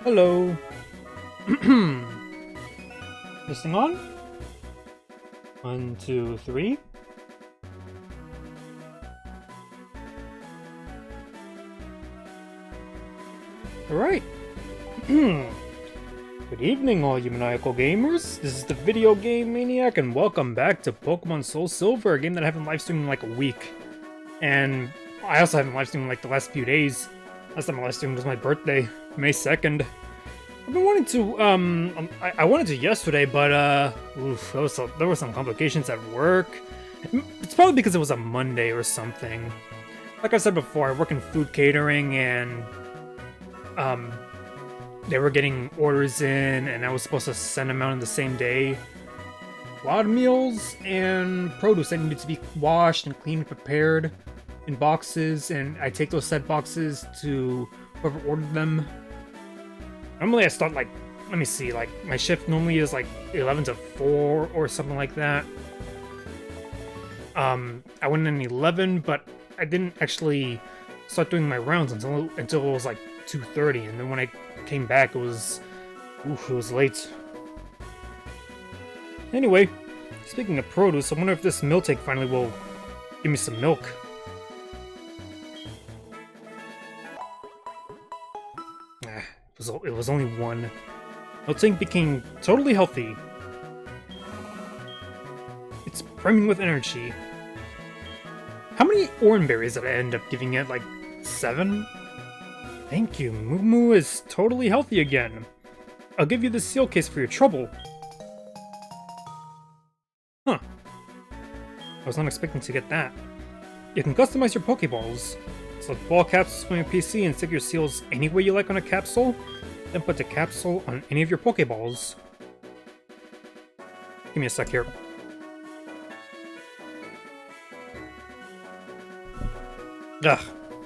Hello. This thing on? 1, 2, 3. Alright. Good evening, all you maniacal gamers. This is the TheVideoGameManiac, and welcome back to Pokemon SoulSilver, a game that I haven't live streamed in like a week. And I also haven't live streamed in like the last few days. Last time I live streamed was my birthday, May 2nd. I've been wanting to, I wanted to yesterday, but, there were some complications at work. It's probably because it was a Monday or something. Like I said before, I work in food catering, and, they were getting orders in, and I was supposed to send them out in the same day. A lot of meals and produce that needed to be washed and cleaned and prepared in boxes, and I take those said boxes to whoever ordered them. Normally I start like, let me see, like my shift normally is like 11 to 4 or something like that. I went in 11, but I didn't actually start doing my rounds until it was like 2:30, and then when I came back it was late. Anyway, speaking of produce, I wonder if this Miltank finally will give me some milk. It was only one. Miltank became totally healthy. It's brimming with energy. How many orange berries did I end up giving it? Like 7? Thank you. Moo Moo is totally healthy again. I'll give you the seal case for your trouble. Huh. I was not expecting to get that. You can customize your Pokeballs. Select ball capsules from your PC and stick your seals any way you like on a capsule, then put the capsule on any of your Pokeballs. Give me a sec here. Ugh,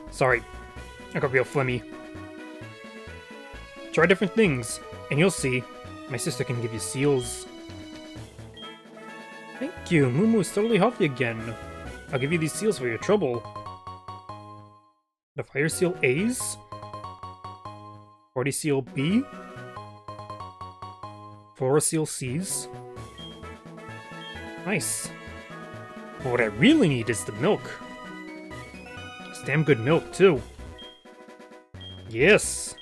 sorry. I got real phlegmy. Try different things, and you'll see. My sister can give you seals. Thank you, Moo Moo is totally healthy again. I'll give you these seals for your trouble. The Fire Seal A's, Party Seal B, Flora Seal C's. Nice. But what I really need is the milk. It's damn good milk, too. Yes!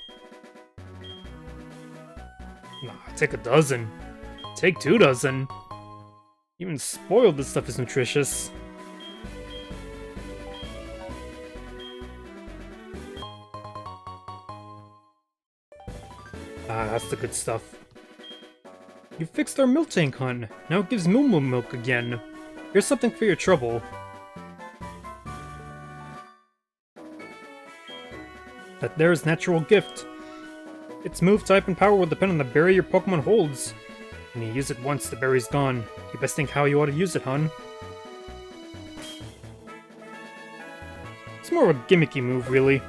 Nah, take a dozen. Take 2 dozen. Even spoiled, this stuff is nutritious. Ah, that's the good stuff. You fixed our Miltank, hun. Now it gives Moo Moo milk again. Here's something for your trouble. That there is natural gift. Its move type and power will depend on the berry your Pokemon holds. When you use it once, the berry's gone. You best think how you ought to use it, hun. It's more of a gimmicky move, really.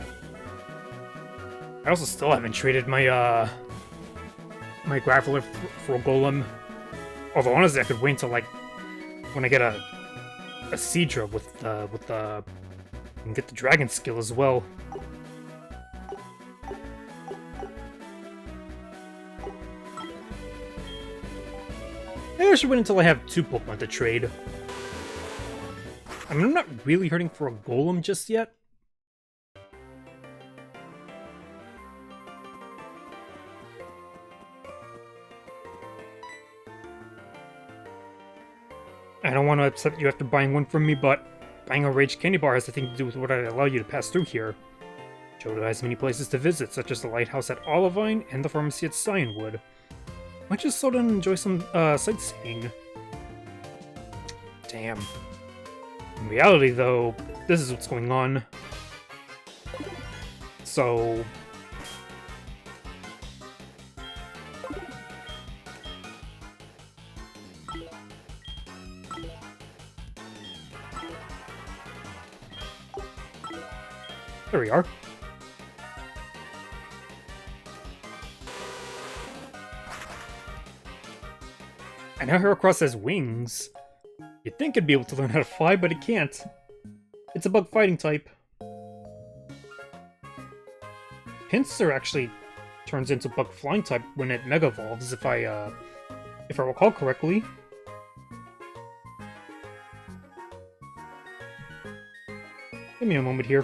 I also still haven't traded my, my Graveler for a Golem. Although, honestly, I could wait until, like, when I get a Seadra with and get the Dragon skill as well. Maybe I should wait until I have 2 Pokemon to trade. I mean, I'm not really hurting for a Golem just yet. I don't want to upset you after buying one from me, but buying a Rage Candy Bar has nothing to do with what I allow you to pass through here. Johto has many places to visit, such as the lighthouse at Olivine and the pharmacy at Cyanwood. Might just slow down and enjoy some sightseeing. Damn. In reality, though, this is what's going on. So... there we are. I now Heracross has wings. You'd think it'd be able to learn how to fly, but it can't. It's a bug fighting type. Hints are actually turns into Bug Flying type when it Mega Evolves, if I recall correctly. Give me a moment here.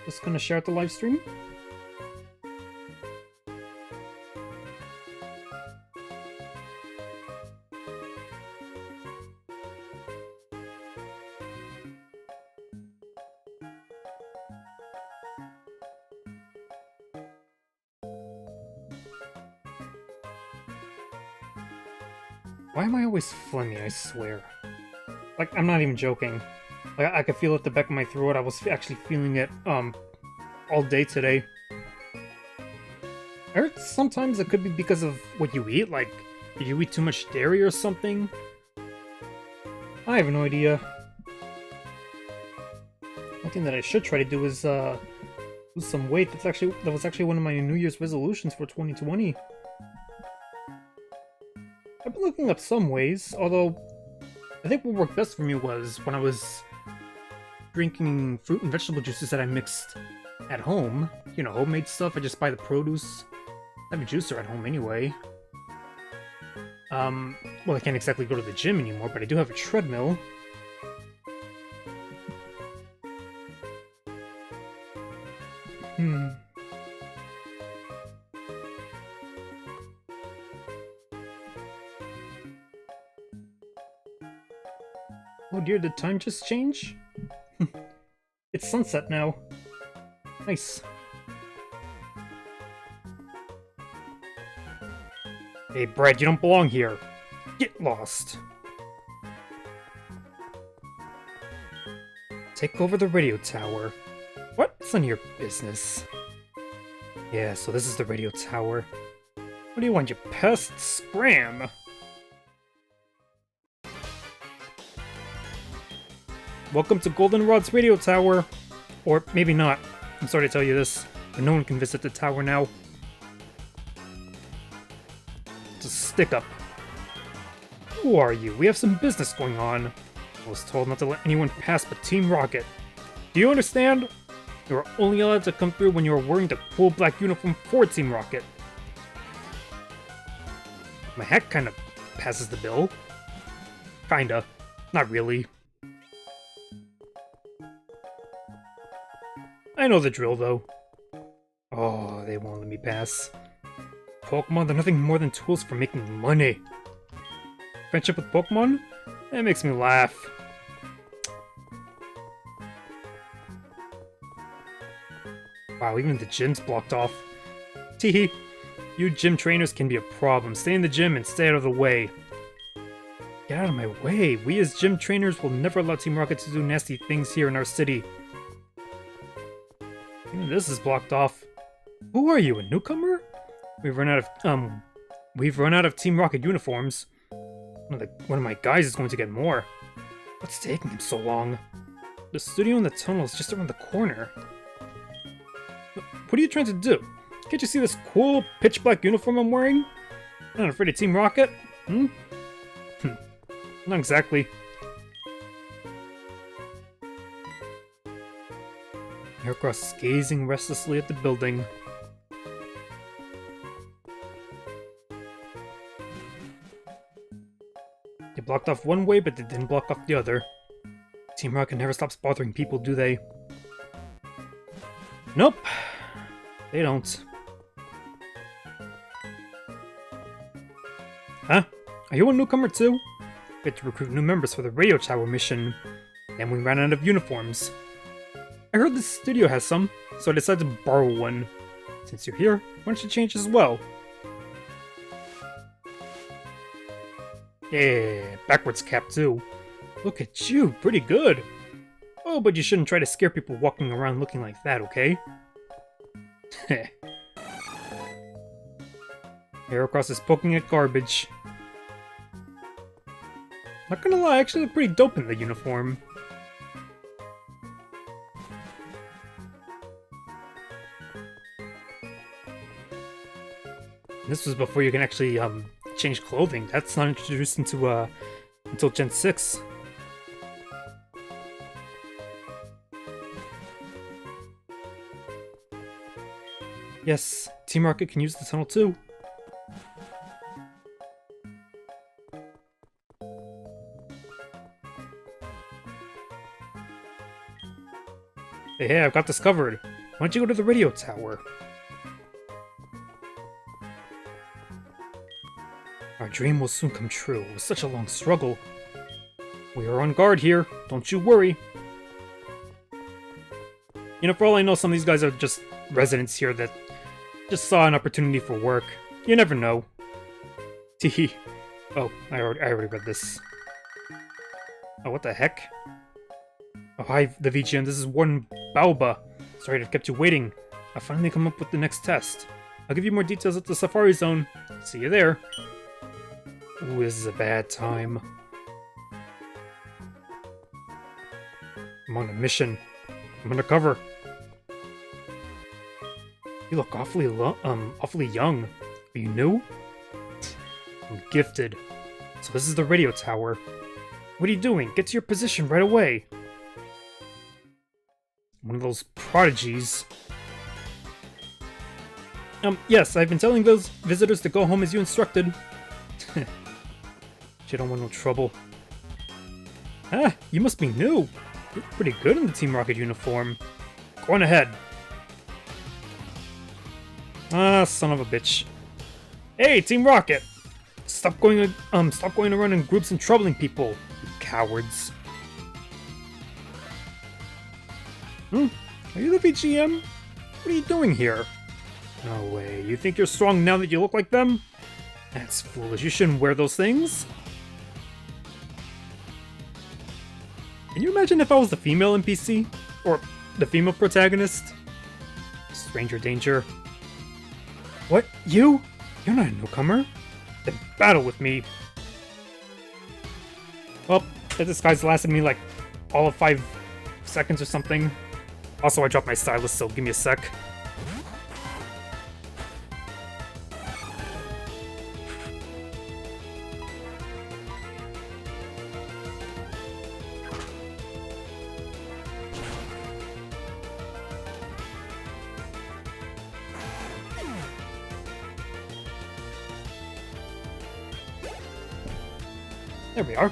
Just gonna share out the live stream. Why am I always phlegmy, I swear? Like, I'm not even joking. Like, I could feel it at the back of my throat. I was actually feeling it, all day today. I heard sometimes it could be because of what you eat, like, did you eat too much dairy or something? I have no idea. One thing that I should try to do is, lose some weight. That was actually one of my New Year's resolutions for 2020. I've been looking up some ways, although I think what worked best for me was when I was drinking fruit and vegetable juices that I mixed at home. You know, homemade stuff. I just buy the produce. I have a juicer at home anyway. Well, I can't exactly go to the gym anymore, but I do have a treadmill. Oh dear, did time just change? It's sunset now. Nice. Hey, Brad, you don't belong here. Get lost. Take over the radio tower. What? It's none of your business. Yeah, so this is the radio tower. What do you want, you pest? Scram! Welcome to Goldenrod's radio tower. Or maybe not. I'm sorry to tell you this, but no one can visit the tower now. It's a stick-up. Who are you? We have some business going on. I was told not to let anyone pass but Team Rocket. Do you understand? You are only allowed to come through when you are wearing the cool black uniform for Team Rocket. My hat kinda passes the bill. Kinda. Not really. I know the drill, though. Oh, they won't let me pass. Pokemon, they're nothing more than tools for making money. Friendship with Pokemon? That makes me laugh. Wow, even the gym's blocked off. Teehee. You gym trainers can be a problem. Stay in the gym and stay out of the way. Get out of my way. We as gym trainers will never allow Team Rocket to do nasty things here in our city. Even this is blocked off. Who are you, a newcomer? We've run out of Team Rocket uniforms. One of my guys is going to get more. What's taking him so long? The studio in the tunnel is just around the corner. What are you trying to do? Can't you see this cool pitch black uniform I'm wearing? I'm not afraid of Team Rocket? Not exactly. Heracross is gazing restlessly at the building. They blocked off one way, but they didn't block off the other. Team Rocket never stops bothering people, do they? Nope. They don't. Huh? Are you a newcomer too? We had to recruit new members for the radio tower mission, and we ran out of uniforms. I heard the studio has some, so I decided to borrow one. Since you're here, why don't you change as well? Yeah, backwards cap too. Look at you, pretty good. Oh, but you shouldn't try to scare people walking around looking like that, okay? Heh. Heracross is poking at garbage. Not gonna lie, I actually look pretty dope in the uniform. This was before you can actually change clothing. That's not introduced into until Gen 6. Yes, Team Rocket can use the tunnel too. Hey, I've got this covered. Why don't you go to the radio tower? Our dream will soon come true. It was such a long struggle. We are on guard here. Don't you worry. You know, for all I know, some of these guys are just residents here that just saw an opportunity for work. You never know. Teehee. Oh, I already read this. Oh, what the heck? Oh, hi, the VGM. This is Warden Baoba. Sorry to have kept you waiting. I finally come up with the next test. I'll give you more details at the Safari Zone. See you there. Ooh, this is a bad time. I'm on a mission. I'm undercover. You look awfully young. Are you new? I'm gifted. So this is the radio tower. What are you doing? Get to your position right away. One of those prodigies. Yes, I've been telling those visitors to go home as you instructed. You don't want no trouble. Ah, you must be new. You're pretty good in the Team Rocket uniform. Go on ahead. Ah, son of a bitch. Hey, Team Rocket! Stop going around in groups and troubling people, you cowards. Are you the VGM? What are you doing here? No way. You think you're strong now that you look like them? That's foolish. You shouldn't wear those things. Can you imagine if I was the female NPC? Or the female protagonist? Stranger danger. What? You? You're not a newcomer. Then battle with me. Well, that disguise lasted me like all of 5 seconds or something. Also, I dropped my stylus, so give me a sec. There we are.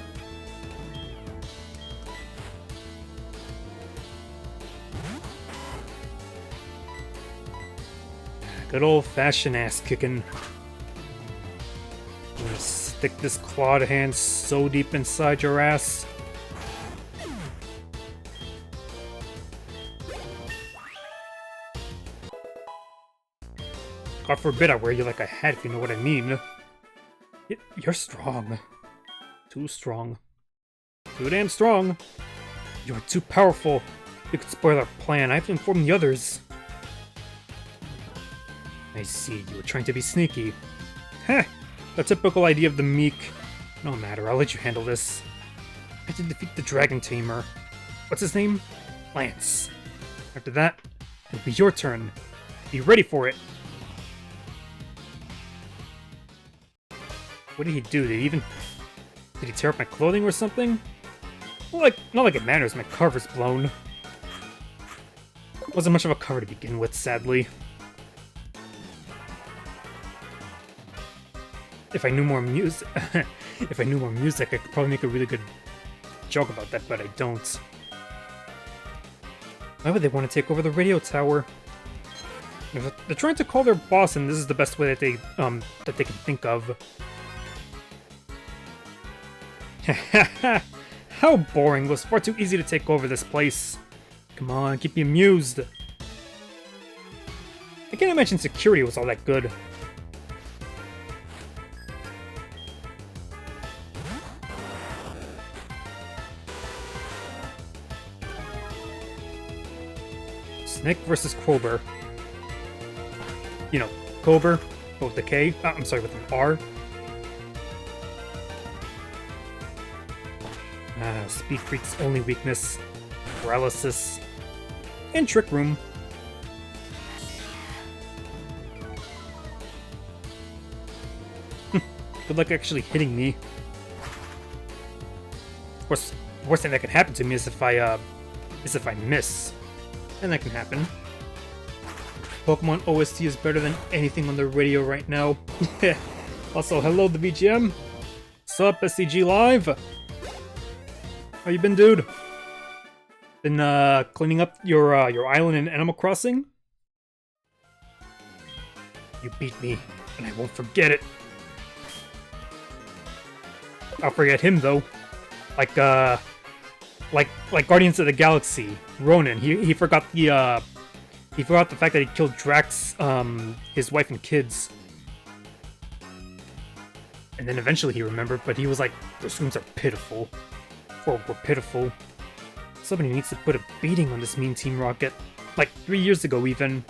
Good old-fashioned ass-kicking. I'm gonna stick this clawed hand so deep inside your ass. God forbid I wear you like a hat, if you know what I mean. You're strong. Too strong. Too damn strong. You're too powerful. You could spoil our plan. I have to inform the others. I see. You were trying to be sneaky. Heh! The typical idea of the meek. No matter. I'll let you handle this. I have to defeat the Dragon Tamer. What's his name? Lance. After that, it'll be your turn. Be ready for it. What did he do? Did he tear up my clothing or something? Not like it matters, my cover's blown. Wasn't much of a cover to begin with, sadly. If I knew more music, I could probably make a really good joke about that, but I don't. Why would they want to take over the radio tower? They're trying to call their boss, and this is the best way that they can think of. How boring. It was far too easy to take over this place. Come on, keep me amused. I can't imagine security was all that good. Snake versus Cobra. You know, Cobra, but with a K. I'm sorry, with an R. Speed Freak's only weakness. Paralysis. And Trick Room. Good luck actually hitting me. Of course, the worst thing that can happen to me is if I miss. And that can happen. Pokemon OST is better than anything on the radio right now. Also, hello, the VGM. What's up, SCG Live? How you been, dude? Been cleaning up your island in Animal Crossing? You beat me, and I won't forget it. I'll forget him though. Like Guardians of the Galaxy, Ronan. He forgot the fact that he killed Drax, his wife and kids. And then eventually he remembered, but he was like, those rooms are pitiful. Or were pitiful. Somebody needs to put a beating on this mean Team Rocket. Like 3 years ago even.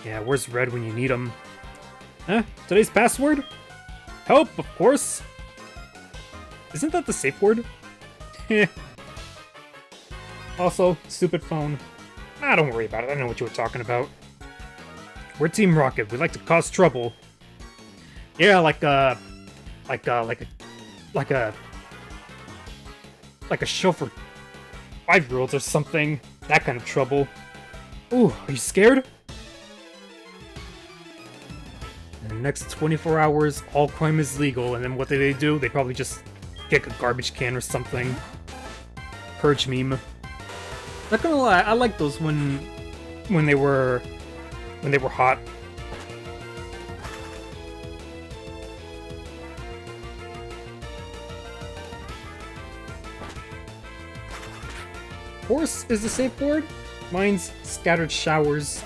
Yeah, where's Red when you need him? Huh? Today's password? Help, of course! Isn't that the safe word? Also, stupid phone. Ah, don't worry about it, I know what you were talking about. We're Team Rocket, we like to cause trouble. Yeah, like a show for 5-year-olds or something. That kind of trouble. Ooh, are you scared? In the next 24 hours, all crime is legal, and then what do? They probably just get a garbage can or something. Purge meme. Not gonna lie, I like those when they were hot. Horse is the safe word? Mine's scattered showers.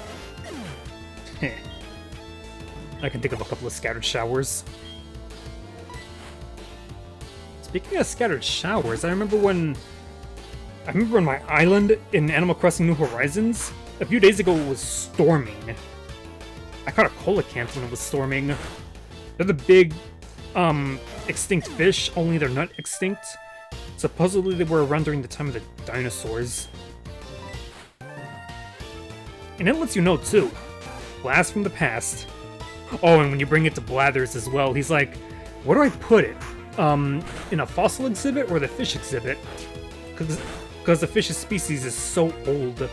I can think of a couple of scattered showers. Speaking of scattered showers, I remember when my island in Animal Crossing New Horizons, a few days ago it was storming. I caught a coelacanth when it was storming. They're the big, extinct fish, only they're not extinct. Supposedly they were around during the time of the dinosaurs. And it lets you know too. Blast from the past. Oh, and when you bring it to Blathers as well, he's like, where do I put it? In a fossil exhibit or the fish exhibit? Because the fish's species is so old.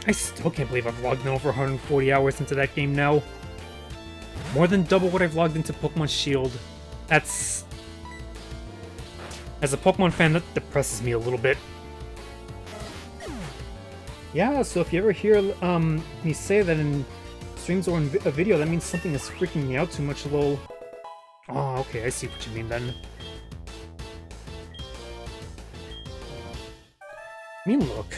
I still can't believe I've logged in over 140 hours into that game now. More than double what I've logged into Pokemon Shield. That's... As a Pokemon fan, that depresses me a little bit. Yeah, so if you ever hear me say that in streams or in a video, that means something is freaking me out too much, lol. Oh, okay, I see what you mean then. I mean, look.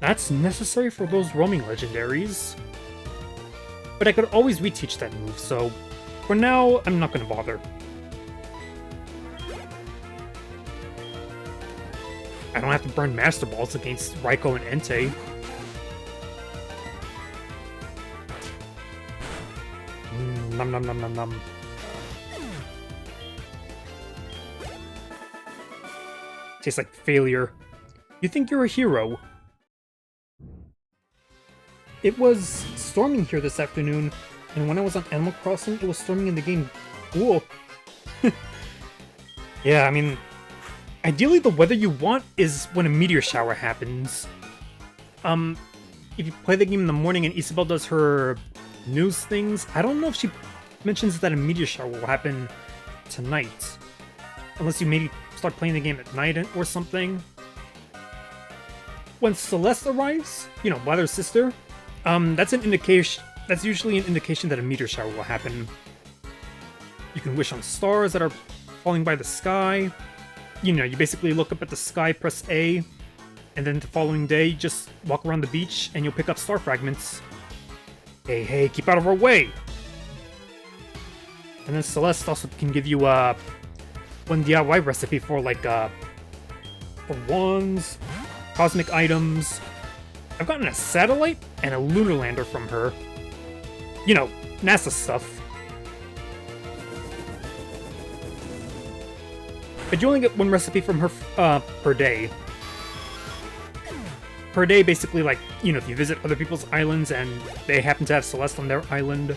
That's necessary for those roaming legendaries. But I could always reteach that move, so for now, I'm not gonna bother. I don't have to burn Master Balls against Raikou and Entei. Nom nom nom nom nom. Tastes like failure. You think you're a hero? It was storming here this afternoon, and when I was on Animal Crossing, it was storming in the game. Cool. Yeah, I mean, ideally the weather you want is when a meteor shower happens. If you play the game in the morning and Isabelle does her news things, I don't know if she mentions that a meteor shower will happen tonight. Unless you maybe start playing the game at night or something. When Celeste arrives, you know, Blather's sister, that's an indication. That's usually an indication that a meteor shower will happen. You can wish on stars that are falling by the sky. You know, you basically look up at the sky, press A, and then the following day, just walk around the beach and you'll pick up star fragments. Hey, hey, keep out of our way! And then Celeste also can give you one DIY recipe for like for wands, cosmic items. I've gotten a satellite and a lunar lander from her. You know, NASA stuff. But you only get one recipe from her per day. Per day, basically, like, you know, if you visit other people's islands and they happen to have Celeste on their island.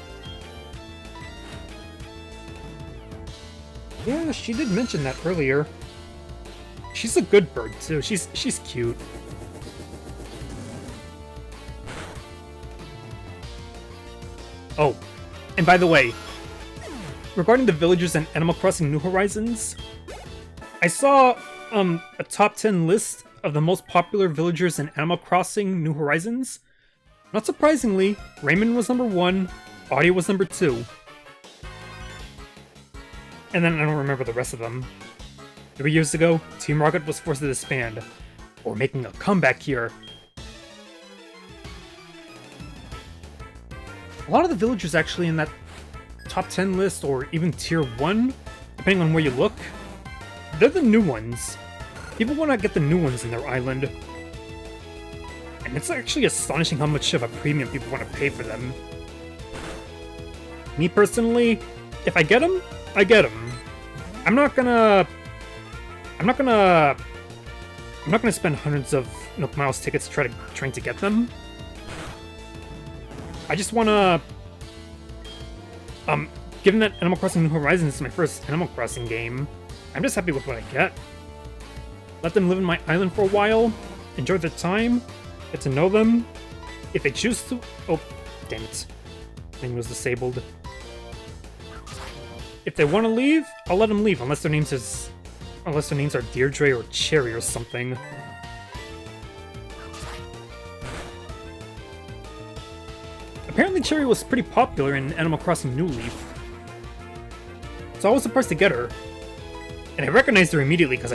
Yeah, she did mention that earlier. She's a good bird too. She's cute. Oh, and by the way, regarding the villagers in Animal Crossing New Horizons, I saw a top 10 list of the most popular villagers in Animal Crossing New Horizons. Not surprisingly, Raymond was number 1, Audie was number 2. And then I don't remember the rest of them. 3 years ago, Team Rocket was forced to disband. Or making a comeback here. A lot of the villagers actually in that top 10 list, or even tier 1, depending on where you look, they're the new ones. People want to get the new ones in their island. And it's actually astonishing how much of a premium people want to pay for them. Me personally, if I get them, I get them. I'm not gonna spend hundreds of Nook Miles tickets trying to get them. I just wanna, given that Animal Crossing New Horizons is my first Animal Crossing game, I'm just happy with what I get. Let them live in my island for a while, enjoy their time, get to know them. If they choose to, oh, damn it, thing was disabled. If they want to leave, I'll let them leave, unless their names are Deirdre or Cherry or something. Apparently Cherry was pretty popular in Animal Crossing New Leaf, so I was surprised to get her. And I recognized her immediately because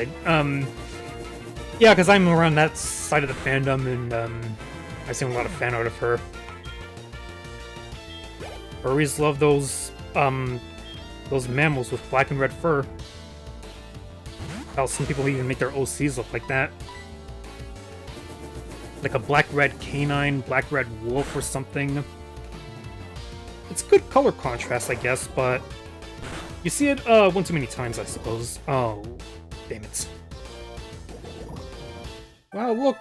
yeah, because I'm around that side of the fandom, and I've seen a lot of fan art of her. Furries love those mammals with black and red fur. Hell, some people even make their OCs look like that. Like a black-red canine, black-red wolf or something. It's good color contrast, I guess, but you see it one too many times, I suppose. Oh, damn it. Wow, look!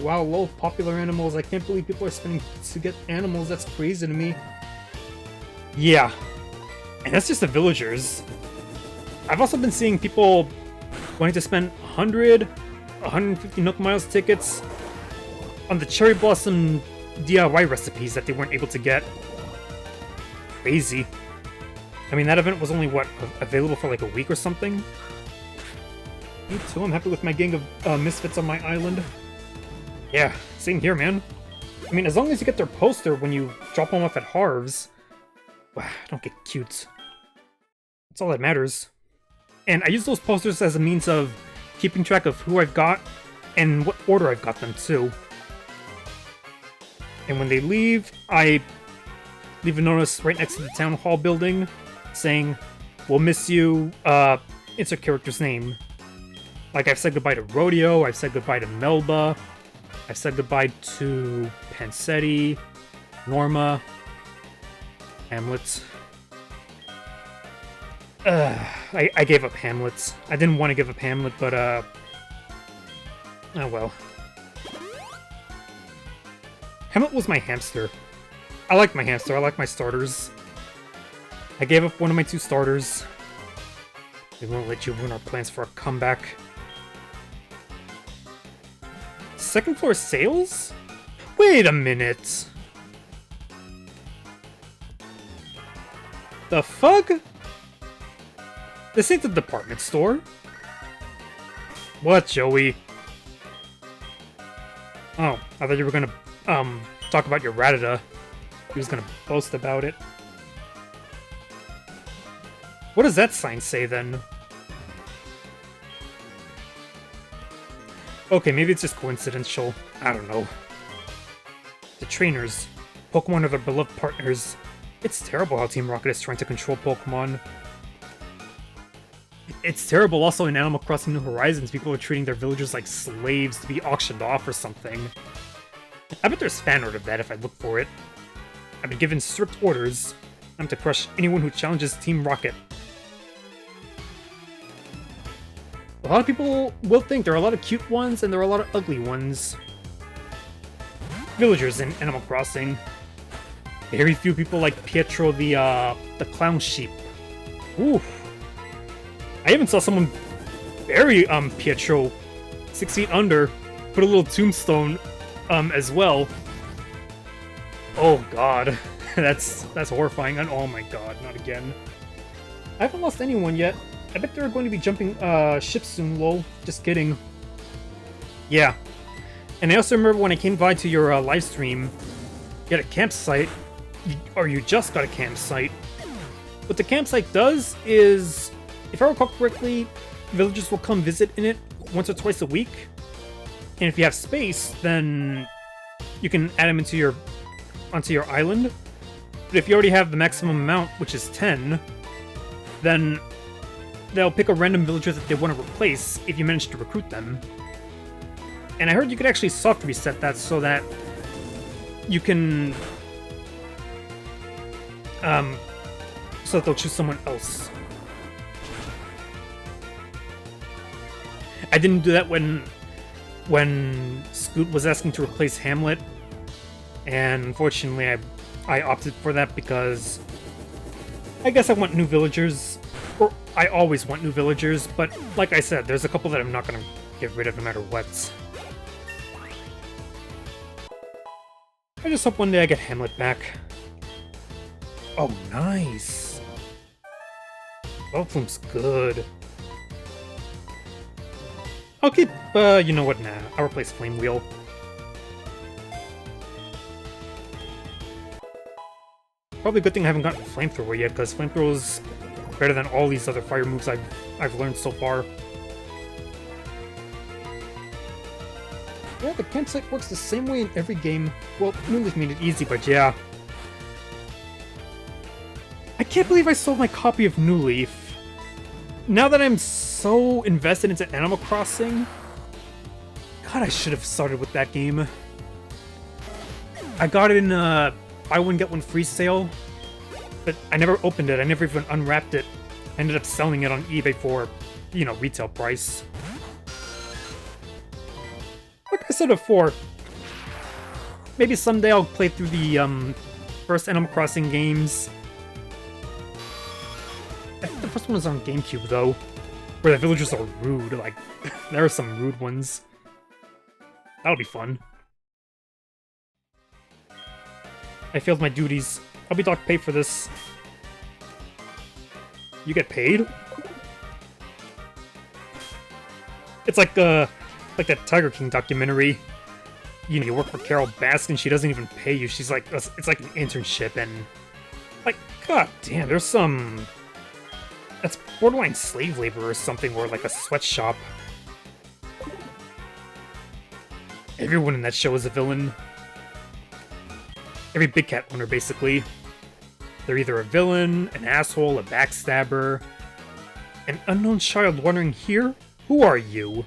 Wow, low popular animals. I can't believe people are spending to get animals. That's crazy to me. Yeah. And that's just the villagers. I've also been seeing people wanting to spend 100, 150 Nook Miles tickets on the Cherry Blossom DIY recipes that they weren't able to get. Crazy. I mean, that event was only, what, available for like a week or something? Me too, I'm happy with my gang of misfits on my island. Yeah, same here, man. I mean, as long as you get their poster when you drop them off at Harv's, wow, don't get cute. That's all that matters. And I use those posters as a means of keeping track of who I've got and what order I've got them to. And when they leave, I leave a notice right next to the town hall building saying, "We'll miss you, insert character's name." Like, I've said goodbye to Rodeo, I've said goodbye to Melba, I've said goodbye to Pansetti, Norma, Hamlet. I gave up Hamlet. I didn't want to give up Hamlet, but, oh well. Hamlet was my hamster. I like my hamster, I like my starters. I gave up one of my 2 starters. We won't let you ruin our plans for a comeback. Second floor sales? Wait a minute. The fuck? This ain't the department store. What, Joey? Oh, I thought you were gonna, talk about your Rattata. He was gonna boast about it. What does that sign say, then? Okay, maybe it's just coincidental. I don't know. The trainers. Pokemon are their beloved partners. It's terrible how Team Rocket is trying to control Pokemon. It's terrible also in Animal Crossing New Horizons. People are treating their villagers like slaves to be auctioned off or something. I bet there's fan art of that if I look for it. I've been given strict orders. I'm to crush anyone who challenges Team Rocket. A lot of people will think there are a lot of cute ones and there are a lot of ugly ones. Villagers in Animal Crossing. Very few people like Pietro the clown sheep. Oof. I even saw someone bury Pietro 6 feet under. Put a little tombstone as well. Oh god. that's horrifying. And oh my god, not again. I haven't lost anyone yet. I bet they're going to be jumping ships soon, lol. Just kidding. Yeah. And I also remember when I came by to your live stream, you had a campsite, or you just got a campsite. What the campsite does is, if I recall correctly, villagers will come visit in it once or twice a week. And if you have space, then you can add them onto your island. But if you already have the maximum amount, which is 10, then they'll pick a random villager that they want to replace if you manage to recruit them. And I heard you could actually soft reset that so that you can so that they'll choose someone else. I didn't do that when Scoot was asking to replace Hamlet, and unfortunately I opted for that because I guess I want new villagers, or I always want new villagers, but like I said, there's a couple that I'm not gonna get rid of no matter what. I just hope one day I get Hamlet back. Oh, nice! Lava Plume's good. I'll keep, you know what, nah. I'll replace Flame Wheel. Probably a good thing I haven't gotten Flamethrower yet, because Flamethrower's better than all these other fire moves I've learned so far. Yeah, the campsite works the same way in every game. Well, New Leaf made it easy, but yeah. I can't believe I sold my copy of New Leaf. Now that I'm so invested into Animal Crossing, God, I should have started with that game. I got it in buy one get one free sale, but I never opened it. I never even unwrapped it. I ended up selling it on eBay for, you know, retail price. Like I said before, maybe someday I'll play through the first Animal Crossing games. I think the first one was on GameCube, though, where the villagers are rude. Like, there are some rude ones. That'll be fun. I failed my duties. I'll be docked pay for this. You get paid? It's like that Tiger King documentary. You know, you work for Carol Baskin, she doesn't even pay you. She's like, it's like an internship, and like, god damn, there's some... That's borderline slave labor or something, or like a sweatshop. Everyone in that show is a villain. Every Big Cat owner, basically. They're either a villain, an asshole, a backstabber. An unknown child wandering here? Who are you?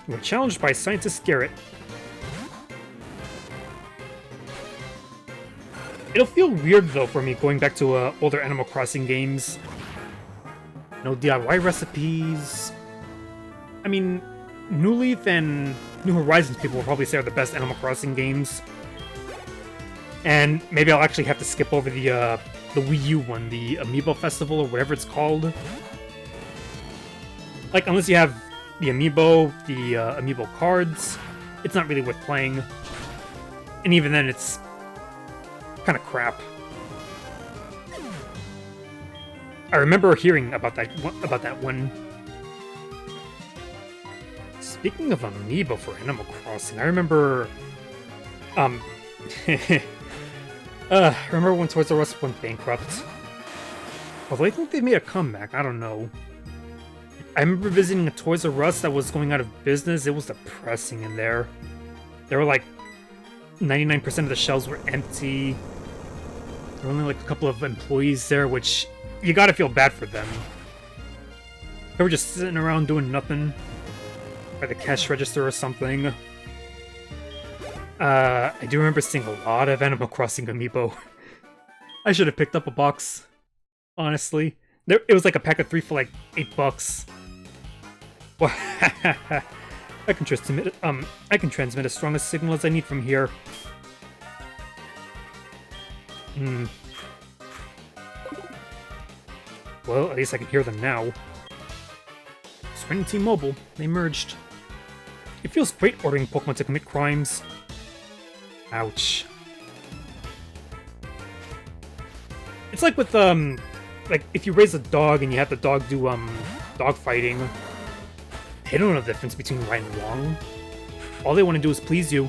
You were challenged by Scientist Garrett. It'll feel weird, though, for me going back to older Animal Crossing games. No DIY recipes. I mean, New Leaf and New Horizons people will probably say are the best Animal Crossing games. And maybe I'll actually have to skip over the Wii U one, the Amiibo Festival or whatever it's called. Like, unless you have the Amiibo, the Amiibo cards, it's not really worth playing. And even then, it's kind of crap. I remember hearing about that one. Speaking of Amiibo for Animal Crossing, I remember remember when Toys R Us went bankrupt? Although I think they made a comeback, I don't know. I remember visiting a Toys R Us that was going out of business. It was depressing in there. There were like 99% of the shelves were empty. There were only like a couple of employees there, which you gotta feel bad for them. They were just sitting around doing nothing. By the cash register or something. I do remember seeing a lot of Animal Crossing Amiibo. I should have picked up a box, honestly. It was like a pack of 3 for like $8. Well, I can transmit as strong a signal as I need from here. Well, at least I can hear them now. Sprint and T-Mobile, they merged. It feels great ordering Pokemon to commit crimes. Ouch. It's like with, like, if you raise a dog and you have the dog do, dog fighting, they don't know the difference between right and wrong. All they want to do is please you.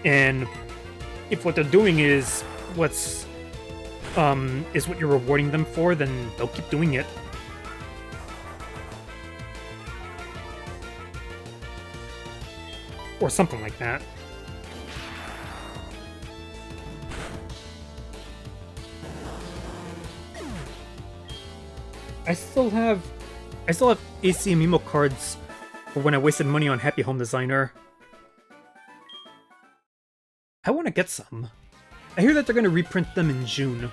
And if what they're doing is what you're rewarding them for, then they'll keep doing it. Or something like that. I still have AC Amiibo cards for when I wasted money on Happy Home Designer. I want to get some. I hear that they're going to reprint them in June.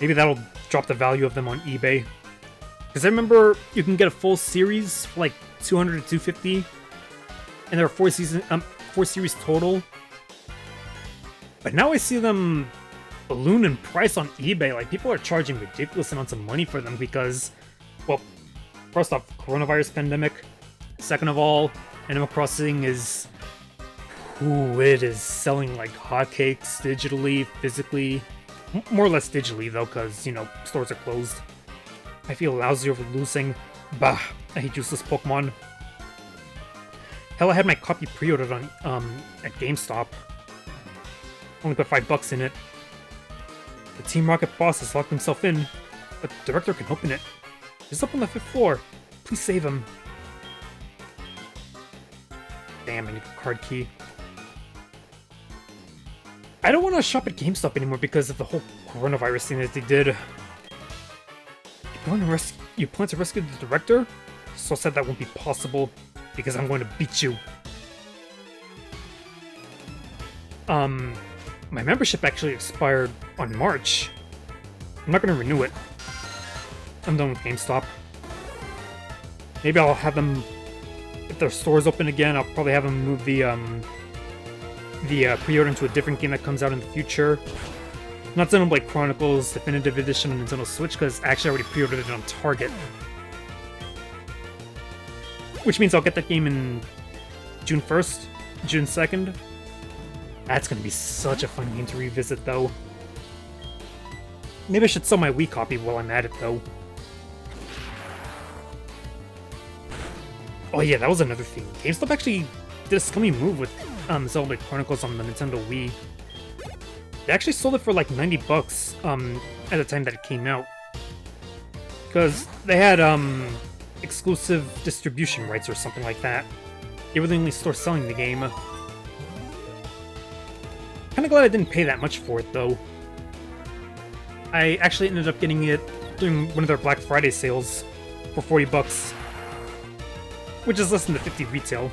Maybe that'll drop the value of them on eBay. Because I remember you can get a full series for like 200 to 250, and there are four series total. But now I see them balloon in price on eBay. Like, people are charging ridiculous amounts of money for them because, well, first off, coronavirus pandemic. Second of all, Animal Crossing is... Ooh, it is selling like hotcakes digitally, physically. More or less digitally, though, because, you know, stores are closed. I feel lousy over losing. Bah, I hate useless Pokemon. Hell, I had my copy pre-ordered on, at GameStop. Only put $5 in it. The Team Rocket boss has locked himself in, but the director can open it. He's up on the 5th floor. Please save him. Damn, I need a card key. I don't want to shop at GameStop anymore because of the whole coronavirus thing that they did. You plan to rescue the director? So sad that won't be possible, because I'm going to beat you. My membership actually expired on March. I'm not going to renew it. I'm done with GameStop. Maybe I'll have them, if their store's open again, I'll probably have them move the pre-order into a different game that comes out in the future. Not Xenoblade Chronicles Definitive Edition on Nintendo Switch, because actually I already pre-ordered it on Target. Which means I'll get that game in June 1st, June 2nd. That's gonna be such a fun game to revisit, though. Maybe I should sell my Wii copy while I'm at it, though. Oh yeah, that was another thing. GameStop actually did a scummy move with Xenoblade Chronicles on the Nintendo Wii. They actually sold it for like $90 at the time that it came out. Because they had exclusive distribution rights or something like that. They were the only store selling the game. Kinda glad I didn't pay that much for it, though. I actually ended up getting it during one of their Black Friday sales for $40, which is less than the $50 retail.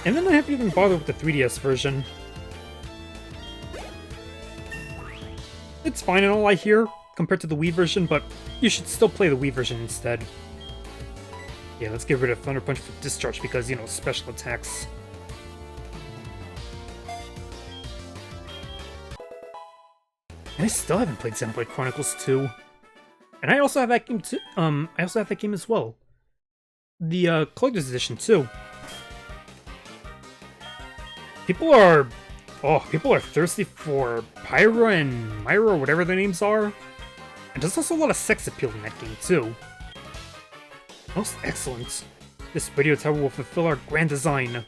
And then I haven't even bothered with the 3DS version. It's fine and all, I hear, compared to the Wii version, but you should still play the Wii version instead. Yeah, let's get rid of Thunder Punch for Discharge because, you know, special attacks. And I still haven't played Xenoblade Chronicles 2. And I also have that game too. I also have that game as well. The Collector's Edition too. People are thirsty for Pyra and Myra, or whatever their names are. And there's also a lot of sex appeal in that game too. Most excellent. This radio tower will fulfill our grand design.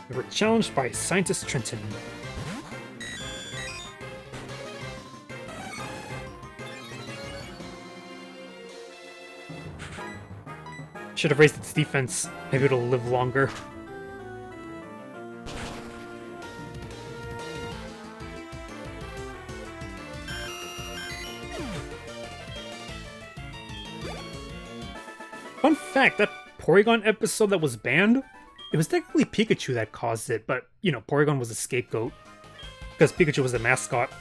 We were challenged by Scientist Trenton. Should have raised its defense. Maybe it'll live longer. Fun fact, that Porygon episode that was banned, it was technically Pikachu that caused it, but, you know, Porygon was a scapegoat. Because Pikachu was the mascot.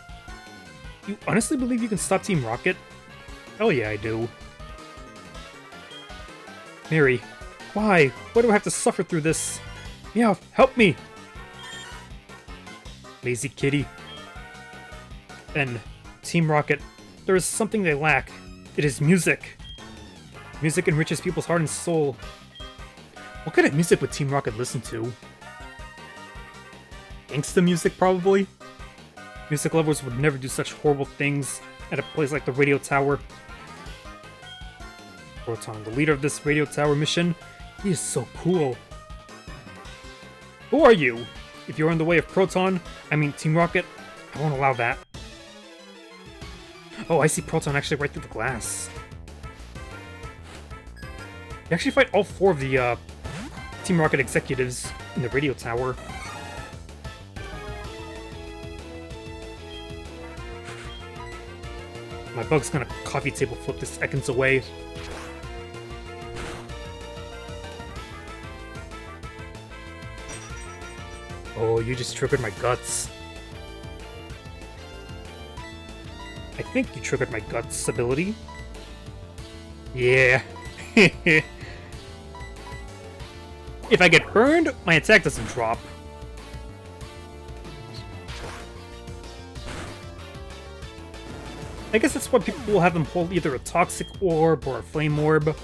You honestly believe you can stop Team Rocket? Hell yeah, I do. Mary, why? Why do I have to suffer through this? Meowth, help me! Lazy kitty. Then, Team Rocket, there is something they lack. It is music. Music enriches people's heart and soul. What kind of music would Team Rocket listen to? Gangsta music, probably? Music lovers would never do such horrible things at a place like the radio tower. Proton, the leader of this radio tower mission, he is so cool. Who are you? If you're in the way of Proton, I mean Team Rocket, I won't allow that. Oh, I see Proton actually right through the glass. You actually fight all 4 of the Team Rocket executives in the radio tower. My bug's gonna coffee table flip this seconds away. Oh, you just triggered my guts. I think you triggered my guts ability. Yeah. If I get burned, my attack doesn't drop. I guess that's why people will have them hold either a Toxic Orb or a Flame Orb.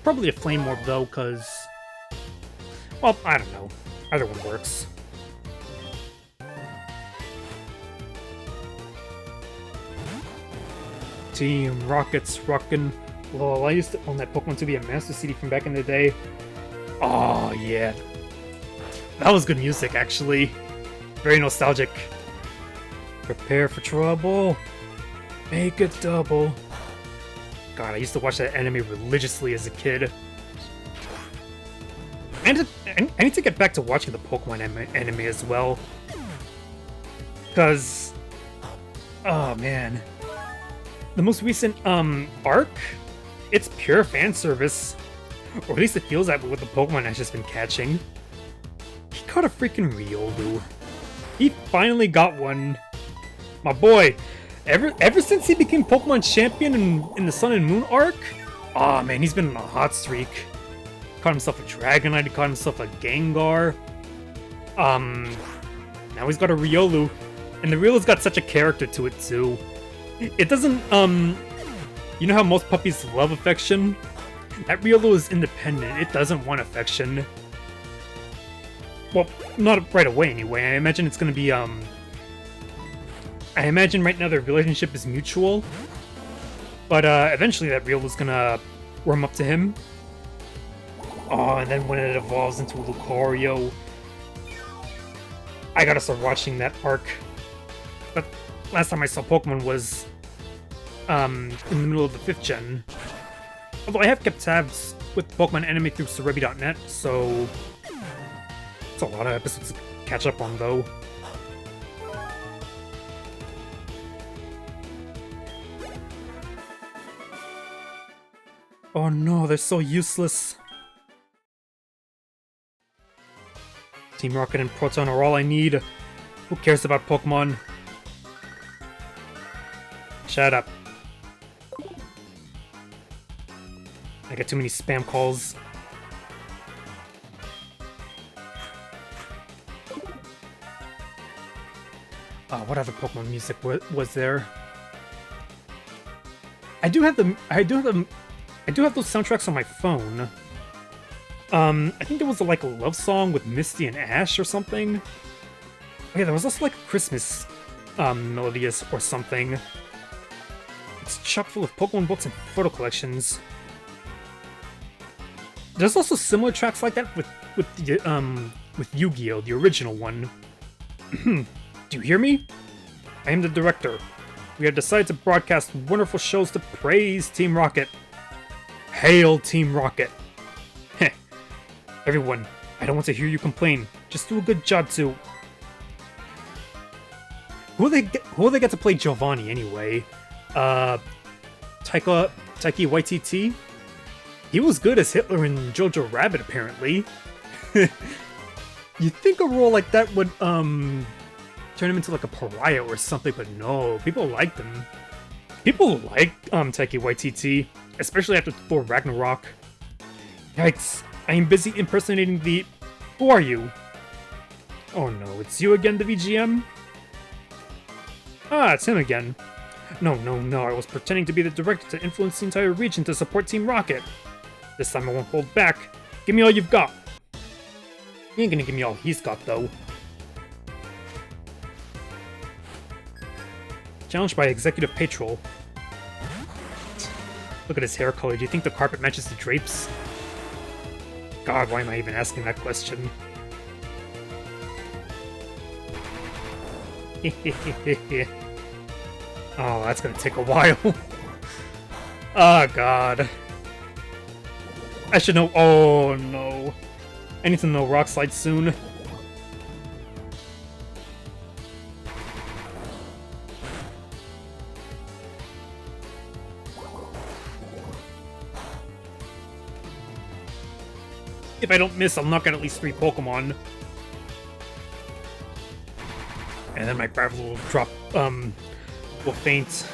Probably a Flame Orb though, because... well, I don't know. Either one works. Team Rocket's rockin'. Lol, I used to own that Pokemon to be a Master CD from back in the day. Oh, yeah. That was good music, actually. Very nostalgic. Prepare for trouble. Make it double. God, I used to watch that anime religiously as a kid. And I need to get back to watching the Pokemon anime as well. Because... oh, man. The most recent, arc? It's pure fan service. Or at least it feels that way with the Pokemon I've just been catching. He caught a freaking Riolu. He finally got one. My boy. Ever since he became Pokemon champion in the Sun and Moon arc? Aw, man, he's been on a hot streak. Caught himself a Dragonite, he caught himself a Gengar. Now he's got a Riolu. And the Riolu's got such a character to it, too. It doesn't, you know how most puppies love affection? That Riolu is independent, it doesn't want affection. Well, not right away anyway, I imagine it's gonna be, I imagine right now their relationship is mutual. But, eventually that Riolu's gonna warm up to him. Oh, and then when it evolves into a Lucario... I gotta start watching that arc. But last time I saw Pokemon was in the middle of the 5th gen. Although I have kept tabs with Pokemon anime through Cerebi.net, so it's a lot of episodes to catch up on, though. Oh no, they're so useless. Team Rocket and Proton are all I need. Who cares about Pokemon? Shut up. I get too many spam calls. What other Pokemon music was there? I do have those soundtracks on my phone. I think there was like a love song with Misty and Ash or something. Oh yeah, there was also like a Christmas melodious or something. It's chock full of Pokemon books and photo collections. There's also similar tracks like that with Yu-Gi-Oh, the original one. Do you hear me? I am the director. We have decided to broadcast wonderful shows to praise Team Rocket. Hail Team Rocket! Heh. Everyone, I don't want to hear you complain. Just do a good job too. Who will they get to play Giovanni anyway? Taika Waititi? He was good as Hitler in Jojo Rabbit, apparently. You'd think a role like that would, turn him into like a pariah or something, but no, people liked him. People like, Taika Waititi, especially after Thor Ragnarok. Yikes, I am busy impersonating the... Who are you? Oh no, it's you again, the VGM? Ah, it's him again. No, I was pretending to be the director to influence the entire region to support Team Rocket. This time I won't hold back. Give me all you've got. He ain't gonna give me all he's got, though. Challenged by Executive Patrol. Look at his hair color. Do you think the carpet matches the drapes? God, why am I even asking that question? Oh, that's gonna take a while. Oh, God. I should know. Oh, no. I need to know Rock Slide soon. If I don't miss, I'll knock out at least 3 Pokemon. And then my gravel will drop, will faint.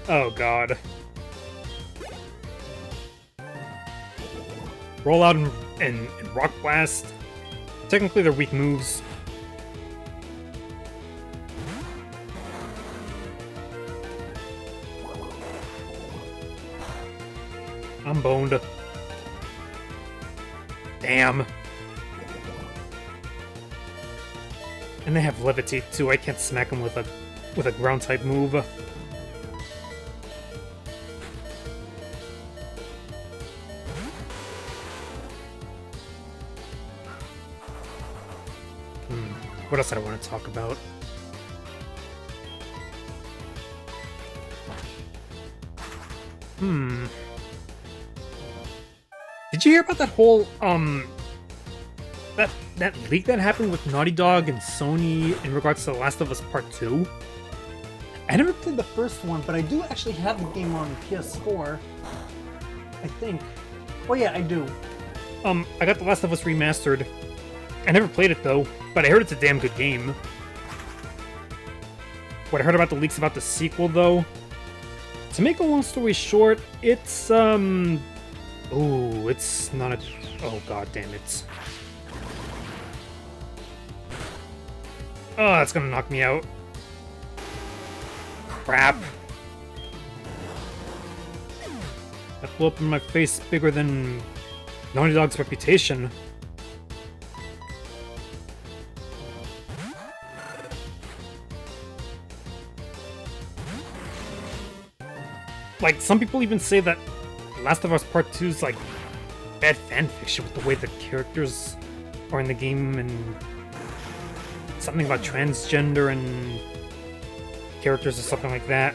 Oh, God. Roll out and Rock Blast. Technically, they're weak moves. I'm boned. Damn. And they have Levitate too. I can't smack them with a ground type move. What else did I want to talk about? Did you hear about that whole, that leak that happened with Naughty Dog and Sony in regards to The Last of Us Part 2? I never played the first one, but I do actually have the game on PS4. I think. Oh yeah, I do. I got The Last of Us Remastered. I never played it though, but I heard it's a damn good game. What I heard about the leaks about the sequel though, to make a long story short, it's, ooh, it's not a... Oh, god damn it. Oh, that's gonna knock me out. Crap. That blew up in my face bigger than Naughty Dog's reputation. Like, some people even say that Last of Us Part 2 is like bad fanfiction with the way the characters are in the game and something about transgender and characters or something like that.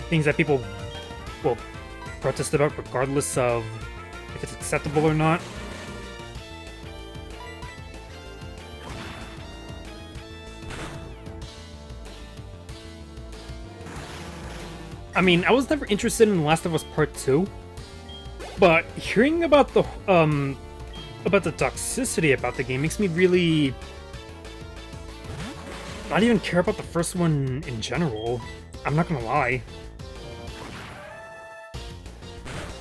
Things that people will protest about regardless of if it's acceptable or not. I mean, I was never interested in Last of Us Part 2, but hearing about the toxicity about the game makes me really not even care about the first one in general. I'm not gonna lie.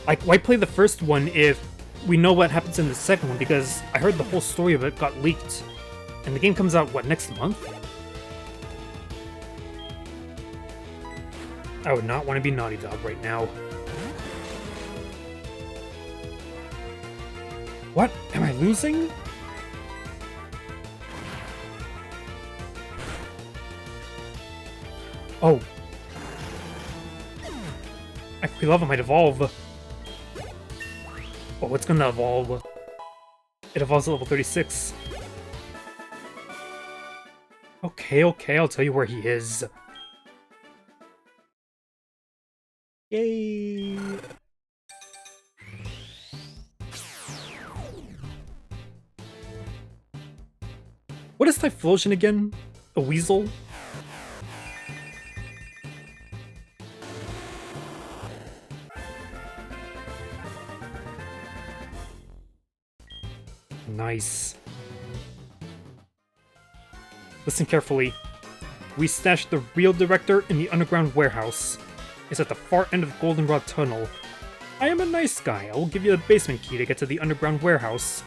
Like, why play the first one if we know what happens in the second one? Because I heard the whole story of it got leaked, and the game comes out, what, next month? I would not want to be Naughty Dog right now. What? Am I losing? Oh. Aquilava might evolve. Oh, it's gonna evolve. It evolves at level 36. Okay, I'll tell you where he is. Yay! What is Typhlosion again? A weasel? Nice. Listen carefully. We stashed the real director in the underground warehouse. It's at the far end of the Goldenrod Tunnel. I am a nice guy. I will give you the basement key to get to the underground warehouse.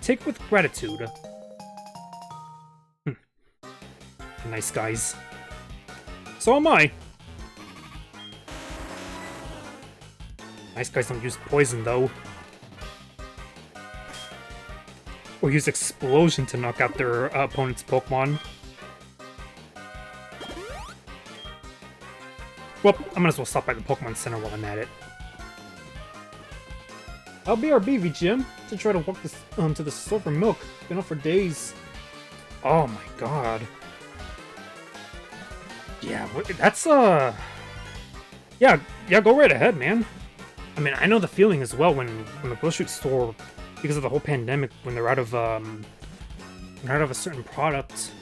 Take with gratitude. Nice guys. So am I. Nice guys don't use poison, though. Or use explosion to knock out their opponent's Pokemon. Well, I might as well stop by the Pokemon Center while I'm at it. I'll BRB, VGM, to try to walk this to the store for milk. Been up for days. Oh my god. Yeah, that's yeah, go right ahead, man. I mean, I know the feeling as well when the grocery store, because of the whole pandemic, when they're out of a certain product.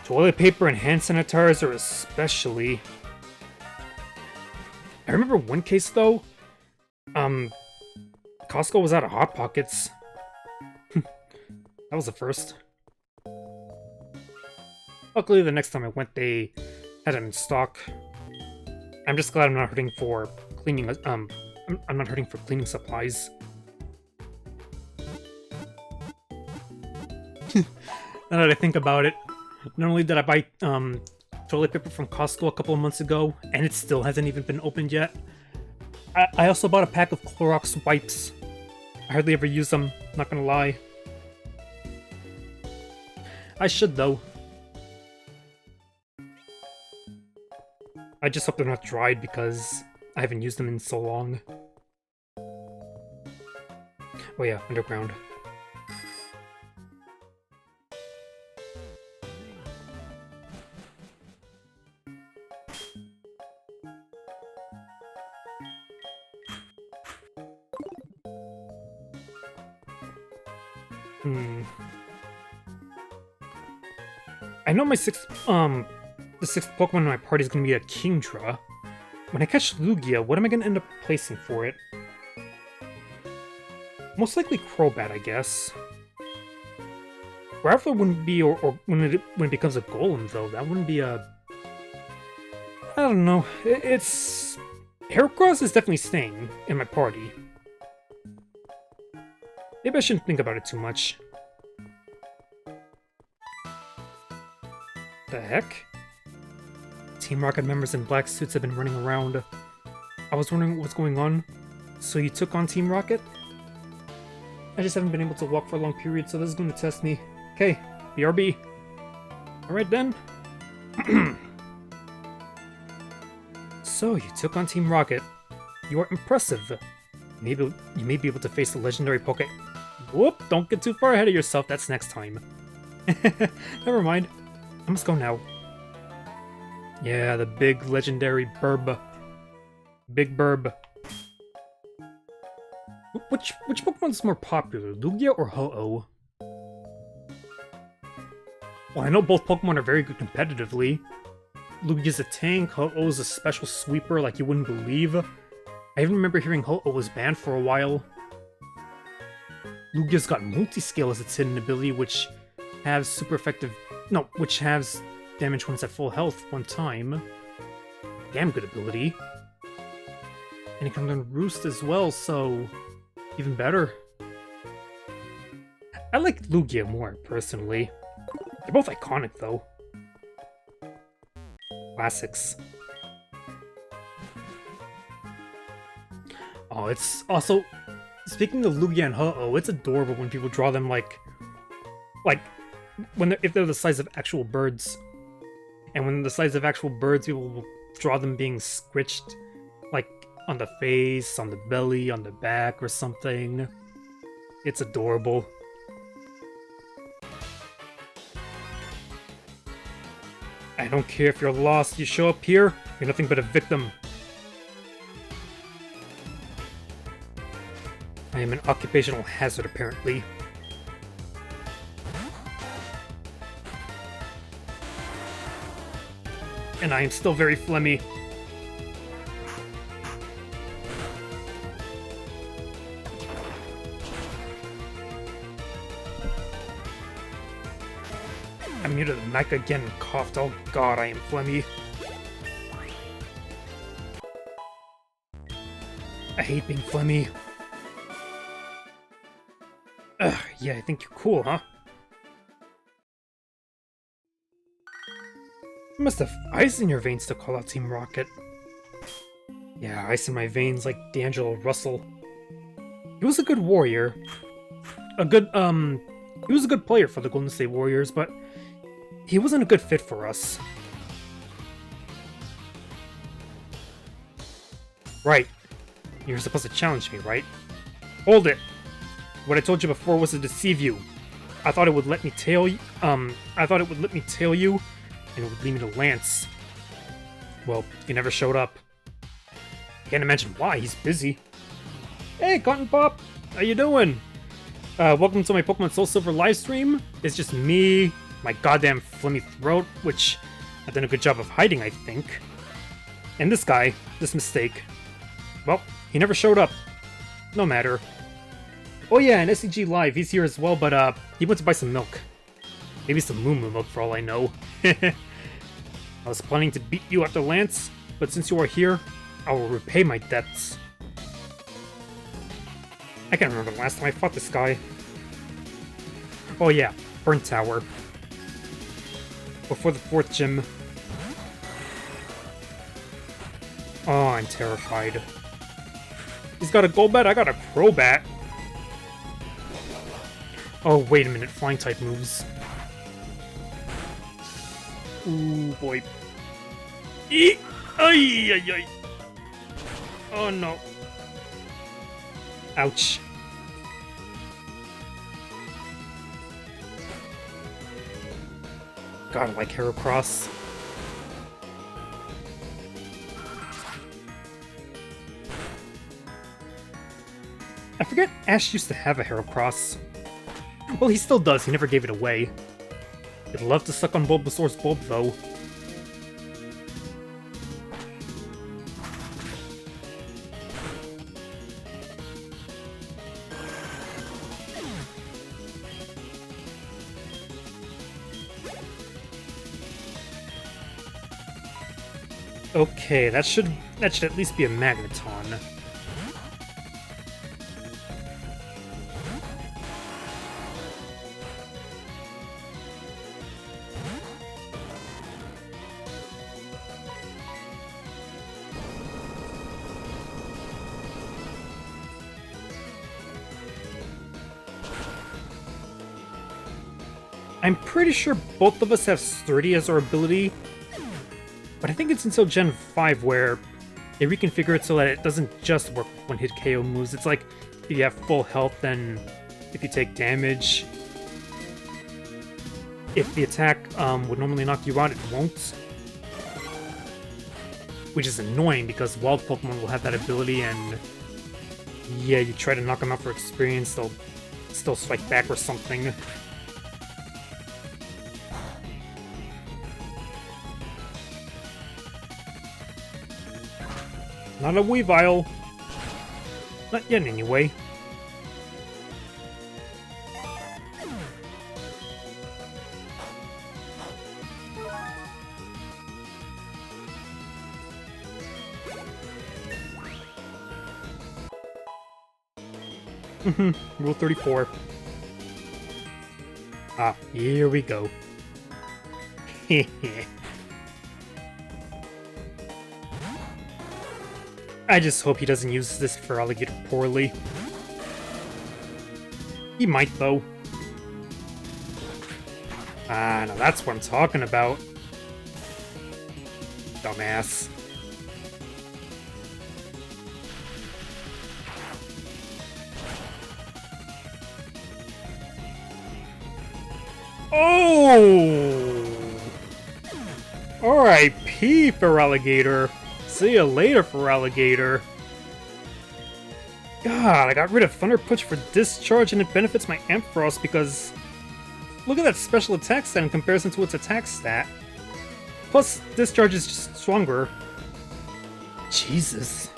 Toilet paper and hand sanitizer especially. I remember one case though. Costco was out of Hot Pockets. That was the first. Luckily, the next time I went, they had them in stock. I'm just glad I'm not hurting for cleaning. I'm not hurting for cleaning supplies. Now that I think about it, not only did I buy toilet paper from Costco a couple of months ago, and it still hasn't even been opened yet. I also bought a pack of Clorox wipes. I hardly ever use them, not gonna lie. I should, though. I just hope they're not dried because I haven't used them in so long. Oh yeah, underground. I know my the sixth Pokemon in my party is gonna be a Kingdra. When I catch Lugia, what am I gonna end up placing for it? Most likely Crobat, I guess. Graveler wouldn't be, or when it becomes a Golem though, that wouldn't be a. I don't know. It's Heracross is definitely staying in my party. Maybe I shouldn't think about it too much. The heck? Team Rocket members in black suits have been running around. I was wondering what was going on. So you took on Team Rocket? I just haven't been able to walk for a long period, so this is going to test me. Okay, BRB. Alright then. So you took on Team Rocket. You are impressive. Maybe you may be able to face the legendary Poke. Whoop! Don't get too far ahead of yourself. That's next time. Never mind. I must go now. Yeah, the big legendary Burb. Big Burb. Which Pokemon's more popular, Lugia or Ho-Oh? Well, I know both Pokemon are very good competitively. Lugia's a tank, Ho-Oh's a special sweeper like you wouldn't believe. I even remember hearing Ho-Oh was banned for a while. Lugia's got Multiscale as its hidden ability, which has super effective... No, which has damage when it's at full health one time. Damn good ability. And it can learn Roost as well, so... even better. I like Lugia more, personally. They're both iconic, though. Classics. Oh, it's also... Speaking of Lugia and Ho-Oh, it's adorable when people draw them like if they're the size of actual birds. And when they're the size of actual birds, people will draw them being squished, like, on the face, on the belly, on the back, or something. It's adorable. I don't care if you're lost, you show up here, you're nothing but a victim. I am an occupational hazard, apparently. And I am still very phlegmy. I'm new to the mic again and coughed. Oh god, I am phlegmy. I hate being phlegmy. Ugh, yeah, I think you're cool, huh? You must have ice in your veins to call out Team Rocket. Yeah, ice in my veins like D'Angelo Russell. He was a good warrior. He was a good player for the Golden State Warriors, but he wasn't a good fit for us. Right. You're supposed to challenge me, right? Hold it! What I told you before was to deceive you. I thought it would let me tail you, and it would lead me to Lance. Well, he never showed up. I can't imagine why, he's busy. Hey, Cotton Pop! How you doing? Welcome to my Pokemon SoulSilver Livestream. It's just me, my goddamn phlegmy throat, which I've done a good job of hiding, I think. And this guy, this mistake. Well, he never showed up. No matter. Oh yeah, and SCG Live, he's here as well, but he went to buy some milk. Maybe some Moo Moo milk for all I know. I was planning to beat you after Lance, but since you are here, I will repay my debts. I can't remember the last time I fought this guy. Oh yeah, Burnt Tower. Before the 4th gym. Oh, I'm terrified. He's got a Golbat, I got a Crobat. Oh, wait a minute, flying type moves. Ooh, boy. Eek! Ay, ay, ay. Oh no. Ouch. God, I like Heracross. I forget Ash used to have a Heracross. Well, he still does, he never gave it away. He'd love to suck on Bulbasaur's bulb, though. Okay, that should at least be a Magneton. I'm pretty sure both of us have Sturdy as our ability, but I think it's until Gen 5 where they reconfigure it so that it doesn't just work with one-hit KO moves. It's like, if you have full health, then if you take damage, if the attack would normally knock you out, it won't. Which is annoying, because wild Pokemon will have that ability, and yeah, you try to knock them out for experience, they'll still strike back or something. Not a Weavile. Not yet, anyway. Rule 34. Ah, here we go. I just hope he doesn't use this for Alligator poorly. He might, though. Ah, now that's what I'm talking about. Dumbass. Oh! R.I.P. for Alligator. See ya later, for Alligator. God, I got rid of Thunder Punch for Discharge and it benefits my Ampharos because... Look at that special attack stat in comparison to its attack stat. Plus, Discharge is just stronger. Jesus.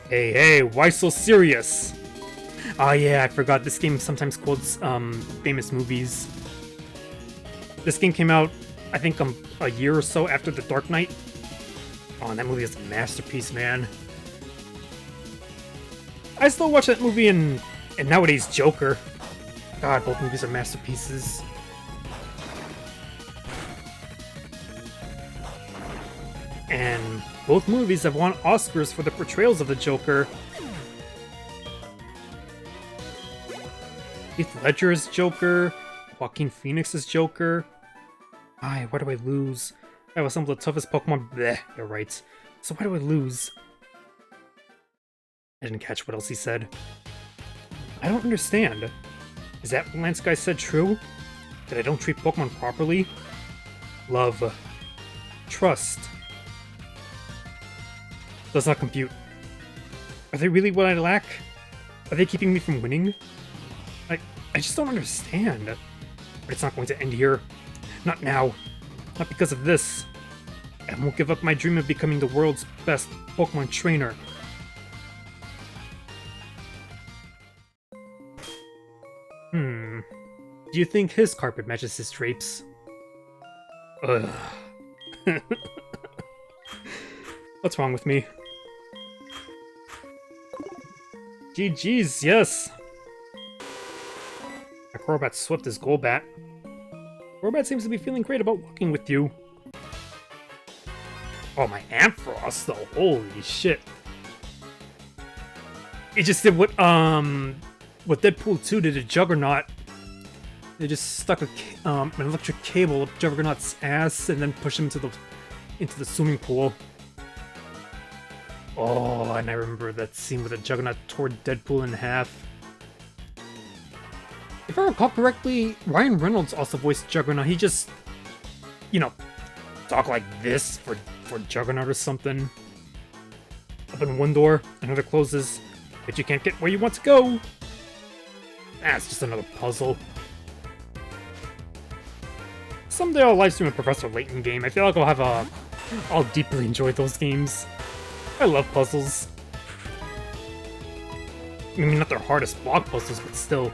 Hey, why so serious? Oh yeah, I forgot, this game sometimes quotes famous movies. This game came out, I think, a year or so after The Dark Knight. Oh, and that movie is a masterpiece, man. I still watch that movie and nowadays Joker. God, both movies are masterpieces. And both movies have won Oscars for the portrayals of the Joker. Heath Ledger is Joker, Joaquin Phoenix is Joker. Why do I lose? I was some of the toughest Pokemon. Bleh, you're right. So why do I lose? I didn't catch what else he said. I don't understand. Is that what Lance Guy said true? That I don't treat Pokemon properly? Love. Trust. Does not compute. Are they really what I lack? Are they keeping me from winning? I just don't understand. But it's not going to end here. Not now. Not because of this. I won't give up my dream of becoming the world's best Pokemon trainer. Do you think his carpet matches his drapes? Ugh. What's wrong with me? GG's, yes! Crobat swept his Golbat. Crobat seems to be feeling great about working with you. Oh, my Ampharos, though. Holy shit. It just did what Deadpool 2 did to Juggernaut. They just stuck an electric cable up Juggernaut's ass and then pushed him into the swimming pool. Oh, and I remember that scene where the Juggernaut tore Deadpool in half. If I recall correctly, Ryan Reynolds also voiced Juggernaut. He just, you know, talk like this for Juggernaut or something. Open one door, another closes, but you can't get where you want to go. It's just another puzzle. Someday I'll livestream a Professor Layton game. I feel like I'll deeply enjoy those games. I love puzzles. I mean, not their hardest block puzzles, but still.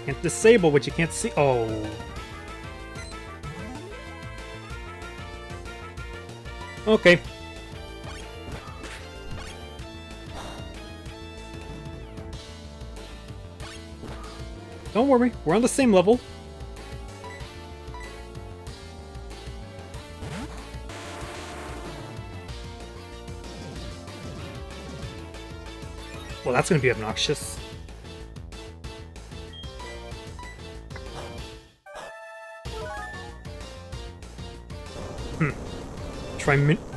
Can't disable what you can't see. Oh. Okay. Don't worry, we're on the same level. Well, that's gonna be obnoxious.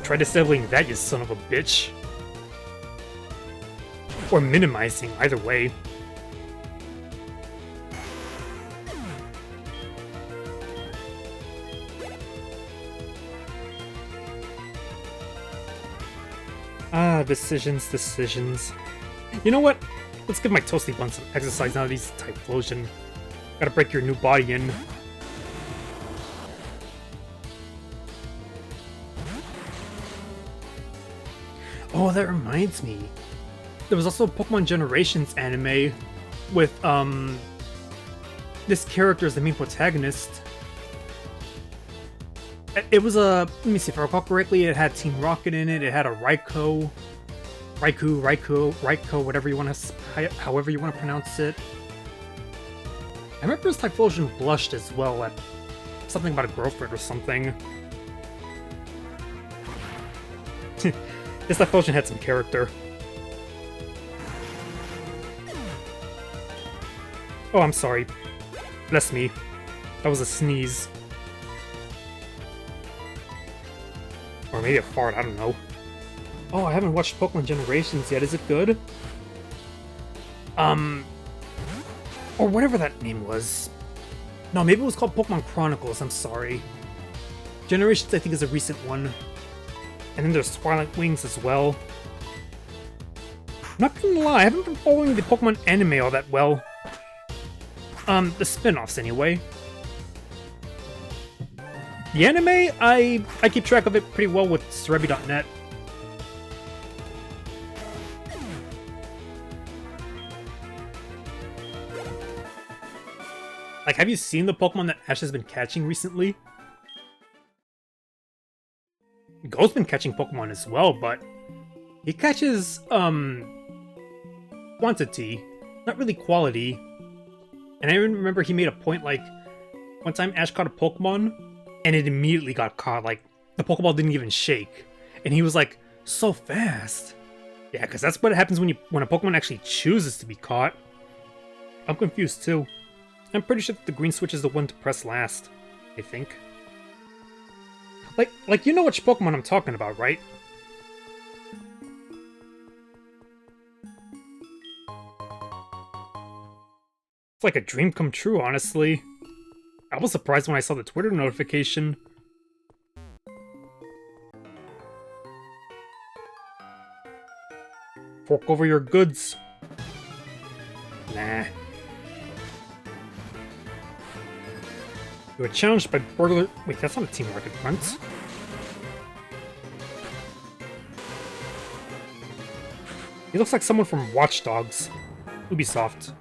Try disabling that, you son of a bitch. Or minimizing, either way. Decisions. You know what? Let's give my Toasty Bun some exercise now that he's Typhlosion. Gotta break your new body in. Oh, that reminds me. There was also a Pokemon Generations anime with, this character as the main protagonist. It was a, let me see if I recall correctly, it had Team Rocket in it, it had a Raikou, whatever you want to, however you want to pronounce it. I remember his Typhlosion blushed as well at something about a girlfriend or something. This Typhlosion had some character. Oh, I'm sorry. Bless me. That was a sneeze. Or maybe a fart, I don't know. Oh, I haven't watched Pokemon Generations yet. Is it good? Or whatever that name was. No, maybe it was called Pokemon Chronicles, I'm sorry. Generations, I think, is a recent one. And then there's Twilight Wings as well. I'm not gonna lie, I haven't been following the Pokemon anime all that well. The spin-offs anyway. The anime, I keep track of it pretty well with Cerebi.net. Like, have you seen the Pokemon that Ash has been catching recently? Go's been catching Pokemon as well, but he catches, quantity, not really quality. And I remember he made a point, like, one time Ash caught a Pokemon, and it immediately got caught, like, the Pokeball didn't even shake. And he was like, so fast. Yeah, because that's what happens when a Pokemon actually chooses to be caught. I'm confused too. I'm pretty sure that the green switch is the one to press last, I think. Like you know which Pokemon I'm talking about, right? It's like a dream come true, honestly. I was surprised when I saw the Twitter notification. Fork over your goods. Nah. You were challenged by burglar. Wait, that's not a Team Rocket Grunt. He looks like someone from Watch Dogs. Ubisoft.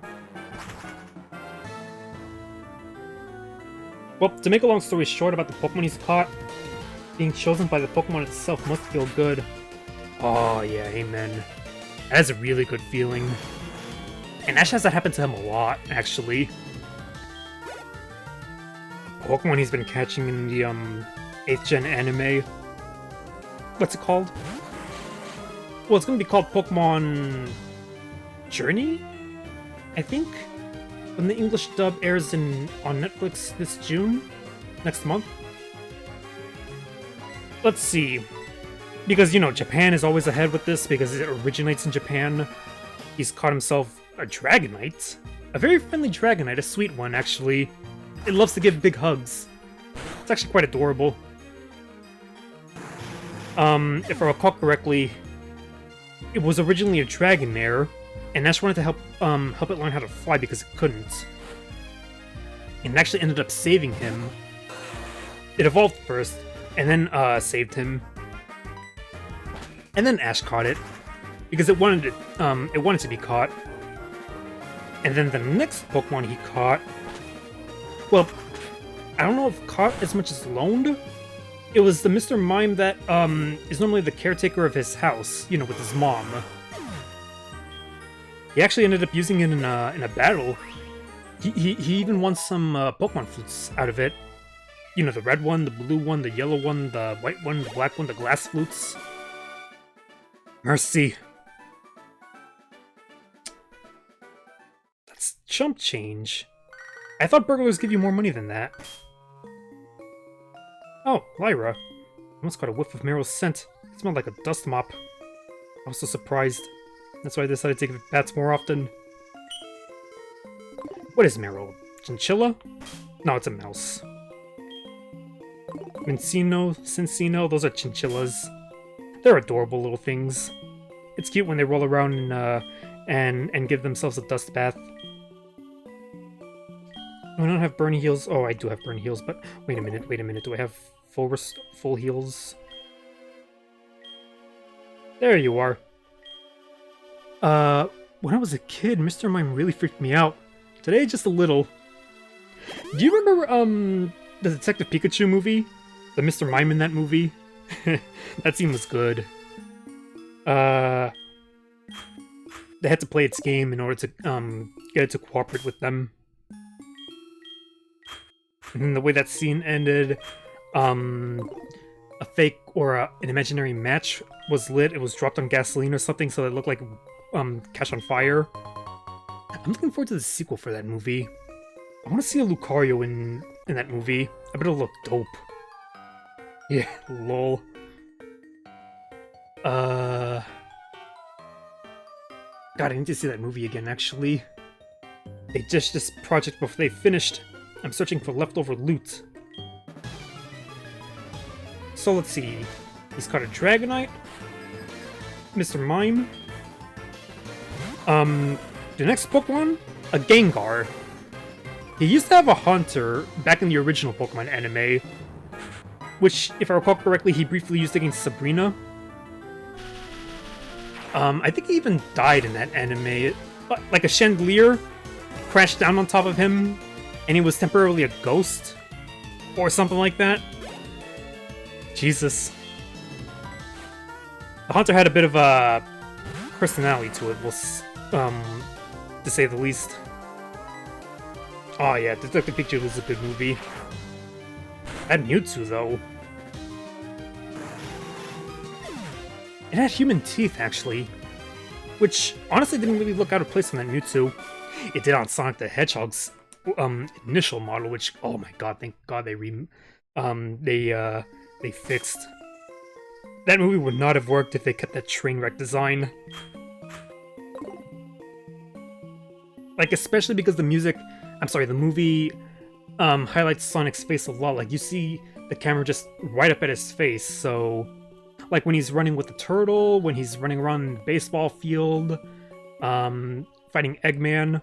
Well, to make a long story short about the Pokemon he's caught, being chosen by the Pokemon itself must feel good. Oh yeah, amen. That is a really good feeling. And Ash has that happen to him a lot, actually. Pokemon he's been catching in the 8th gen anime. What's it called? Well, it's gonna be called Pokemon Journey, I think. When the English dub airs on Netflix this June, next month. Let's see. Because, you know, Japan is always ahead with this because it originates in Japan. He's caught himself a Dragonite. A very friendly Dragonite, a sweet one, actually. It loves to give big hugs. It's actually quite adorable. If I recall correctly, it was originally a Dragonair, and Ash wanted to help it learn how to fly because it couldn't. And it actually ended up saving him. It evolved first, and then saved him. And then Ash caught it because it wanted to be caught. And then the next Pokemon he caught, well, I don't know if caught as much as loaned. It was the Mr. Mime that is normally the caretaker of his house, you know, with his mom. He actually ended up using it in a battle. He even won some Pokemon flutes out of it. You know, the red one, the blue one, the yellow one, the white one, the black one, the glass flutes. Mercy. That's chump change. I thought burglars give you more money than that. Oh, Lyra. I almost got a whiff of Meryl's scent. It smelled like a dust mop. I was so surprised. That's why I decided to take bats more often. What is Meryl? Chinchilla? No, it's a mouse. Mincino, Cincino, those are chinchillas. They're adorable little things. It's cute when they roll around and give themselves a dust bath. Do I not have burn heals? Oh, I do have burn heals, but wait a minute. Do I have full heals? There you are. When I was a kid, Mr. Mime really freaked me out. Today, just a little. Do you remember, the Detective Pikachu movie? The Mr. Mime in that movie? That scene was good. They had to play its game in order to, get it to cooperate with them. And the way that scene ended, a fake or an imaginary match was lit. It was dropped on gasoline or something, so it looked like, catch on fire. I'm looking forward to the sequel for that movie. I want to see a Lucario in that movie. I bet it'll look dope. Yeah, lol. God, I need to see that movie again, actually. They ditched this project before they finished. I'm searching for leftover loot. So let's see. He's caught a Dragonite. Mr. Mime. The next Pokemon? A Gengar. He used to have a Haunter back in the original Pokemon anime, which, if I recall correctly, he briefly used against Sabrina. I think he even died in that anime. Like a chandelier crashed down on top of him, and he was temporarily a ghost, or something like that. Jesus. The Haunter had a bit of a personality to it, to say the least. Oh yeah, Detective Pikachu was a good movie. That Mewtwo, though. It had human teeth, actually. Which, honestly, didn't really look out of place in that Mewtwo. It did on Sonic the Hedgehog's initial model, which, oh my god, thank god they fixed. That movie would not have worked if they kept that train wreck design. Like, especially because the movie highlights Sonic's face a lot. Like, you see the camera just right up at his face, so... Like, when he's running with the turtle, when he's running around the baseball field, fighting Eggman.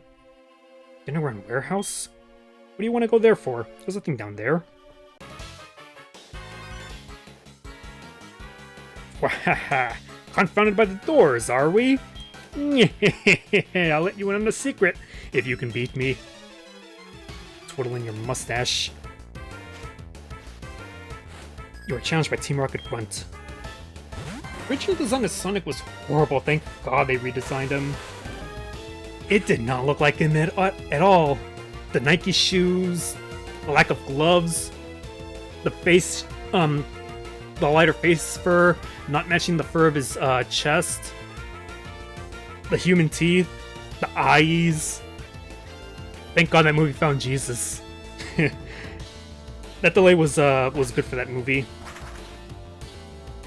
Dinnerware Warehouse? What do you want to go there for? There's nothing down there. Wahaha! Confounded by the doors, are we? I'll let you in on the secret, if you can beat me. Twiddling your mustache. You are challenged by Team Rocket Grunt. Original design of Sonic was horrible, thank god they redesigned him. It did not look like him at all. The Nike shoes, the lack of gloves, the face, the lighter face fur, not matching the fur of his chest, the human teeth, the eyes. Thank god that movie found Jesus. That delay was good for that movie.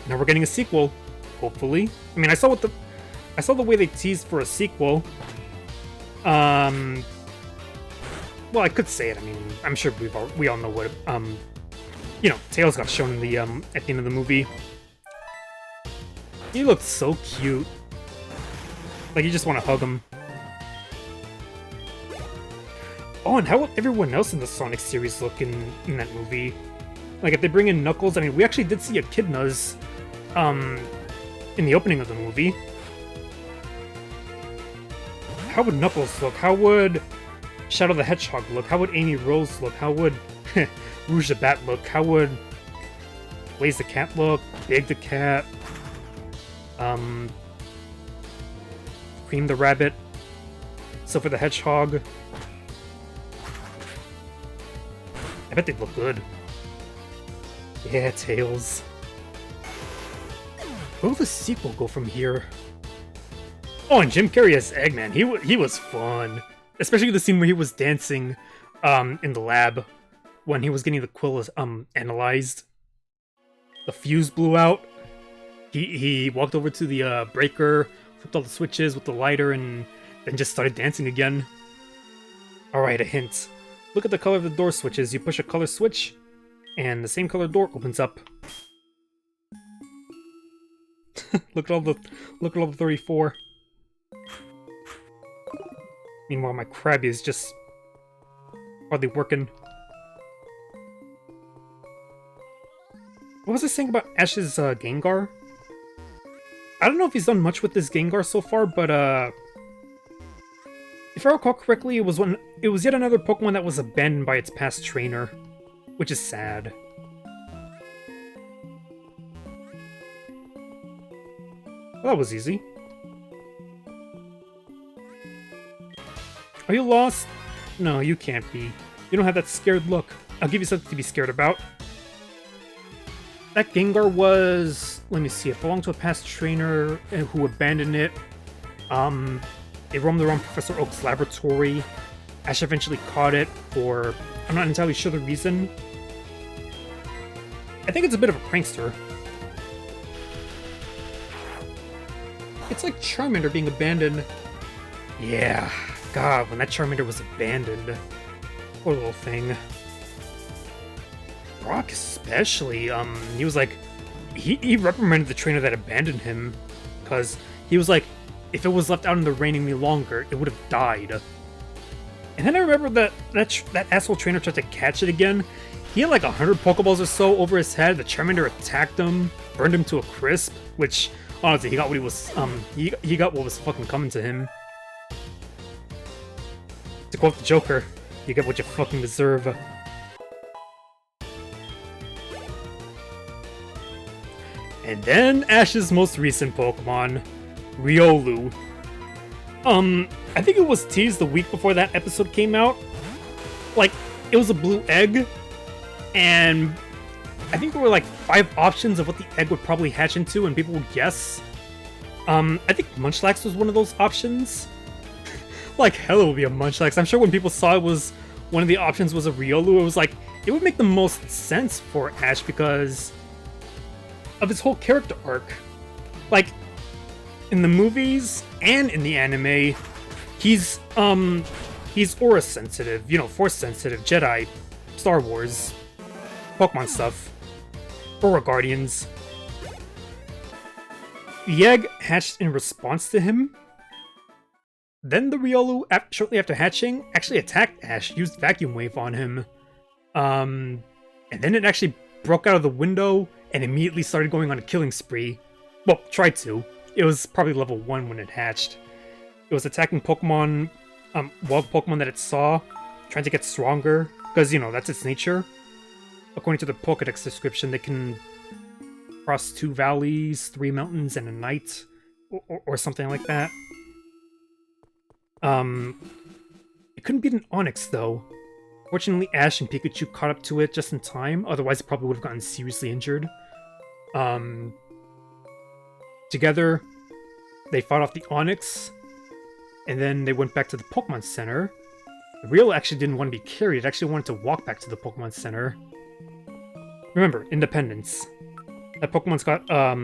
Now we're getting a sequel, hopefully. I mean, I saw the way they teased for a sequel. Well, I could say it. I mean, I'm sure we all know what you know, Tails got shown in the at the end of the movie. He looked so cute. Like, you just want to hug him. Oh, and how would everyone else in the Sonic series look in that movie? Like, if they bring in Knuckles, I mean, we actually did see Echidna's in the opening of the movie. How would Knuckles look? How would Shadow the Hedgehog look? How would Amy Rose look? How would Rouge the Bat look? How would Blaze the Cat look? Big the Cat? Cream the Rabbit? Silver the Hedgehog? I bet they'd look good. Yeah, Tails. Where will the sequel go from here? Oh, and Jim Carrey as Eggman. He was fun. Especially the scene where he was dancing in the lab when he was getting the quill analyzed. The fuse blew out. He walked over to the breaker, flipped all the switches with the lighter, and then just started dancing again. Alright, a hint. Look at the color of the door switches. You push a color switch, and the same color door opens up. Look at all the 34. Meanwhile, my Krabby is just hardly working. What was I saying about Ash's Gengar? I don't know if he's done much with this Gengar so far, but if I recall correctly, it was yet another Pokemon that was abandoned by its past trainer, which is sad. Well, that was easy. Are you lost? No, you can't be. You don't have that scared look. I'll give you something to be scared about. That Gengar was... Let me see. It belonged to a past trainer who abandoned it. It roamed around Professor Oak's laboratory. Ash eventually caught it for... I'm not entirely sure the reason. I think it's a bit of a prankster. It's like Charmander being abandoned. Yeah. God, when that Charmander was abandoned. Poor little thing. Brock especially, he was like... He reprimanded the trainer that abandoned him. Because he was like, if it was left out in the rain any longer, it would have died. And then I remember that asshole trainer tried to catch it again. He had like 100 Pokeballs or so over his head. The Charmander attacked him, burned him to a crisp, which... Honestly, he got what he was, he got what was fucking coming to him. To quote the Joker, you get what you fucking deserve. And then Ash's most recent Pokemon, Riolu. I think it was teased the week before that episode came out. Like, it was a blue egg, and I think there were like 5 options of what the egg would probably hatch into, and people would guess. I think Munchlax was one of those options. Like, hell, it would be a Munchlax. I'm sure when people saw it was one of the options was a Riolu, it was like, it would make the most sense for Ash because of his whole character arc. Like, in the movies and in the anime, he's aura sensitive, you know, force sensitive, Jedi, Star Wars, Pokemon stuff, Aura Guardians. The egg hatched in response to him. Then the Riolu, shortly after hatching, actually attacked Ash, used Vacuum Wave on him. And then it actually broke out of the window and immediately started going on a killing spree. Well, tried to. It was probably level 1 when it hatched. It was attacking Pokemon, wild Pokemon that it saw, trying to get stronger, because, you know, that's its nature. According to the Pokedex description, they can cross 2 valleys, 3 mountains, and a night, or something like that. It couldn't beat an Onix, though. Fortunately, Ash and Pikachu caught up to it just in time, otherwise it probably would have gotten seriously injured. Together, they fought off the Onix, and then they went back to the Pokemon Center. The Riolu actually didn't want to be carried, it actually wanted to walk back to the Pokemon Center. Remember, independence. That Pokemon's got, how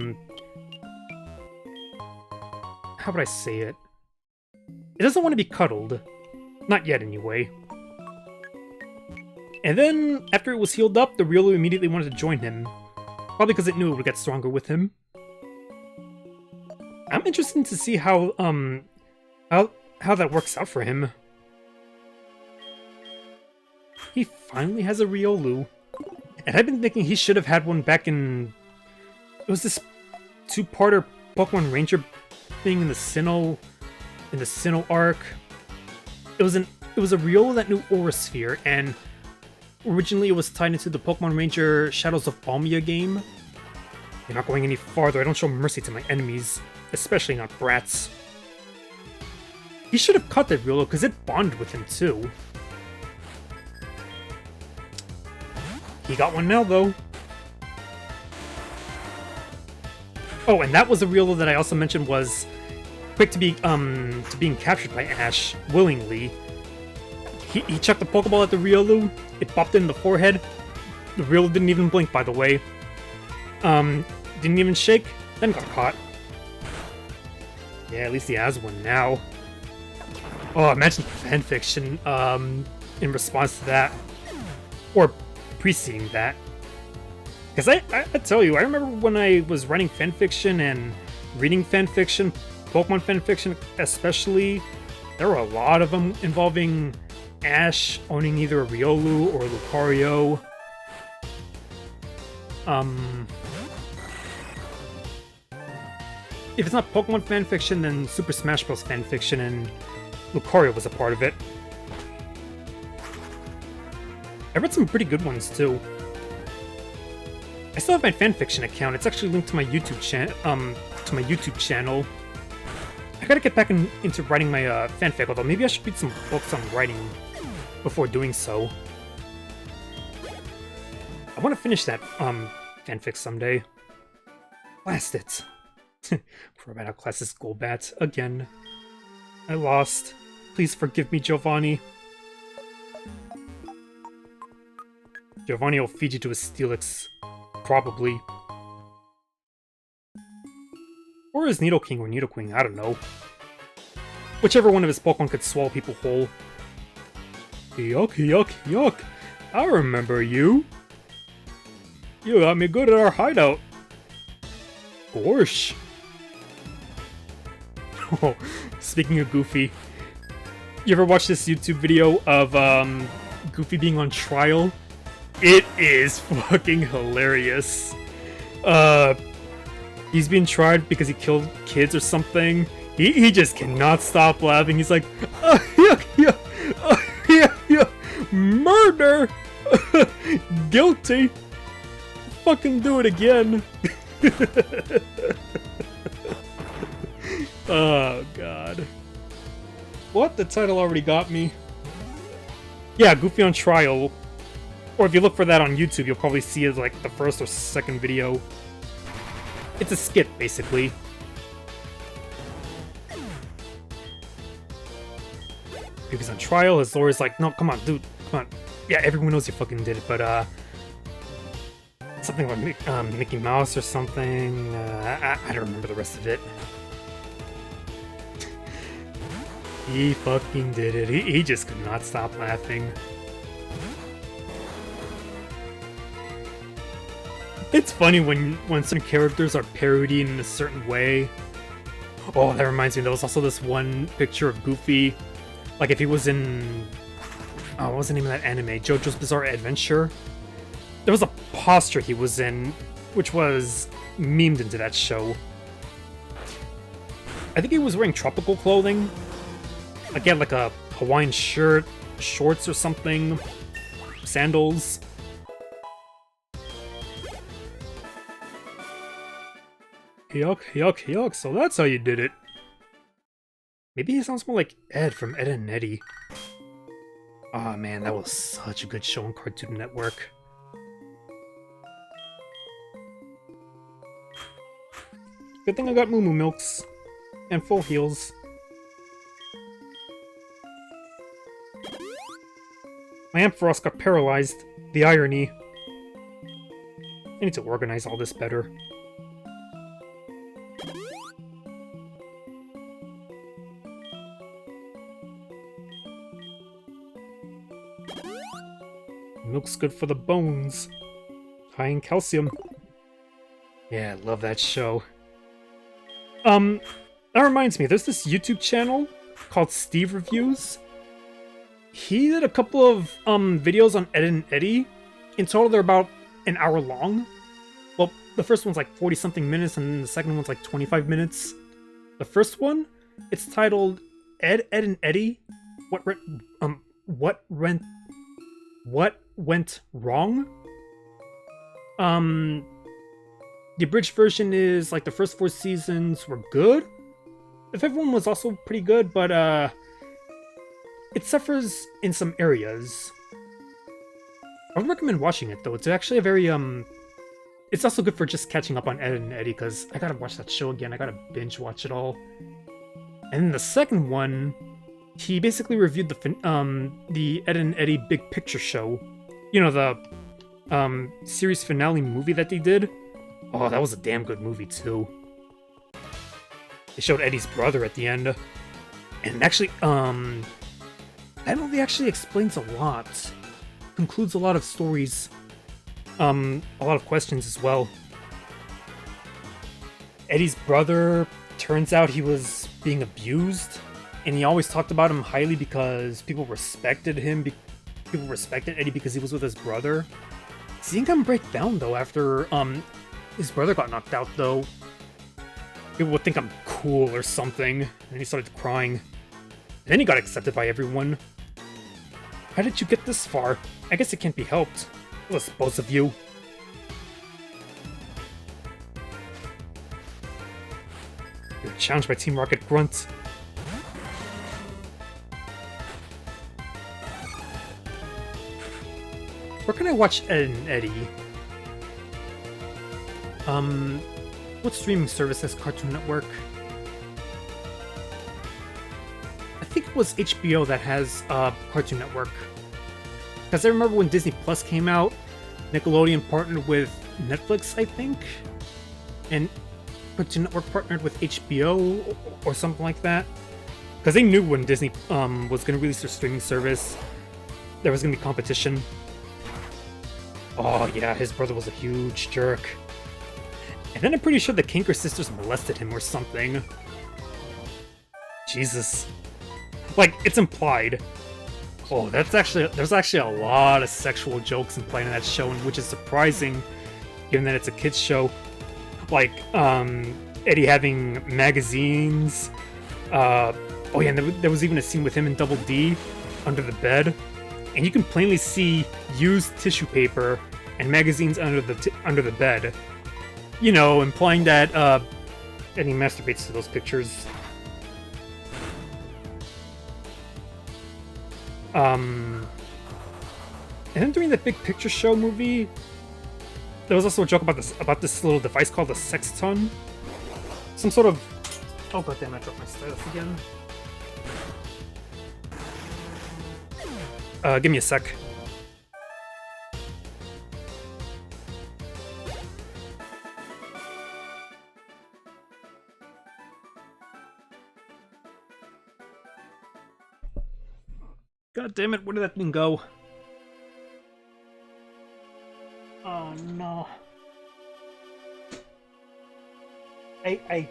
would I say it? It doesn't want to be cuddled. Not yet, anyway. And then, after it was healed up, the Riolu immediately wanted to join him. Probably because it knew it would get stronger with him. I'm interested to see how that works out for him. He finally has a Riolu. And I've been thinking he should have had one back in... It was this 2-parter Pokemon Ranger thing in the Sinnoh arc. It was a Riolu that knew Aura Sphere, and originally it was tied into the Pokemon Ranger Shadows of Balmia game. You're not going any farther. I don't show mercy to my enemies, especially not brats. He should have caught that Riolu because it bonded with him too. He got one now though. Oh, and that was a Riolu that I also mentioned was quick to being captured by Ash willingly. He chucked the Pokeball at the Riolu. It popped in the forehead. The Riolu didn't even blink, by the way. Didn't even shake, then got caught. Yeah, at least he has one now. Oh, imagine fanfiction in response to that. Or preceding that. Because I tell you, I remember when I was writing fanfiction and reading fanfiction, Pokemon fanfiction especially, there were a lot of them involving Ash owning either a Riolu or Lucario. If it's not Pokemon fanfiction, then Super Smash Bros. Fanfiction, and Lucario was a part of it. I read some pretty good ones too. I still have my fanfiction account. It's actually linked to my YouTube channel. I gotta get back into writing my fanfic, although maybe I should read some books on writing before doing so. I want to finish that fanfic someday. Blast it. Format outclasses Golbat again. I lost. Please forgive me, Giovanni. Giovanni will feed you to his Steelix. Probably. Or his Nidoking or Nidoqueen, I don't know. Whichever one of his Pokemon could swallow people whole. Yuck, yuck, yuck. I remember you. You got me good at our hideout. Gorsh. Oh, speaking of Goofy, you ever watch this YouTube video of Goofy being on trial? It is fucking hilarious. He's being tried because he killed kids or something. He just cannot stop laughing. He's like, murder! Guilty! Fucking do it again. Oh, God. What? The title already got me. Yeah, Goofy on Trial. Or if you look for that on YouTube, you'll probably see it like the first or second video. It's a skit, basically. Goofy's on trial, his lawyer's like, no, come on, dude, come on. Yeah, everyone knows you fucking did it, but, something like Mickey Mouse or something. I don't remember the rest of it. He fucking did it. He just could not stop laughing. It's funny when certain characters are parodied in a certain way. Oh, that reminds me, there was also this one picture of Goofy. Like if he was in... Oh, what was the name of that anime? JoJo's Bizarre Adventure? There was a posture he was in, which was memed into that show. I think he was wearing tropical clothing. Again, like a Hawaiian shirt, shorts or something, sandals. Yuck, yuck, yuck, so that's how you did it. Maybe he sounds more like Ed from Ed and Eddie. Oh man, that was such a good show on Cartoon Network. Good thing I got Moo Moo Milks. And full heals. My Ampharos got paralyzed. The irony. I need to organize all this better. Milk's good for the bones. High in calcium. Yeah, I love that show. That reminds me, there's this YouTube channel called Steve Reviews. He did a couple of videos on Ed and Eddie. In total, they're about an hour long. Well, the first one's like 40-something minutes, and the second one's like 25 minutes. The first one, it's titled Ed, Ed and Eddie. What went wrong? The abridged version is like the first 4 seasons were good. The 5th one was also pretty good, but it suffers in some areas. I would recommend watching it though. It's actually a very it's also good for just catching up on Ed and Eddie, because I gotta watch that show again. I gotta binge watch it all. And then the second one, he basically reviewed the Ed and Eddie Big Picture show. You know, the series finale movie that they did. Oh, that was a damn good movie too. They showed Eddie's brother at the end. And actually, that movie actually explains a lot. Concludes a lot of stories. A lot of questions as well. Eddie's brother, turns out he was being abused. And he always talked about him highly because people respected him. People respected Eddie because he was with his brother. Seeing him break down though after his brother got knocked out though. People would think I'm cool or something. And he started crying. And then he got accepted by everyone. How did you get this far? I guess it can't be helped. It was both of you. You're challenged by Team Rocket Grunt. Where can I watch Ed and Eddie? What streaming service has Cartoon Network? I think it was HBO that has Cartoon Network. Because I remember when Disney Plus came out, Nickelodeon partnered with Netflix, I think? And Cartoon Network partnered with HBO or something like that. Because they knew when Disney was going to release their streaming service, there was going to be competition. Oh yeah, his brother was a huge jerk. And then I'm pretty sure the Kinker sisters molested him or something. Jesus. Like, it's implied. Oh, there's actually a lot of sexual jokes implied in that show, which is surprising, given that it's a kids show. Like, Eddie having magazines. Oh yeah, and there was even a scene with him and Double D under the bed. And you can plainly see used tissue paper and magazines under the bed. You know, implying that, and he masturbates to those pictures. And then during the Big Picture Show movie, there was also a joke about this little device called a sexton. Some sort of... Oh goddamn, I dropped my stylus again. Give me a sec. God damn it, where did that thing go? Oh no. I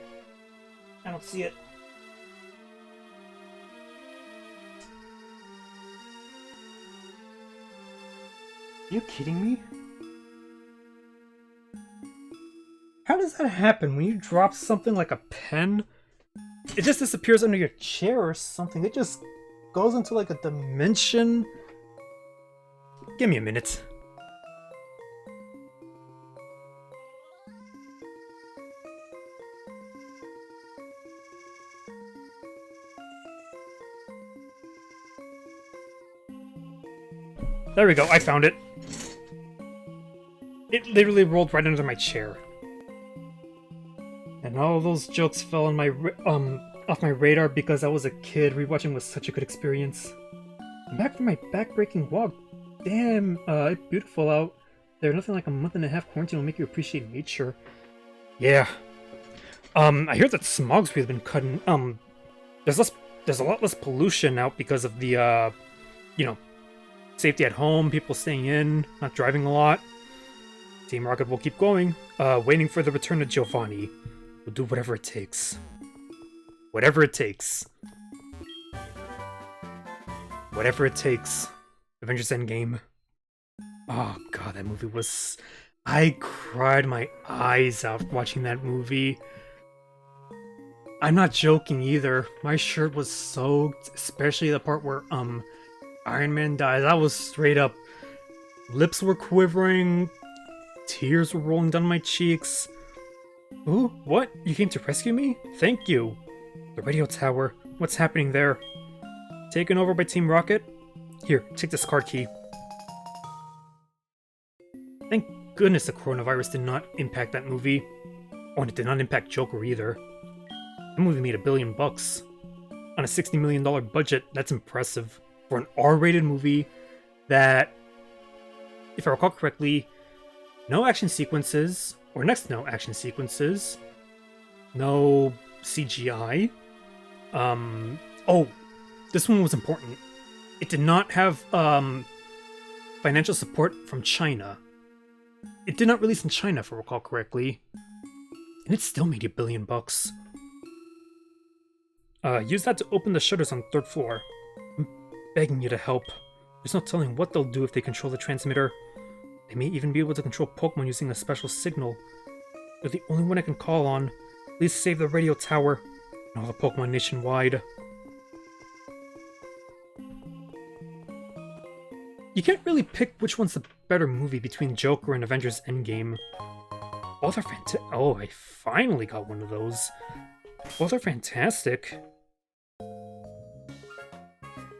don't see it. Are you kidding me? How does that happen? When you drop something like a pen, it just disappears under your chair or something. It just goes into like a dimension. Give me a minute. There we go, I found it. It literally rolled right under my chair. And all those jokes fell on my off my radar because I was a kid. Rewatching was such a good experience. I'm back from my back-breaking walk. Damn, it's beautiful out there. Nothing like a month and a half quarantine will make you appreciate nature. Yeah. I hear that smog's really been cutting. There's a lot less pollution out because of the you know, safety at home, people staying in, not driving a lot. Team Rocket will keep going, waiting for the return of Giovanni. We'll do whatever it takes. Whatever it takes. Whatever it takes. Avengers Endgame. Oh god, that movie was... I cried my eyes out watching that movie. I'm not joking either. My shirt was soaked, especially the part where, Iron Man dies. I was straight up... Lips were quivering. Tears were rolling down my cheeks. Ooh, what? You came to rescue me? Thank you. The radio tower. What's happening there? Taken over by Team Rocket? Here, take this card key. Thank goodness the coronavirus did not impact that movie. Oh, and it did not impact Joker either. That movie made $1 billion. On a $60 million budget, that's impressive. For an R-rated movie that, if I recall correctly, no action sequences, or next to no action sequences, no CGI. Oh, this one was important. It did not have financial support from China. It did not release in China, if I recall correctly, and it still made $1 billion. Use that to open the shutters on the 3rd floor. I'm begging you to help. There's no telling what they'll do if they control the transmitter. They may even be able to control Pokemon using a special signal. You're the only one I can call on. Please save the radio tower and all the Pokemon nationwide. You can't really pick which one's the better movie between Joker and Avengers Endgame. Both are fantastic. Oh, I finally got one of those. Both are fantastic.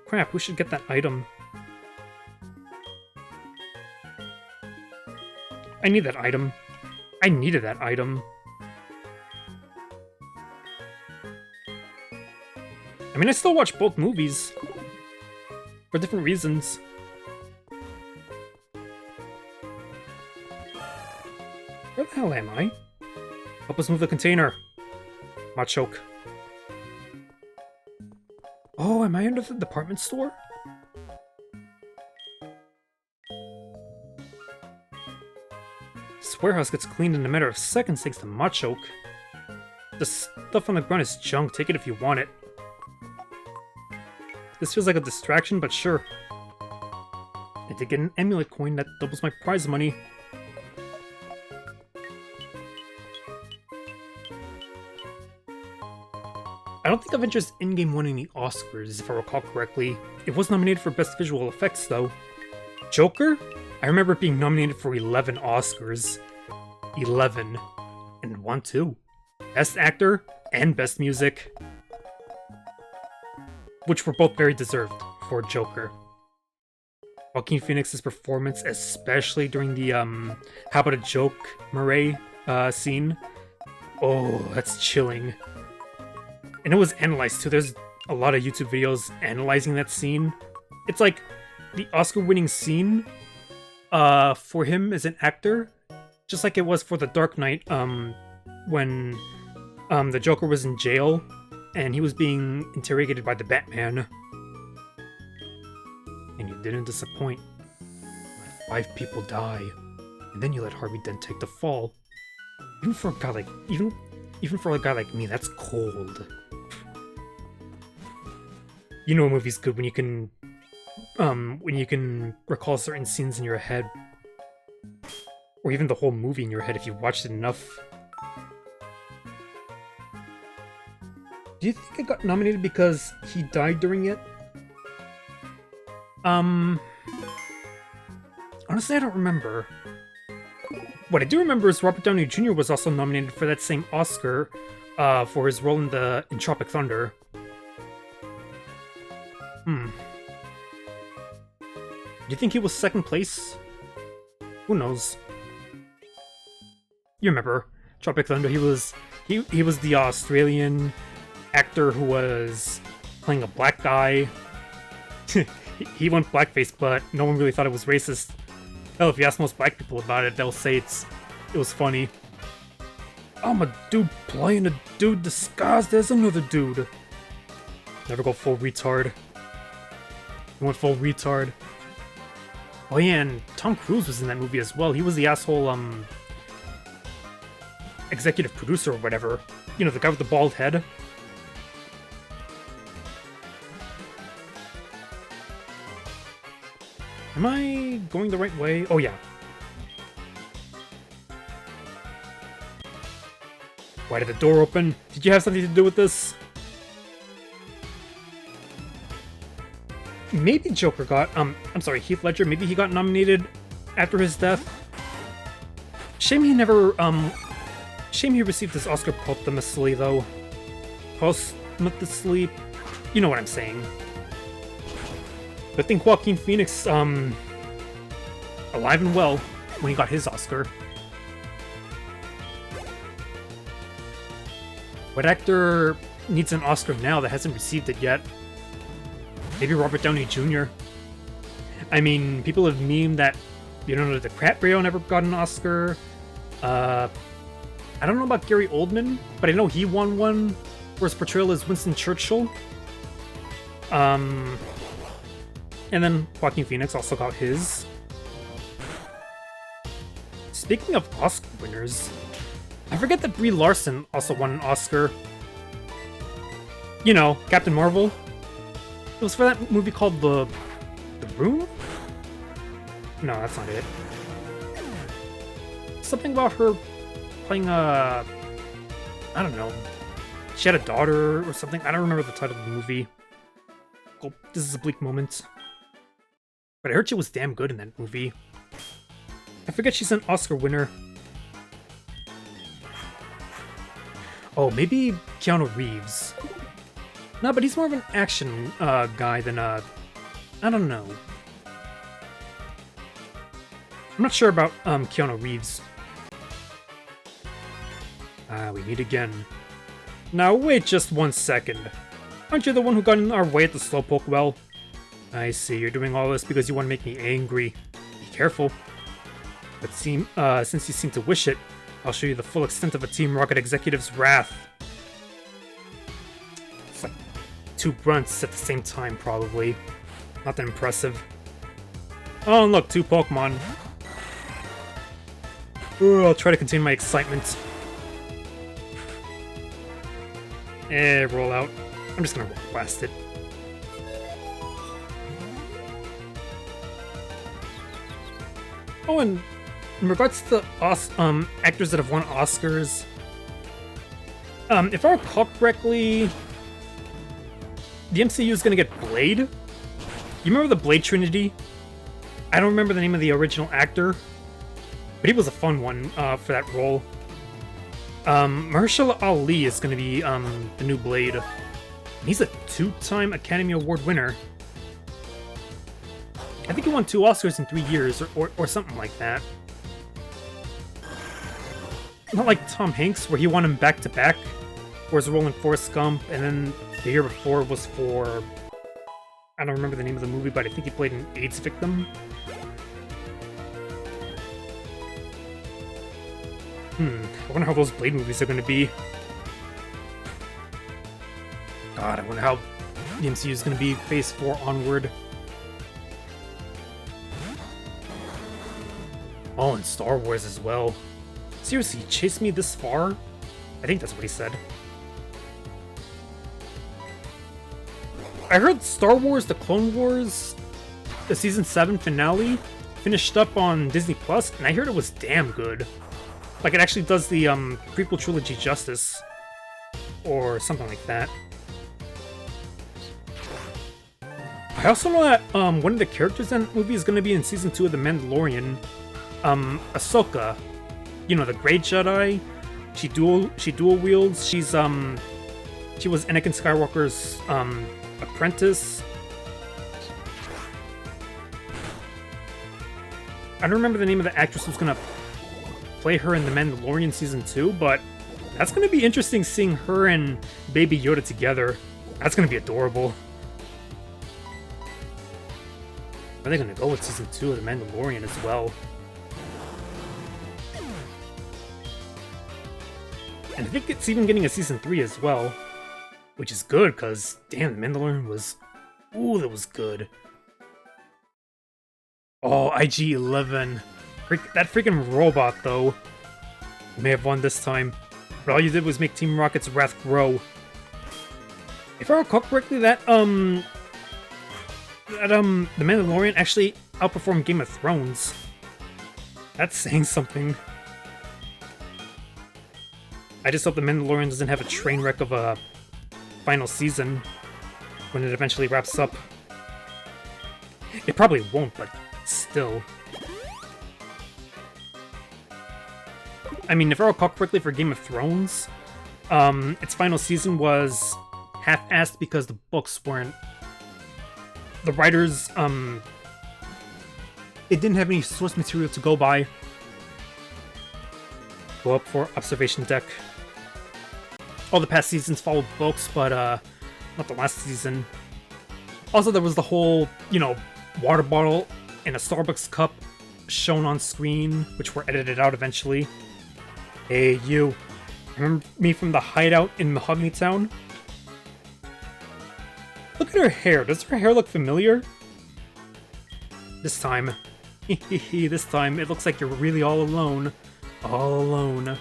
Crap, we should get that item. I need that item. I needed that item. I mean, I still watch both movies. For different reasons. Where the hell am I? Help us move the container. Machoke. Oh, am I under the department store? This warehouse gets cleaned in a matter of seconds thanks to Machoke. The stuff on the ground is junk. Take it if you want it. This feels like a distraction, but sure. I did get an amulet coin that doubles my prize money. I don't think Avengers Endgame won any Oscars, if I recall correctly. It was nominated for Best Visual Effects, though. Joker? I remember it being nominated for 11 Oscars. 11. and won too. Best Actor and Best Music, which were both very deserved for Joker. Joaquin Phoenix's performance, especially during the How About a Joke Murray scene. Oh, that's chilling. And it was analyzed too. There's a lot of YouTube videos analyzing that scene. It's like the Oscar-winning scene for him as an actor, just like it was for The Dark Knight when the Joker was in jail and he was being interrogated by the Batman. And you didn't disappoint. 5 people die, and then you let Harvey Dent take the fall. Even for a guy like even for a guy like me, that's cold. You know a movie's good when you can recall certain scenes in your head, or even the whole movie in your head if you've watched it enough. Do you think it got nominated because he died during it? Honestly, I don't remember. What I do remember is Robert Downey Jr. was also nominated for that same Oscar for his role in Tropic Thunder. Do you think he was second place? Who knows? You remember Tropic Thunder? He was the Australian actor who was playing a black guy. He went blackface, but no one really thought it was racist. Hell, if you ask most black people about it, they'll say it was funny. I'm a dude playing a dude disguised as another dude. Never go full retard. He went full retard. Oh yeah, and Tom Cruise was in that movie as well. He was the asshole, executive producer or whatever. You know, the guy with the bald head. Am I going the right way? Oh yeah. Why did the door open? Did you have something to do with this? Maybe Joker got, I'm sorry, Heath Ledger, maybe he got nominated after his death. Shame he never, shame he received his Oscar posthumously, though. Posthumously? You know what I'm saying. I think Joaquin Phoenix, alive and well when he got his Oscar. What actor needs an Oscar now that hasn't received it yet? Maybe Robert Downey Jr. I mean, people have memed that Leonardo DiCaprio never got an Oscar. I don't know about Gary Oldman, but I know he won one for his portrayal as Winston Churchill. And then Joaquin Phoenix also got his. Speaking of Oscar winners, I forget that Brie Larson also won an Oscar. You know, Captain Marvel. It was for that movie called The Room? No, that's not it. Something about her playing I don't know. She had a daughter or something. I don't remember the title of the movie. Oh, this is a bleak moment. But I heard she was damn good in that movie. I forget she's an Oscar winner. Oh, maybe Keanu Reeves. No, but he's more of an action guy than I don't know. I'm not sure about Keanu Reeves. We meet again. Now wait just 1 second. Aren't you the one who got in our way at the Slowpoke well? I see, you're doing all this because you want to make me angry. Be careful. But since you seem to wish it, I'll show you the full extent of a Team Rocket executive's wrath. It's like 2 grunts at the same time, probably. Not that impressive. Oh, and look, 2 Pokemon. Ooh, I'll try to contain my excitement. Roll out. I'm just gonna walk past it. Oh, and in regards to actors that have won Oscars, if I recall correctly, the MCU is gonna get Blade. You remember the Blade Trinity? I don't remember the name of the original actor, but he was a fun one for that role. Mahershala Ali is gonna be the new Blade. He's a 2-time Academy Award winner. I think he won 2 Oscars in 3 years, or something like that. Not like Tom Hanks, where he won them back-to-back, for his role in Forrest Gump, and then the year before was for... I don't remember the name of the movie, but I think he played an AIDS victim. I wonder how those Blade movies are going to be. God, I wonder how the MCU is going to be Phase 4 onward. Oh, and Star Wars as well. Seriously, he chased me this far? I think that's what he said. I heard Star Wars The Clone Wars, the Season 7 finale, finished up on Disney Plus, and I heard it was damn good. Like, it actually does the prequel trilogy justice. Or something like that. I also know that one of the characters in that movie is going to be in Season 2 of The Mandalorian. Ahsoka. You know, the Grey Jedi. She dual wields. She was Anakin Skywalker's apprentice. I don't remember the name of the actress who's gonna play her in The Mandalorian Season 2, but that's gonna be interesting seeing her and Baby Yoda together. That's gonna be adorable. Are they gonna go with Season 2 of The Mandalorian as well? And I think it's even getting a Season 3 as well. Which is good, because, damn, The Mandalorian was... Ooh, that was good. Oh, IG-11. That freaking robot, though. You may have won this time. But all you did was make Team Rocket's wrath grow. If I recall correctly, The Mandalorian actually outperformed Game of Thrones. That's saying something. I just hope The Mandalorian doesn't have a train wreck of a final season when it eventually wraps up. It probably won't, but still. I mean, if I recall correctly for Game of Thrones, its final season was half-assed because the books weren't... The writers, they didn't have any source material to go by. Go up for observation deck. All the past seasons followed books, but not the last season. Also, there was the whole, you know, water bottle and a Starbucks cup shown on screen, which were edited out eventually. Hey, you. Remember me from the hideout in Mahogany Town? Look at her hair. Does her hair look familiar? This time. This time, it looks like you're really all alone. All alone.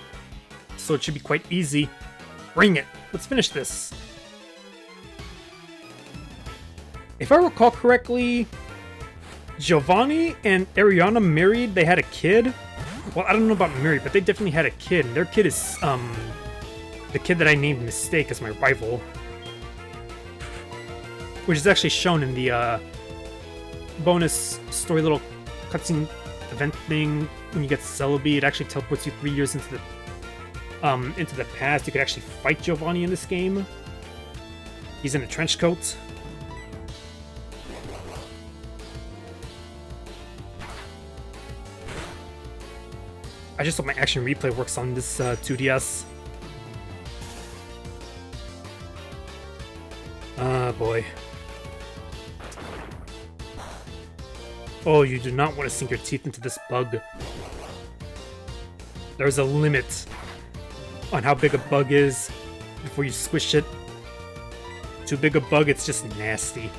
So it should be quite easy. Bring it! Let's finish this. If I recall correctly, Giovanni and Ariana married, they had a kid. Well, I don't know about married, but they definitely had a kid, and their kid is, the kid that I named Mistake as my rival. Which is actually shown in the, bonus story little cutscene event thing. When you get Celebi, it actually teleports you 3 years into the past. You could actually fight Giovanni in this game. He's in a trench coat. I just hope my action replay works on this 2DS. Ah, boy. Oh, you do not want to sink your teeth into this bug. There's a limit on how big a bug is before you squish it. Too big a bug, it's just nasty.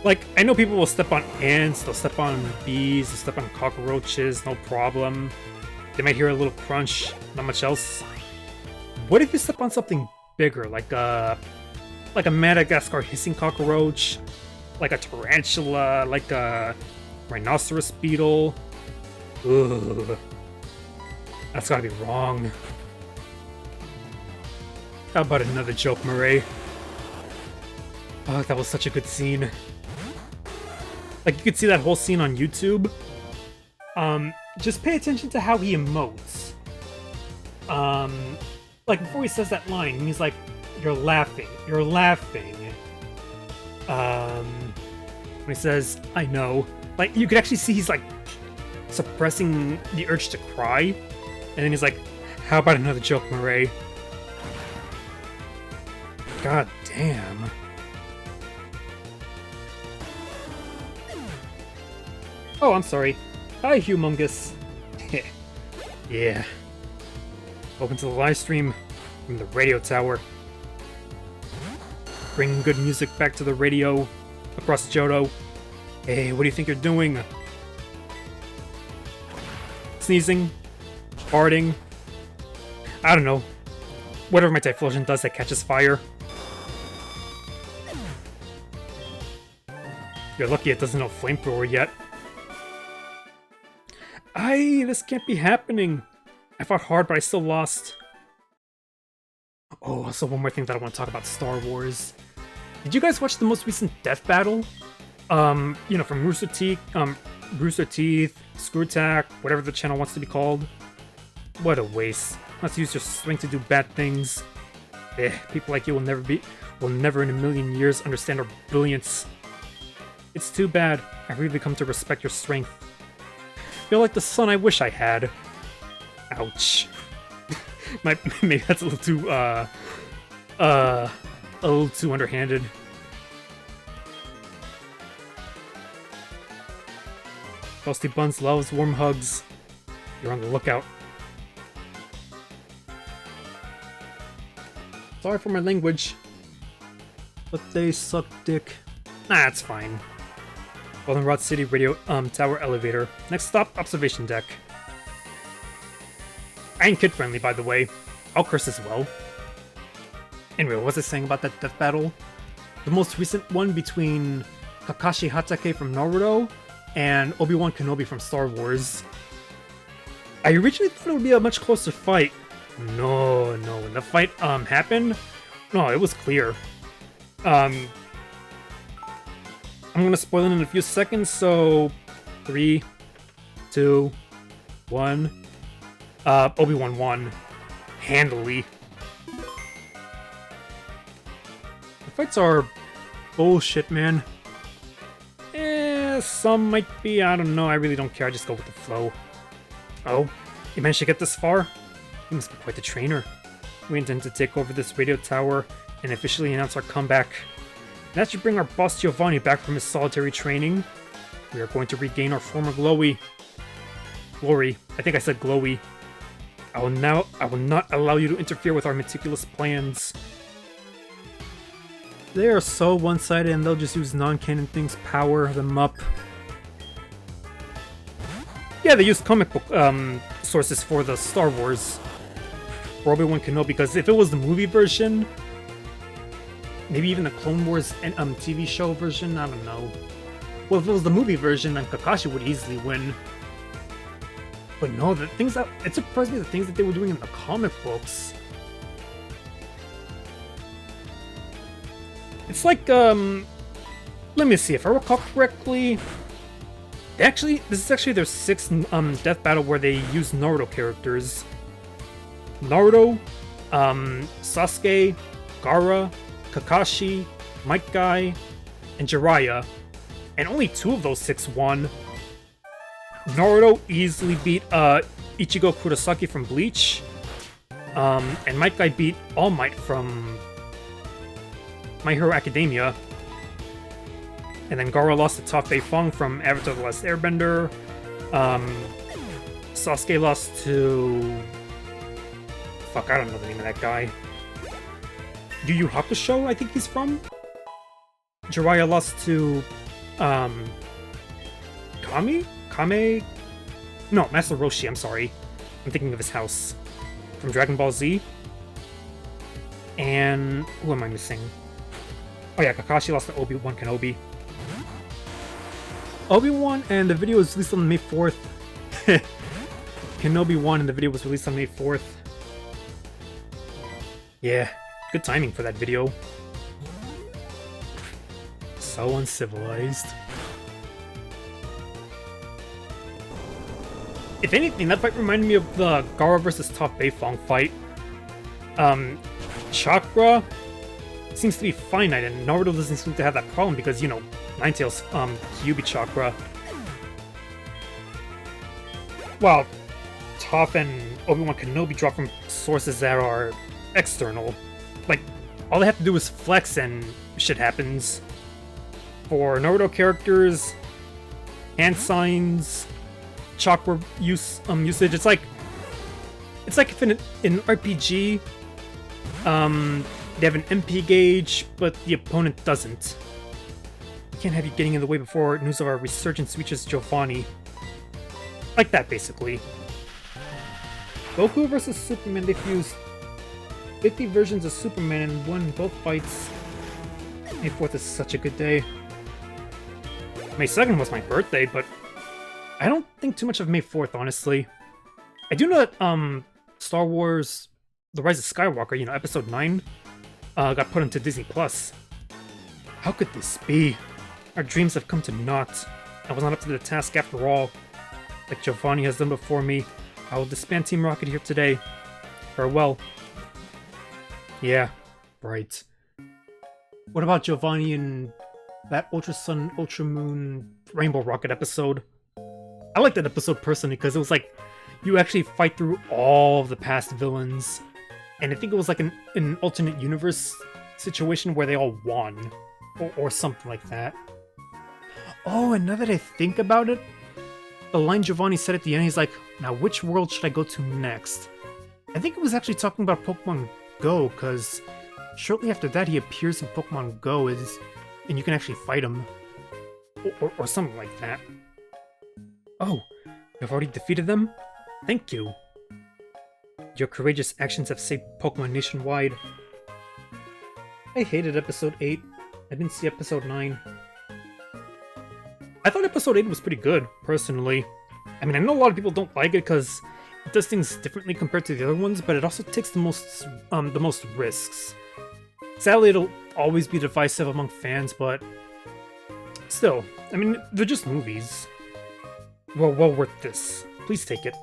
Like, I know people will step on ants, they'll step on bees, they'll step on cockroaches, no problem. They might hear a little crunch, not much else. What if you step on something bigger, like a Madagascar hissing cockroach, like a tarantula, like a rhinoceros beetle? Ugh. That's gotta be wrong. How about another joke, Murray? Oh, that was such a good scene. Like, you could see that whole scene on YouTube. Just pay attention to how he emotes. Like, before he says that line, he's like, you're laughing. When he says, I know. Like, you could actually see he's, like, suppressing the urge to cry. And then he's like, how about another joke, Murray? God damn. Oh, I'm sorry. Hi, Humongous. Yeah. Welcome to the live stream from the radio tower. Bringing good music back to the radio across Johto. Hey, what do you think you're doing? Sneezing? Farting? I don't know. Whatever my Typhlosion does that catches fire. You're lucky it doesn't know Flamethrower yet. This can't be happening. I fought hard, but I still lost. Oh, also one more thing that I want to talk about Star Wars. Did you guys watch the most recent death battle? You know, from Rooster Teeth, Screw Attack, whatever the channel wants to be called. What a waste. Let's use your strength to do bad things. People like you will never in a million years understand our brilliance. It's too bad. I've really come to respect your strength. You're like the son I wish I had. Ouch. Maybe that's a little too underhanded. Toasty Buns loves warm hugs. You're on the lookout. Sorry for my language, but they suck dick. Nah, it's fine. Goldenrod City Radio Tower Elevator. Next stop, Observation Deck. I ain't kid-friendly, by the way. I'll curse as well. Anyway, what was I saying about that death battle? The most recent one between Kakashi Hatake from Naruto and Obi-Wan Kenobi from Star Wars. I originally thought it would be a much closer fight. No. When the fight happened, no, it was clear. I'm gonna spoil it in a few seconds, so 3, 2, 1. Obi-Wan won. Handily. The fights are bullshit, man. Some might be, I don't know, I really don't care, I just go with the flow. Oh, you managed to get this far? You must be quite the trainer. We intend to take over this radio tower and officially announce our comeback. That should bring our boss Giovanni back from his solitary training. We are going to regain our former glory. I think I said glowy. I will not allow you to interfere with our meticulous plans. They are so one-sided and they'll just use non-canon things, power them up. Yeah, they used comic book sources for the Star Wars. For Obi-Wan Kenobi, because if it was the movie version, maybe even the Clone Wars and TV show version, I don't know. Well, if it was the movie version, then Kakashi would easily win. But no, it surprised me the things that they were doing in the comic books. It's like, let me see, if I recall correctly, this is actually their 6th death battle where they use Naruto characters. Naruto, Sasuke, Gaara, Kakashi, Might Guy, and Jiraiya. And only 2 of those 6 won. Naruto easily beat Ichigo Kurosaki from Bleach. And Might Guy beat All Might from My Hero Academia. And then Gaara lost to Top Fong from Avatar The Last Airbender. Sasuke lost to... Fuck, I don't know the name of that guy. Yu Yu Hakusho, I think he's from? Jiraiya lost to... Kame? No, Master Roshi, I'm sorry. I'm thinking of his house. From Dragon Ball Z. And... who am I missing? Oh yeah, Kakashi lost to Obi-Wan Kenobi. Obi-Wan, and the video was released on May 4th. Kenobi won, and the video was released on May 4th. Yeah, good timing for that video. So uncivilized. If anything, that fight reminded me of the Gara versus Top Beifong fight. Chakra seems to be finite, and Naruto doesn't seem to have that problem because, you know, Ninetales, Kyuubi Chakra. Well, Toph and Obi-Wan Kenobi drop from sources that are external. Like, all they have to do is flex and shit happens. For Naruto characters, hand signs, chakra usage, it's like if in an RPG, they have an MP gauge, but the opponent doesn't. We can't have you getting in the way before news of our resurgence reaches Giovanni. Like that, basically. Goku versus Superman, they fused 50 versions of Superman and won both fights. May 4th is such a good day. May 2nd was my birthday, but I don't think too much of May 4th, honestly. I do know that, Star Wars The Rise of Skywalker, you know, Episode 9, got put into Disney+. How could this be? Our dreams have come to naught. I was not up to the task after all. Like Giovanni has done before me, I will disband Team Rocket here today. Farewell. Yeah, right. What about Giovanni and that Ultra Sun, Ultra Moon, Rainbow Rocket episode? I like that episode personally because it was like, you actually fight through all of the past villains. And I think it was like an alternate universe situation where they all won. Or something like that. Oh, and now that I think about it, the line Giovanni said at the end, he's like, now which world should I go to next? I think it was actually talking about Pokemon Go, because shortly after that he appears in Pokemon Go, and you can actually fight him. Or something like that. Oh, you've already defeated them? Thank you. Your courageous actions have saved Pokemon nationwide. I hated Episode 8. I didn't see Episode 9. I thought Episode 8 was pretty good, personally. I mean, I know a lot of people don't like it because it does things differently compared to the other ones, but it also takes the most risks. Sadly, it'll always be divisive among fans, but still, I mean, they're just movies. Well worth this. Please take it.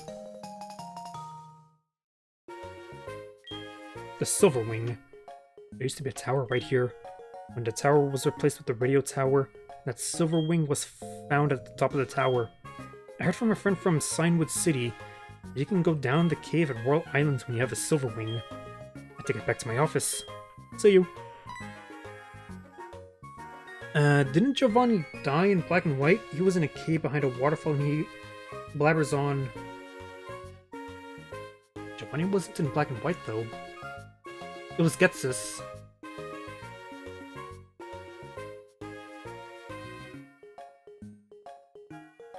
The Silver Wing. There used to be a tower right here. When the tower was replaced with the radio tower, that Silver Wing was found at the top of the tower. I heard from a friend from Signwood City that you can go down the cave at Royal Islands when you have a Silver Wing. I have to get back to my office. See you. Didn't Giovanni die in Black and White? He was in a cave behind a waterfall and he blabbers on. Giovanni wasn't in Black and White though. It was Getsus.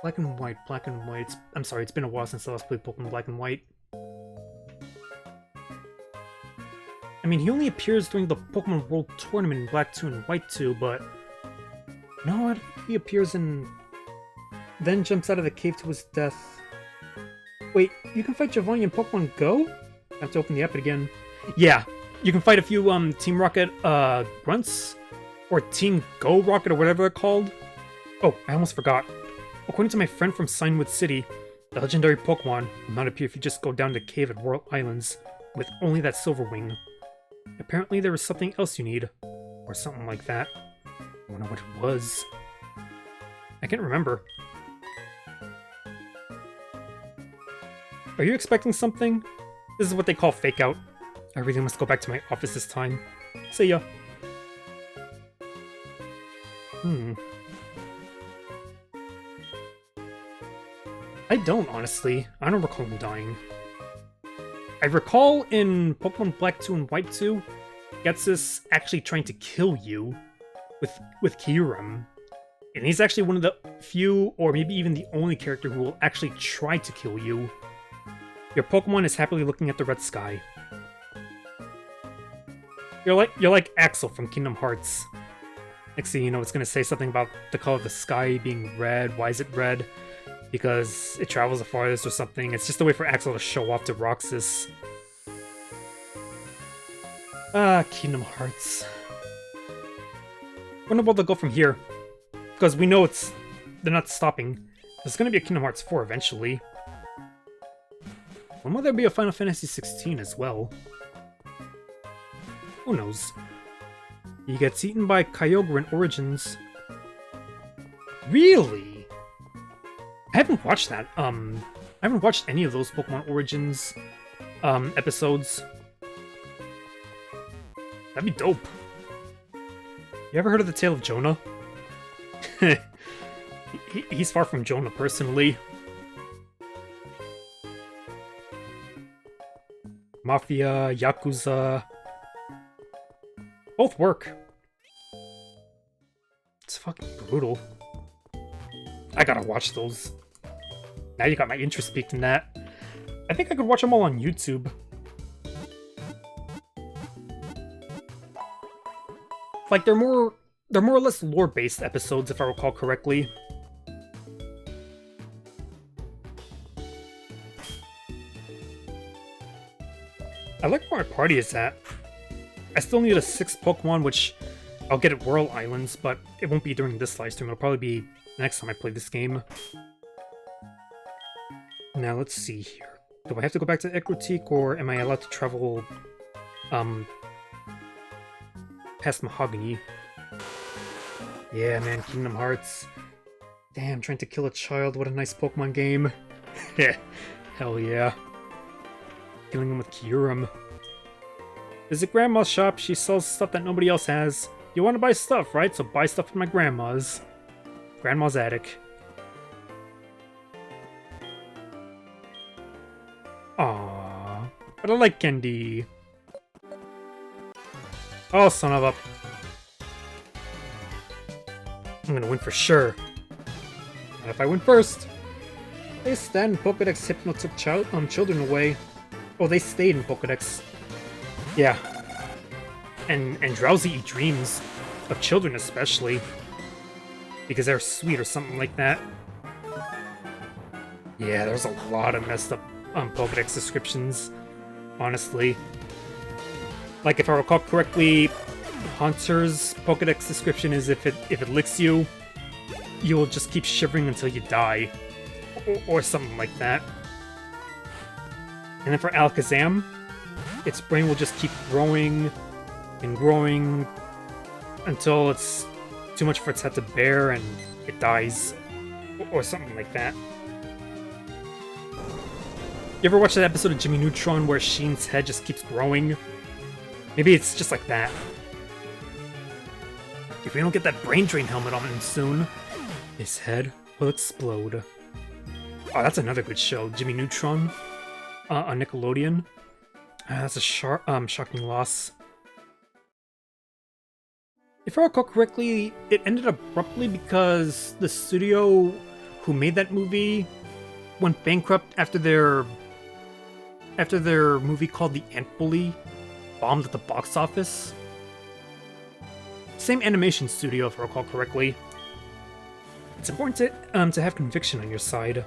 Black and White, Black and White. I'm sorry, it's been a while since I last played Pokemon Black and White. I mean, he only appears during the Pokemon World Tournament in Black 2 and White 2, but... No, I don't think he appears in... Then jumps out of the cave to his death. Wait, you can fight Giovanni in Pokemon Go? I have to open the app again. Yeah, you can fight a few, Team Rocket, grunts? Or Team Go Rocket, or whatever they're called. Oh, I almost forgot. According to my friend from Signwood City, the legendary Pokemon will not appear if you just go down the cave at Royal Islands with only that Silver Wing. Apparently there was something else you need, or something like that. I don't know what it was. I can't remember. Are you expecting something? This is what they call fake out. I really must go back to my office this time. See ya. I don't, honestly. I don't recall him dying. I recall in Pokemon Black 2 and White 2, Getsus actually trying to kill you with Kyurem. And he's actually one of the few, or maybe even the only character who will actually try to kill you. Your Pokemon is happily looking at the red sky. You're like Axel from Kingdom Hearts. Next thing you know, it's gonna say something about the color of the sky being red. Why is it red? Because it travels the farthest or something. It's just a way for Axel to show off to Roxas. Kingdom Hearts. Wonder where they'll go from here. Because we know they're not stopping. There's gonna be a Kingdom Hearts 4 eventually. When will there be a Final Fantasy 16 as well? Who knows? He gets eaten by Kyogre in Origins. Really? I haven't watched that. I haven't watched any of those Pokemon Origins episodes. That'd be dope. You ever heard of the Tale of Jonah? He's far from Jonah, personally. Mafia, Yakuza... both work. It's fucking brutal. I gotta watch those. Now you got my interest peaked in that. I think I could watch them all on YouTube. Like, they're more or less lore-based episodes, if I recall correctly. I like where my party is at. I still need a 6th Pokemon, which I'll get at Whirl Islands, but it won't be during this livestream. It'll probably be next time I play this game. Now, let's see here. Do I have to go back to Ecruteak, or am I allowed to travel, past Mahogany? Yeah, man, Kingdom Hearts. Damn, trying to kill a child, what a nice Pokemon game. Hell yeah. Killing him with Kyurem. Visit Grandma's shop, she sells stuff that nobody else has. You want to buy stuff, right? So buy stuff from my grandma's. Grandma's attic. Aww. But I like candy. Oh, son of a... I'm gonna win for sure. Not if I win first. They stand in Pokedex Hypno took children away. Oh, they stayed in Pokedex. Yeah. And Drowsy eat dreams. Of children especially. Because they're sweet or something like that. Yeah, there's a lot of messed up Pokedex descriptions. Honestly. Like, if I recall correctly, Haunter's Pokedex description is if it licks you, you'll just keep shivering until you die. Or something like that. And then for Alakazam, its brain will just keep growing and growing until it's too much for its head to bear and it dies. Or something like that. You ever watch that episode of Jimmy Neutron where Sheen's head just keeps growing? Maybe it's just like that. If we don't get that brain drain helmet on him soon, his head will explode. Oh, that's another good show, Jimmy Neutron, on Nickelodeon. That's a shocking loss. If I recall correctly, it ended abruptly because the studio who made that movie went bankrupt after their movie called The Ant Bully bombed at the box office. Same animation studio, if I recall correctly. It's important to have conviction on your side.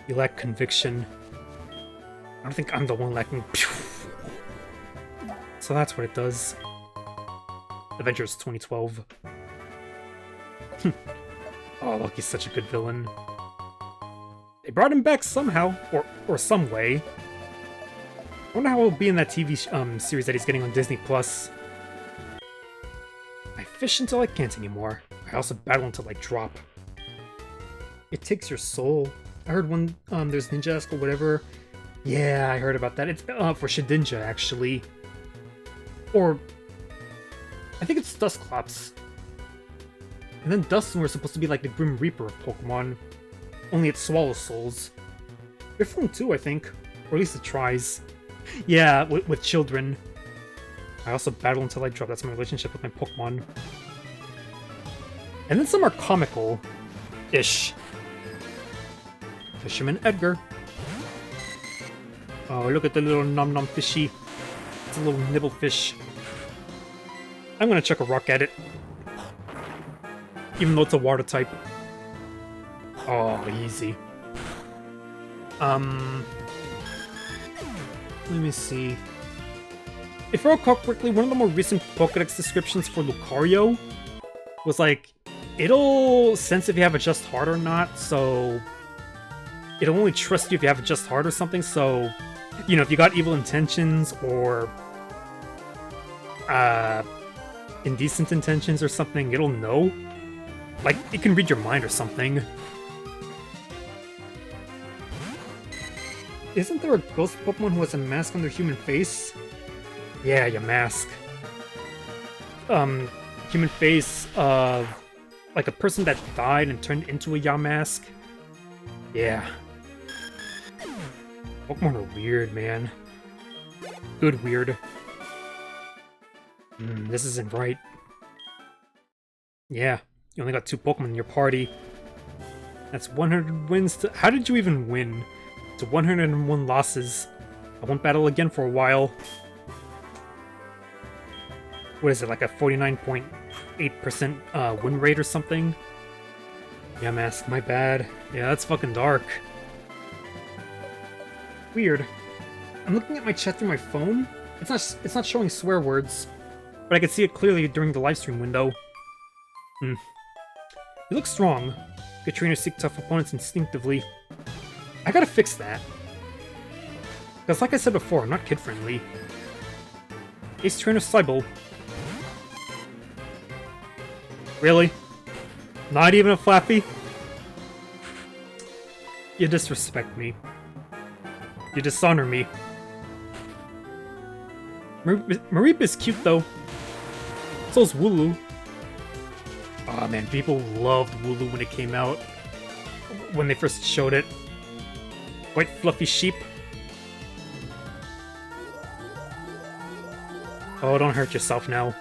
You lack conviction. I don't think I'm the one lacking. So that's what it does. Avengers 2012. Oh, Loki's such a good villain. They brought him back somehow, or some way. I wonder how he'll be in that TV series that he's getting on Disney+. I fish until I can't anymore. I also battle until I drop. It takes your soul. I heard one, there's Ninjask or whatever. Yeah, I heard about that. It's for Shedinja, actually. Or, I think it's Dusclops. And then Dusknoir is supposed to be like the Grim Reaper of Pokemon. Only it swallows souls. Riffling too, I think. Or at least it tries. Yeah, with children. I also battle until I drop. That's my relationship with my Pokemon. And then some are comical-ish. Fisherman Edgar. Oh, look at the little nom-nom fishy. It's a little nibble fish. I'm gonna chuck a rock at it. Even though it's a water type. Oh, easy. Let me see. If I recall correctly, one of the more recent Pokedex descriptions for Lucario was like, it'll sense if you have a just heart or not, so it'll only trust you if you have a just heart or something, so, you know, if you got evil intentions or indecent intentions or something, it'll know. Like, it can read your mind or something. Isn't there a ghost Pokemon who has a mask on their human face? Yeah, your mask. Human face of like a person that died and turned into a Yamask. Yeah. Pokemon are weird, man. Good weird. This isn't right. Yeah, you only got 2 Pokemon in your party. That's 100 wins to— how did you even win? To 101 losses. I won't battle again for a while. What is it, like a 49.8% win rate or something? Yeah, Mask, my bad. Yeah, that's fucking dark. Weird. I'm looking at my chat through my phone. It's not showing swear words, but I can see it clearly during the livestream window. You look strong. Good trainers seek tough opponents instinctively. I gotta fix that. Because like I said before, I'm not kid-friendly. Ace Trainer Cybele. Really? Not even a Flappy? You disrespect me. You dishonor me. Mareep is cute though. So's Wooloo. Aw man, people loved Wooloo when it came out. When they first showed it. White fluffy sheep. Oh, don't hurt yourself now.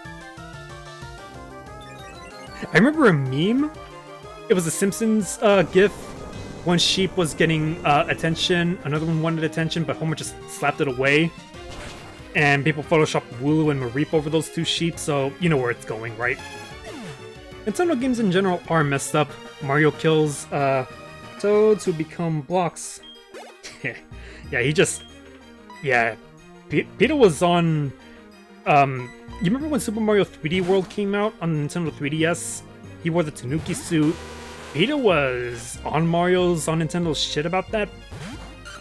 I remember a meme. It was a Simpsons gif. One sheep was getting attention, another one wanted attention, but Homer just slapped it away. And people photoshopped Wooloo and Mareep over those 2 sheep, so you know where it's going, right? Nintendo games in general are messed up. Mario kills toads who become blocks. Yeah, he just... yeah. Peter was on... you remember when Super Mario 3D World came out on the Nintendo 3DS? He wore the Tanuki suit. Peter was on Nintendo's shit about that.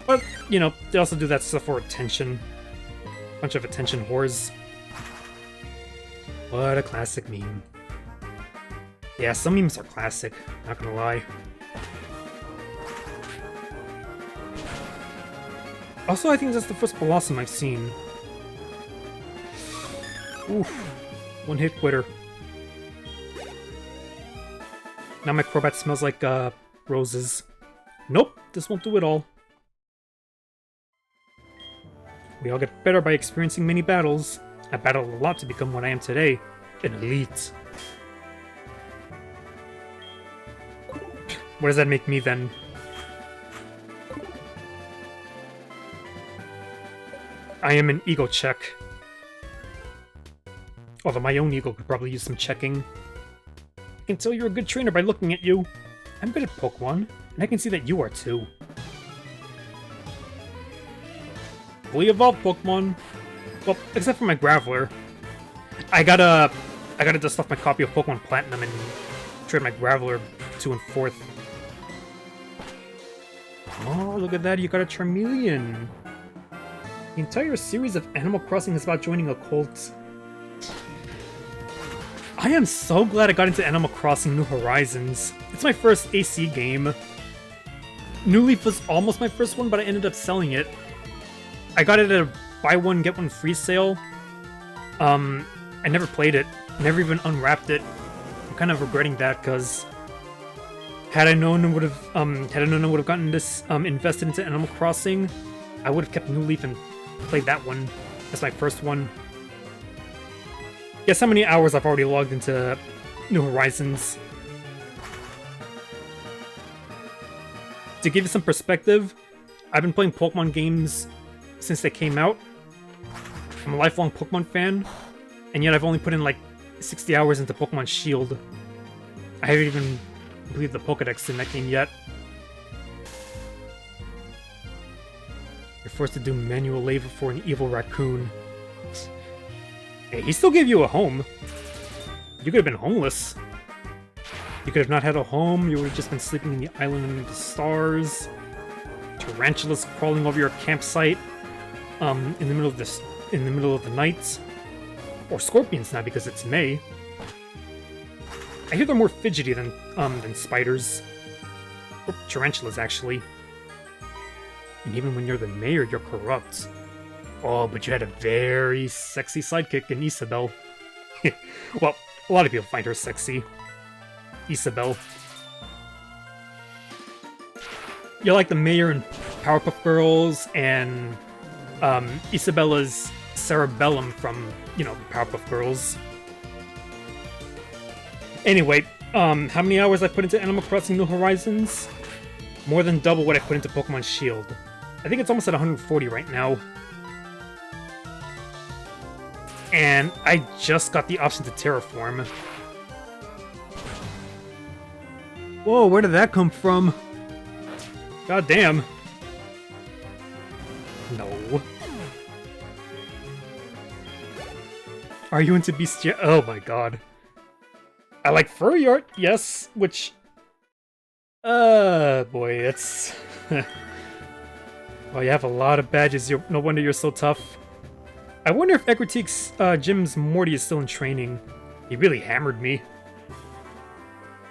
But, you know, they also do that stuff for attention. Bunch of attention whores. What a classic meme. Yeah, some memes are classic, not gonna lie. Also, I think that's the first Blossom I've seen. Oof. One hit quitter. Now my Crobat smells like, roses. Nope, this won't do it all. We all get better by experiencing many battles. I battled a lot to become what I am today. An elite. What does that make me then? I am an ego check. Although my own ego could probably use some checking. I can tell you're a good trainer by looking at you. I'm good at Pokemon, and I can see that you are too. Fully evolved Pokemon. Well, except for my Graveler. I gotta dust off my copy of Pokemon Platinum and trade my Graveler 2 and 4th. Oh, look at that, you got a Charmeleon. The entire series of Animal Crossing is about joining a cult. I am so glad I got into Animal Crossing New Horizons. It's my first AC game. New Leaf was almost my first one, but I ended up selling it. I got it at a buy one, get one free sale. I never played it. Never even unwrapped it. I'm kind of regretting that, because had I known I would have gotten this invested into Animal Crossing, I would have kept New Leaf and played that one as my first one. Guess how many hours I've already logged into New Horizons. To give you some perspective, I've been playing Pokemon games since they came out. I'm a lifelong Pokemon fan, and yet I've only put in like 60 hours into Pokemon Shield. I haven't even completed the Pokedex in that game yet. You're forced to do manual labor for an evil raccoon. Hey, he still gave you a home. You could have been homeless. You could have not had a home, you would have just been sleeping in the island under the stars. tarantulas crawling over your campsite in the middle of the night, or scorpions now because it's May. I hear they're more fidgety than spiders, or tarantulas actually. And even when you're the mayor, you're corrupt. Oh, but you had a very sexy sidekick in Isabel. Well, a lot of people find her sexy. Isabel. You're like the mayor in Powerpuff Girls, and Isabella's cerebellum from, you know, Powerpuff Girls. Anyway, how many hours I put into Animal Crossing New Horizons? More than double what I put into Pokemon Shield. I think it's almost at 140 right now. And I just got the option to terraform. Whoa, where did that come from? God damn. No. Are you into bestiality? Oh my god. I like furry art, yes, which... boy, it's... Well, you have a lot of badges, no wonder you're so tough. I wonder if Egretik's Jim's Morty is still in training. He really hammered me.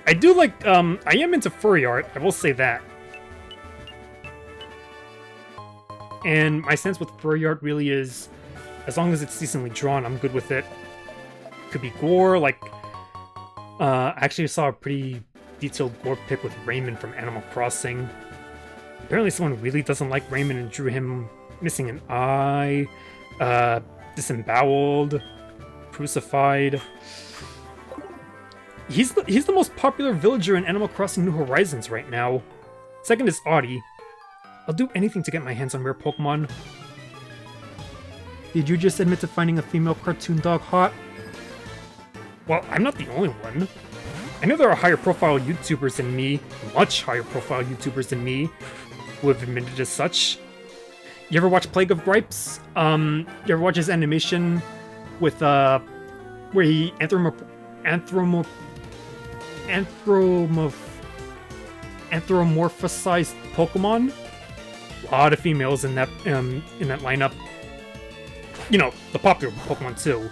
I do like, I am into furry art, I will say that. And my sense with furry art really is, as long as it's decently drawn, I'm good with it. Could be gore, like, I actually saw a pretty detailed gore pic with Raymond from Animal Crossing. Apparently someone really doesn't like Raymond and drew him missing an eye, disemboweled, crucified. He's the most popular villager in Animal Crossing New Horizons right now. Second is Audie. I'll do anything to get my hands on rare Pokemon. Did you just admit to finding a female cartoon dog hot? Well, I'm not the only one. I know there are higher profile YouTubers than me, much higher profile YouTubers than me, who have admitted as such. You ever watch Plague of Gripes? You ever watch his animation with, where he anthropomorphized Pokemon? A lot of females in that lineup. You know, the popular Pokemon too.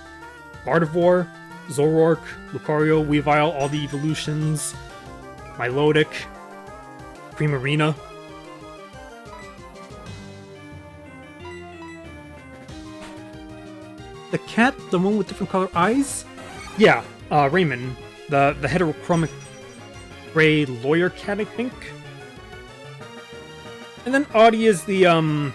Gardevoir, Zoroark, Lucario, Weavile, all the evolutions, Milotic, Primarina. The cat, the one with different color eyes? Yeah, Raymond, the heterochromic gray lawyer cat, I think. And then Audie is the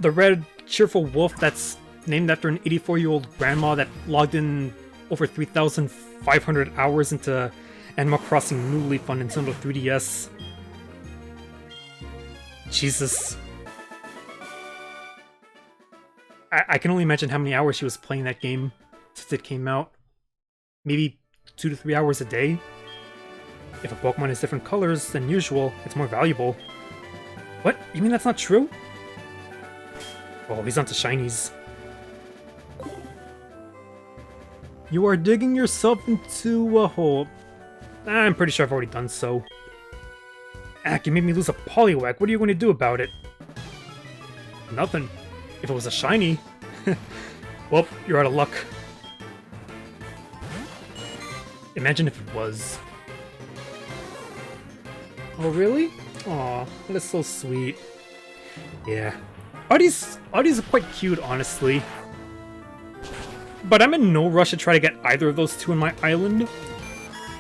red cheerful wolf that's named after an 84-year-old grandma that logged in over 3,500 hours into Animal Crossing New Leaf on Nintendo 3DS. Jesus. I can only imagine how many hours she was playing that game since it came out. Maybe 2 to 3 hours a day? If a Pokemon has different colors than usual, it's more valuable. What? You mean that's not true? Oh, he's onto shinies. You are digging yourself into a hole. I'm pretty sure I've already done so. You made me lose a Poliwag. What are you going to do about it? Nothing. If it was a shiny... Well, you're out of luck. Imagine if it was. Oh, really? Aw, that is so sweet. Yeah. Audie's quite cute, honestly. But I'm in no rush to try to get either of those two on my island.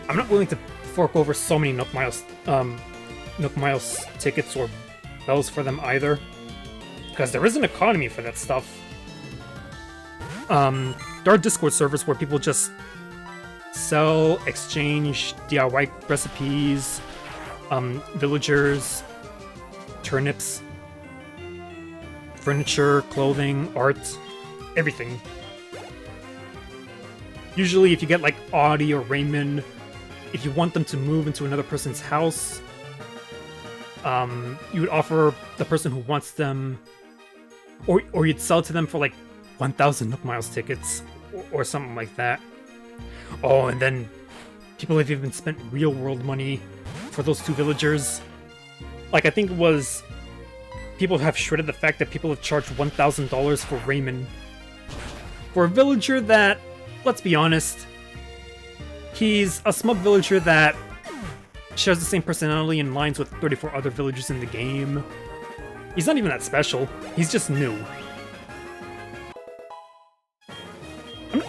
I'm not willing to fork over so many Nook Miles tickets or bells for them either. Because there is an economy for that stuff. There are Discord servers where people just sell, exchange DIY recipes, villagers, turnips, furniture, clothing, art, everything. Usually if you get like Audie or Raymond, if you want them to move into another person's house, you would offer the person who wants them, or you'd sell to them for like 1,000 Nook Miles tickets, or something like that. Oh, and then people have even spent real world money for those two villagers. Like, I think it was... People have shredded the fact that people have charged $1,000 for Raymond. For a villager that, let's be honest, he's a smug villager that shares the same personality and lines with 34 other villagers in the game. He's not even that special, he's just new.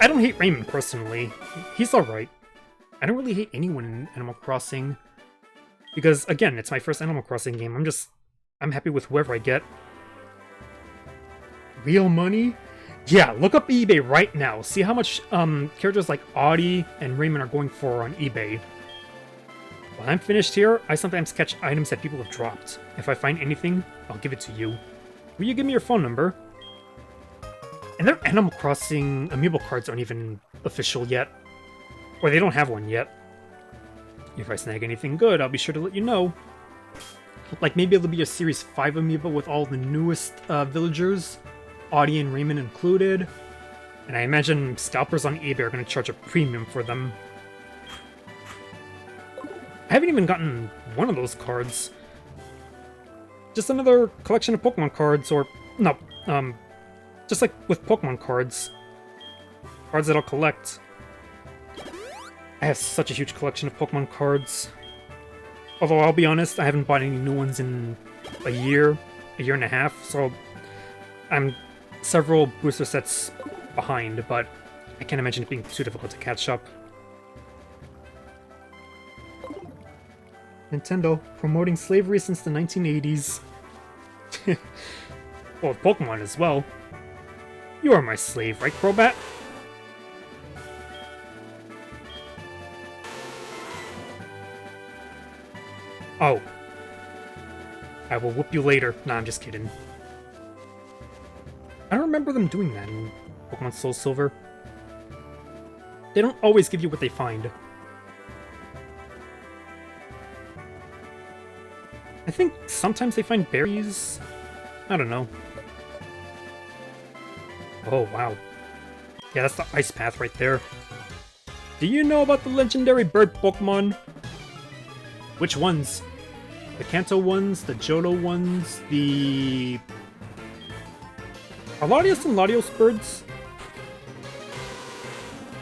I don't hate Raymond personally, he's alright. I don't really hate anyone in Animal Crossing. Because, again, it's my first Animal Crossing game, I'm happy with whoever I get. Real money? Yeah, look up eBay right now. See how much characters like Audie and Raymond are going for on eBay. When I'm finished here, I sometimes catch items that people have dropped. If I find anything, I'll give it to you. Will you give me your phone number? And their Animal Crossing amiibo cards aren't even official yet. Or they don't have one yet. If I snag anything good, I'll be sure to let you know. Like, maybe it'll be a Series 5 amiibo with all the newest villagers, Audie and Raymond included. And I imagine scalpers on eBay are going to charge a premium for them. I haven't even gotten one of those cards. Just another collection of Pokemon cards, or... No, just like with Pokemon cards. Cards that I'll collect. I have such a huge collection of Pokemon cards. Although, I'll be honest, I haven't bought any new ones in a year and a half, so I'm several booster sets behind, but I can't imagine it being too difficult to catch up. Nintendo, promoting slavery since the 1980s. Well, with Pokemon as well. You are my slave, right, Crobat? Oh. I will whoop you later. Nah, I'm just kidding. I don't remember them doing that in Pokemon SoulSilver. They don't always give you what they find. I think sometimes they find berries. I don't know. Oh, wow. Yeah, that's the ice path right there. Do you know about the legendary bird Pokemon? Which ones? The Kanto ones, the Johto ones, the... Are Latios and Latios birds?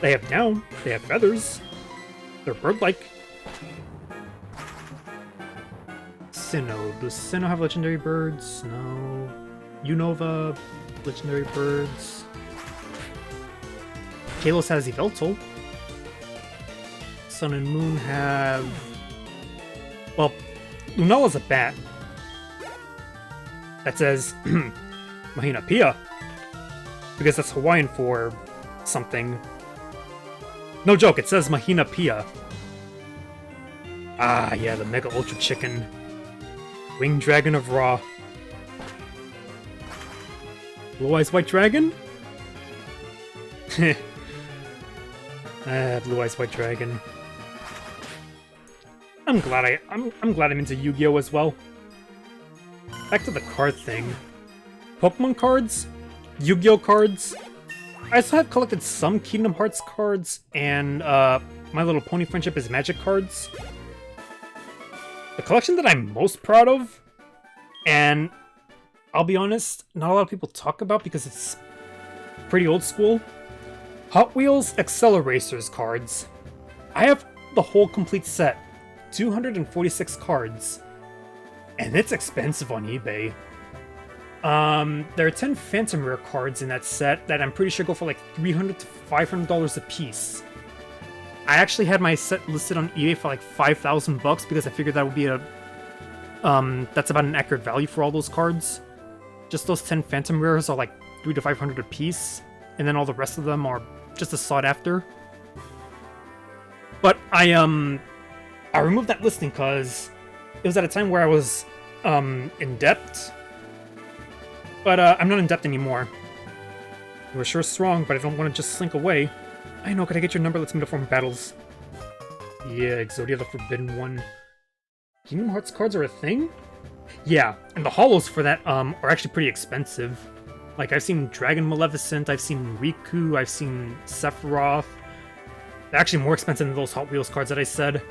They have down, they have feathers. They're bird-like. Sinnoh. Does Sinnoh have legendary birds? No. Unova, legendary birds. Kalos has Yveltal. Sun and Moon have... Well, Lunella's a bat. That says Mahina Pia. Because that's Hawaiian for something. No joke, it says Mahina Pia. Ah, yeah, the Mega Ultra Chicken. Winged Dragon of Ra. Blue Eyes White Dragon? Blue Eyes White Dragon. I'm glad I'm into Yu-Gi-Oh! As well. Back to the card thing. Pokemon cards? Yu-Gi-Oh! Cards? I still have collected some Kingdom Hearts cards, and My Little Pony Friendship is Magic cards. The collection that I'm most proud of, and I'll be honest, not a lot of people talk about because it's pretty old school, Hot Wheels Acceleracers cards. I have the whole complete set. 246 cards, and it's expensive on eBay. There are 10 Phantom Rare cards in that set that I'm pretty sure go for like $300 to $500 a piece. I actually had my set listed on eBay for like $5,000 because I figured that would be a that's about an accurate value for all those cards. Just those 10 Phantom Rares are like $300 to $500 a piece, and then all the rest of them are just as sought after. But I removed that listing because it was at a time where I was in debt. But I'm not in debt anymore. You were sure strong, but I don't want to just slink away. I know, could I get your number? Let's meet up for battles. Yeah, Exodia the Forbidden One. Kingdom Hearts cards are a thing? Yeah, and the holos for that are actually pretty expensive. Like, I've seen Dragon Maleficent, I've seen Riku, I've seen Sephiroth. They're actually more expensive than those Hot Wheels cards that I said.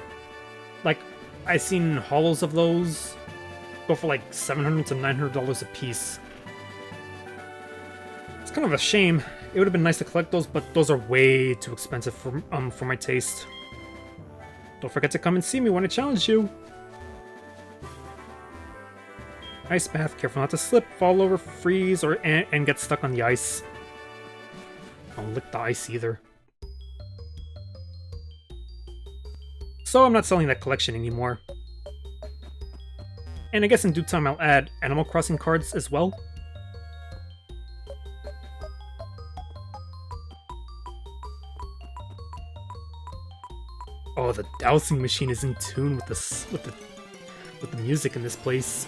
Like, I've seen holos of those go for like $700 to $900 a piece. It's kind of a shame. It would have been nice to collect those, but those are way too expensive for my taste. Don't forget to come and see me when I challenge you. Ice bath, careful not to slip, fall over, freeze, and get stuck on the ice. Don't lick the ice either. So I'm not selling that collection anymore. And I guess in due time I'll add Animal Crossing cards as well. Oh, the dowsing machine is in tune with the music in this place.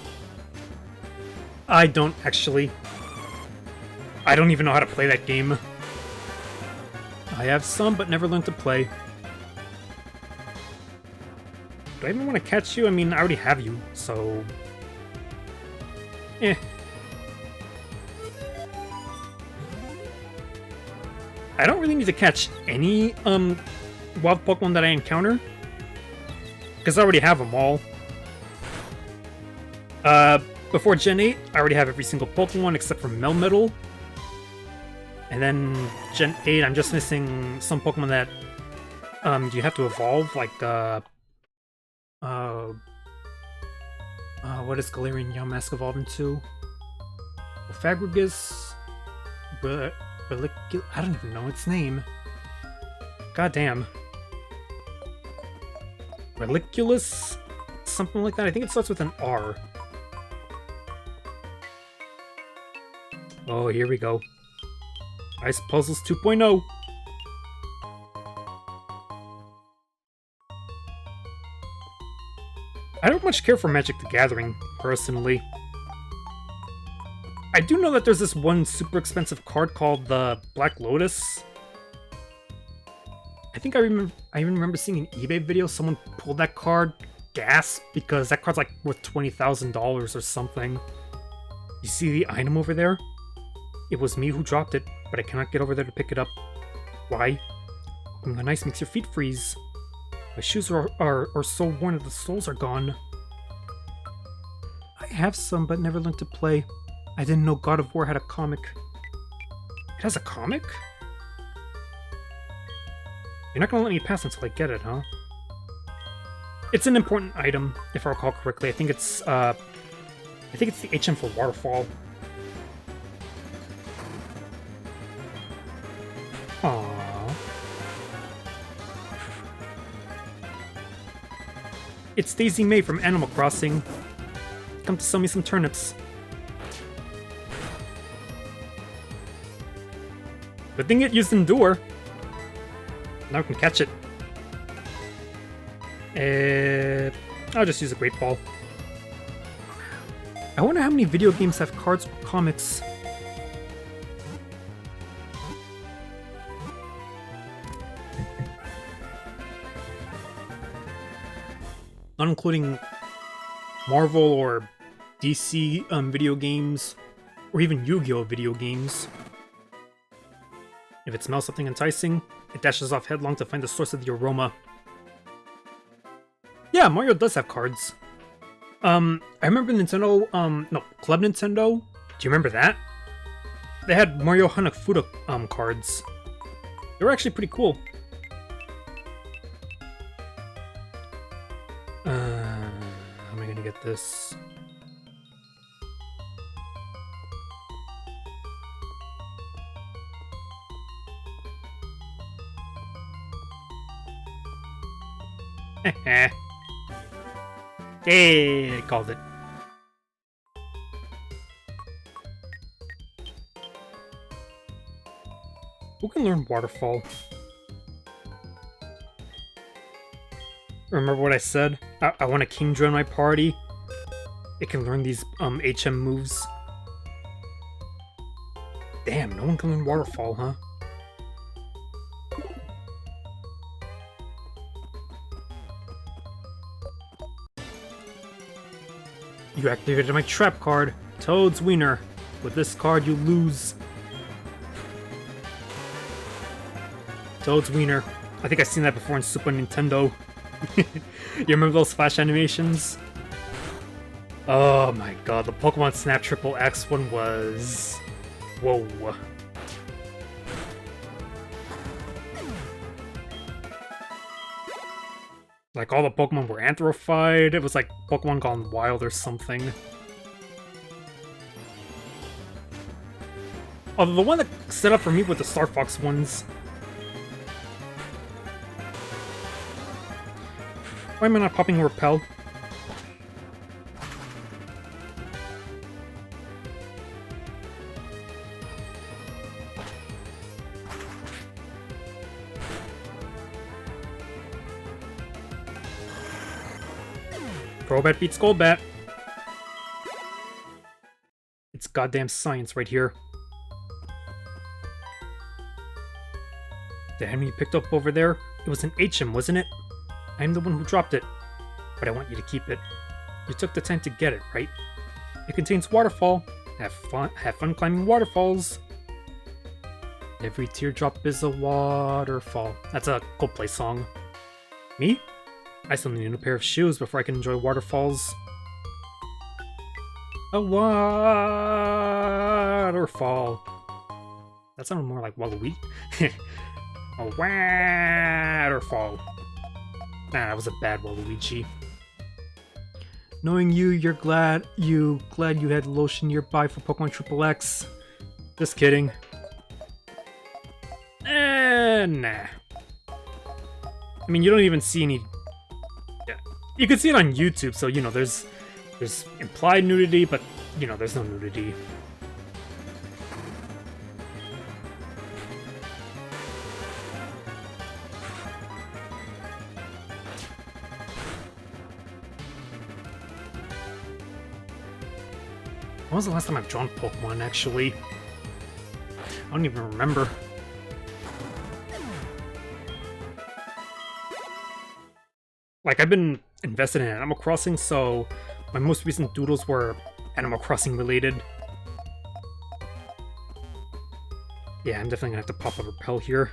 I don't actually. I don't even know how to play that game. I have some, but never learned to play. Do I even want to catch you? I mean, I already have you, so... Eh. I don't really need to catch any, wild Pokemon that I encounter. Because I already have them all. Before Gen 8, I already have every single Pokemon except for Melmetal. And then Gen 8, I'm just missing some Pokemon that, you have to evolve, like, what does Galarian Yamask evolve into? Fagrigus? I don't even know its name. Goddamn. Reliculus? Something like that? I think it starts with an R. Oh, here we go. Ice Puzzles 2.0. I don't much care for Magic the Gathering, personally. I do know that there's this one super expensive card called the Black Lotus. I think I even remember seeing an eBay video, someone pulled that card, gasp, because that card's like worth $20,000 or something. You see the item over there? It was me who dropped it, but I cannot get over there to pick it up. Why? Opening the ice makes your feet freeze. My shoes are so worn that the soles are gone. I have some, but never learned to play. I didn't know God of War had a comic. It has a comic? You're not gonna let me pass until I get it, huh? It's an important item, if I recall correctly. I think it's the HM for Waterfall. Aww. It's Daisy May from Animal Crossing. Come to sell me some turnips. Good thing it used Endure. Now I can catch it. I'll just use a Great Ball. I wonder how many video games have cards or comics. Not including Marvel or DC video games, or even Yu-Gi-Oh! Video games. If it smells something enticing, it dashes off headlong to find the source of the aroma. Yeah, Mario does have cards. I remember Nintendo, Club Nintendo. Do you remember that? They had Mario Hanafuda cards. They were actually pretty cool. How am I gonna get this? Hey, I called it. Who can learn Waterfall? Remember what I said? I want a Kingdra in my party. It can learn these HM moves. Damn, no one can learn Waterfall, huh? You activated my trap card, Toad's Wiener. With this card, you lose. Toad's Wiener. I think I've seen that before in Super Nintendo. You remember those flash animations? Oh my god, the Pokemon Snap Triple X one was... Whoa. Like, all the Pokemon were anthrophied. It was like Pokemon Gone Wild or something. Although the one that set up for me with the Star Fox ones... Why am I not popping Repel? Crobat beats Golbat. It's goddamn science right here. The enemy you picked up over there, it was an HM, wasn't it? I'm the one who dropped it, but I want you to keep it. You took the time to get it, right? It contains waterfall. Have fun climbing waterfalls. Every teardrop is a waterfall. That's a Coldplay song. Me? I still need a new pair of shoes before I can enjoy waterfalls. A waterfall. That sounded more like Waluigi. A waterfall. Nah, that was a bad Waluigi. Knowing you, you're glad you had lotion nearby for Pokemon Triple X. Just kidding. Nah. I mean, you don't even see any... Yeah. You can see it on YouTube, so, you know, there's implied nudity, but, you know, there's no nudity. When was the last time I've drawn Pokemon, actually? I don't even remember. Like, I've been invested in Animal Crossing, so my most recent doodles were Animal Crossing related. Yeah, I'm definitely gonna have to pop a Repel here.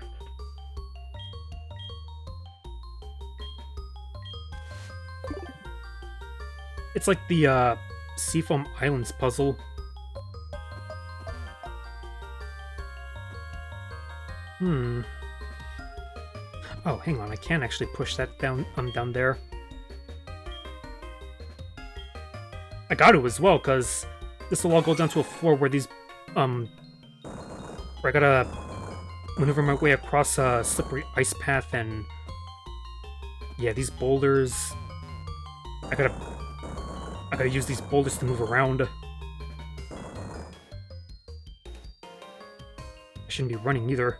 It's like the, Seafoam Islands puzzle. Oh, hang on, I can actually push that down down there. I got to as well, because this will all go down to a floor where these, where I gotta maneuver my way across a slippery ice path, and yeah, these boulders, I gotta use these boulders to move around. I shouldn't be running either.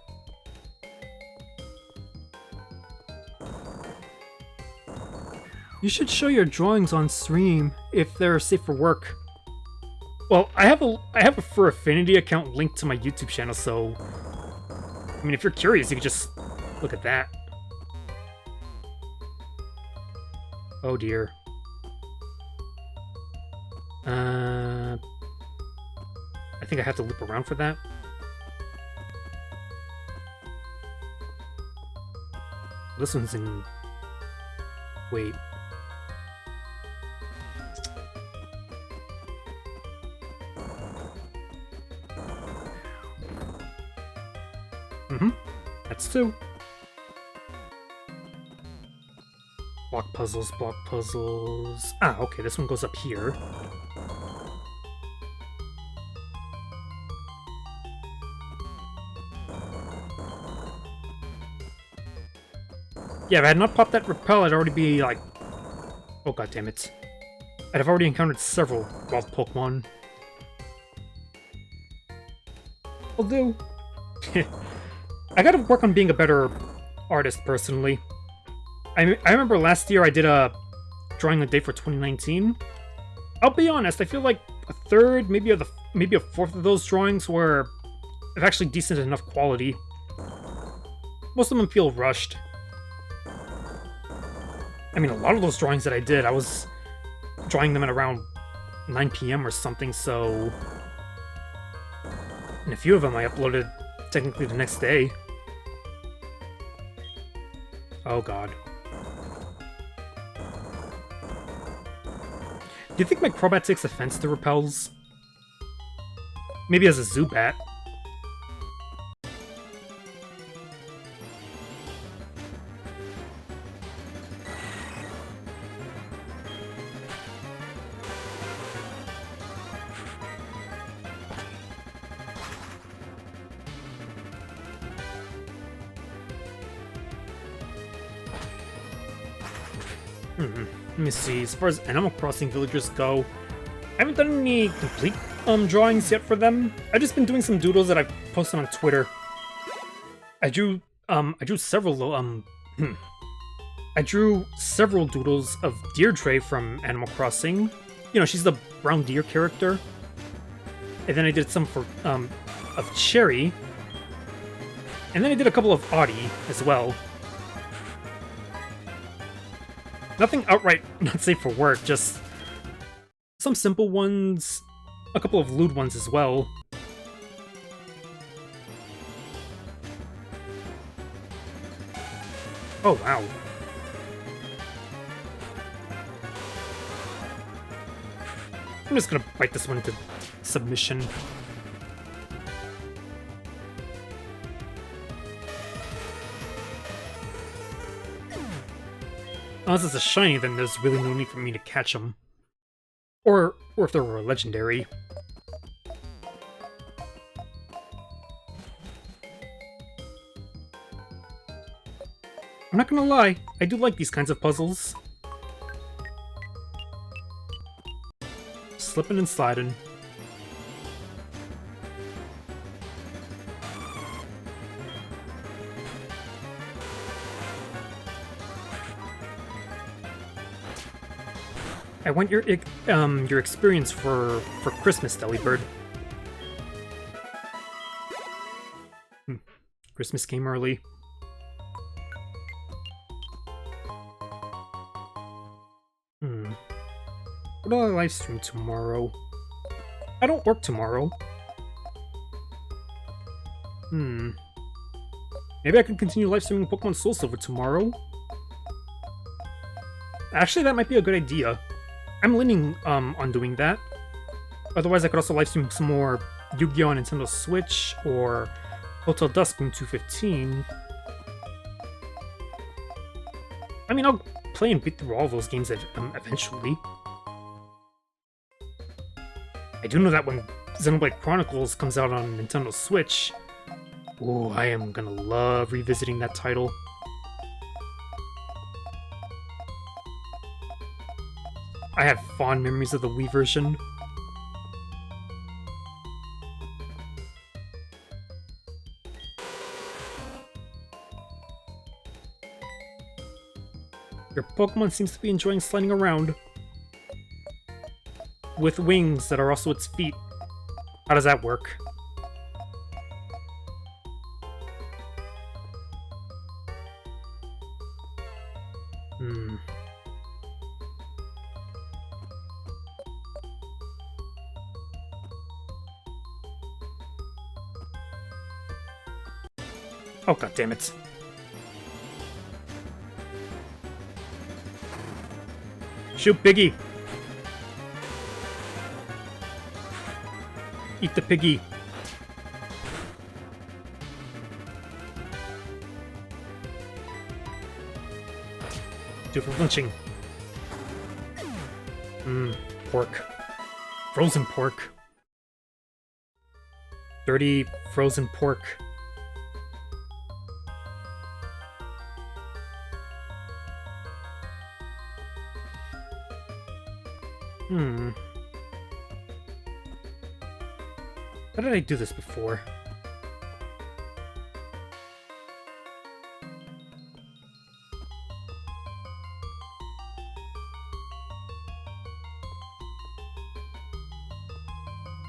You should show your drawings on stream if they're safe for work. Well, I have a Fur Affinity account linked to my YouTube channel, so I mean, if you're curious, you can just look at that. Oh dear. I think I have to loop around for that. This one's in... Wait. That's 2. Block puzzles, block puzzles... Ah, okay, this one goes up here. Yeah, if I had not popped that Repel, I'd already be like... Oh god damn it. I'd have already encountered several wild Pokemon. I'll do. I gotta work on being a better artist, personally. I remember last year I did a drawing a day for 2019. I'll be honest, I feel like a third, maybe a fourth of those drawings were of actually decent enough quality. Most of them feel rushed. I mean, a lot of those drawings that I did, I was drawing them at around 9 PM or something, so... And a few of them I uploaded technically the next day. Oh god. Do you think my Crobat takes offense to repels? Maybe as a Zubat. Let me see, as far as Animal Crossing villagers go, I haven't done any complete drawings yet for them. I've just been doing some doodles that I've posted on Twitter. I drew several I drew several doodles of Deirdre from Animal Crossing. You know, she's the brown deer character. And then I did some for of Cherry. And then I did a couple of Audie as well. Nothing outright not safe for work, just some simple ones, a couple of lewd ones as well. Oh, wow. I'm just gonna bite this one to submission. Unless it's a shiny, then there's really no need for me to catch them. Or if they were a legendary. I'm not gonna lie, I do like these kinds of puzzles. Slipping and sliding. I want your experience for Christmas, Delibird. Christmas came early. What do I live stream tomorrow? I don't work tomorrow. Maybe I can continue live streaming Pokemon SoulSilver tomorrow. Actually, that might be a good idea. I'm leaning on doing that. Otherwise, I could also live stream some more Yu-Gi-Oh! On Nintendo Switch or Hotel Duskmoon 215. I mean, I'll play and beat through all those games eventually. I do know that when Xenoblade Chronicles comes out on Nintendo Switch, oh, I am gonna love revisiting that title. I have fond memories of the Wii version. Your Pokemon seems to be enjoying sliding around. With wings that are also its feet. How does that work? Oh, god damn it. Shoot, Piggy! Eat the piggy. Do it for flinching. Pork. Frozen pork. Dirty frozen pork. How did I do this before?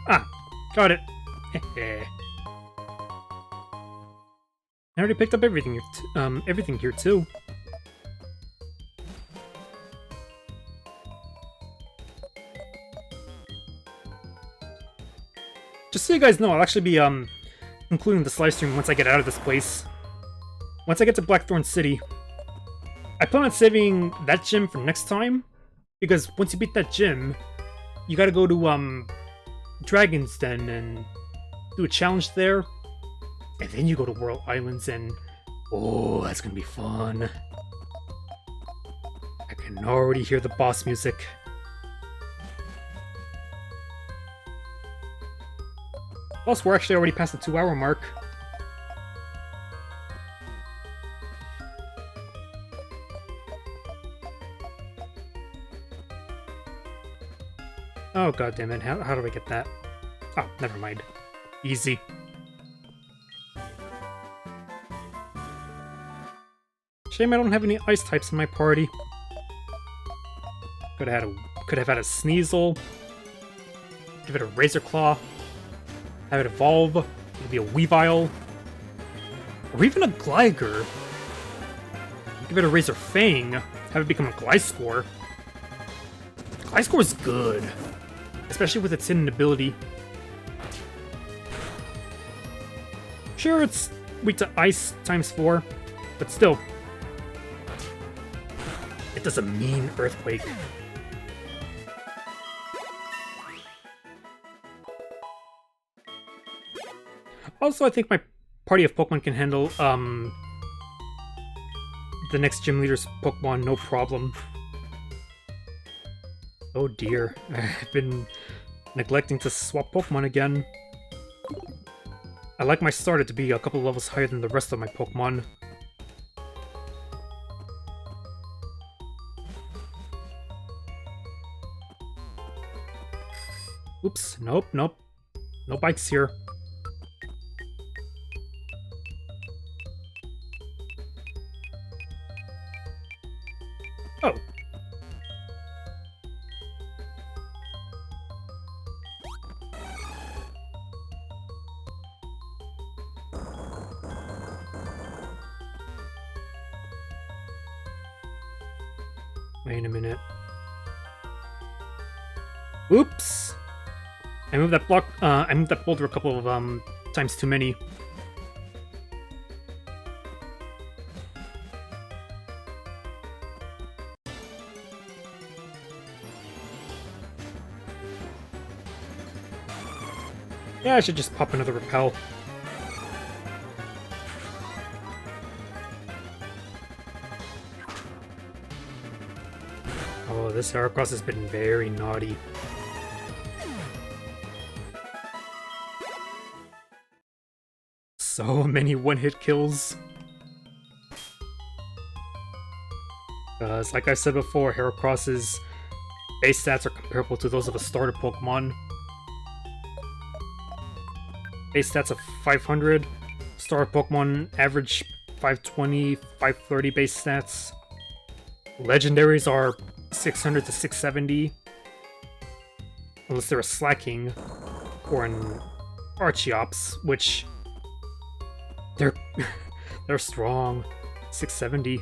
Ah, got it. I already picked up everything here too. Just so you guys know, I'll actually be concluding this live stream once I get out of this place. Once I get to Blackthorn City. I plan on saving that gym for next time, because once you beat that gym, you gotta go to Dragon's Den and do a challenge there, and then you go to World Islands, and oh, that's gonna be fun. I can already hear the boss music. Plus, we're actually already past the 2-hour mark. Oh, god damn it. How do I get that? Oh, never mind. Easy. Shame I don't have any ice types in my party. Could have had a Sneasel. Give it a Razor Claw. Have it evolve. Maybe a Weavile. Or even a Gligar. Give it a Razor Fang. Have it become a Gliscor. Gliscor's good. Especially with its hidden ability. Sure, it's weak to Ice ×4, but still. It does a mean Earthquake. Also, I think my party of Pokemon can handle, the next gym leader's Pokemon no problem. Oh dear, I've been neglecting to swap Pokemon again. I like my starter to be a couple levels higher than the rest of my Pokemon. Oops, nope. No bikes here. Oh. Wait a minute. Oops! I moved that block, I moved that boulder a couple of, times too many. Yeah, I should just pop another Repel. Oh, this Heracross has been very naughty. So many one-hit kills. Because, like I said before, Heracross's base stats are comparable to those of a starter Pokemon. Base stats of 500. Starter Pokemon average 520, 530 base stats. Legendaries are 600 to 670. Unless they're a Slacking or an Archeops, which they're strong. 670.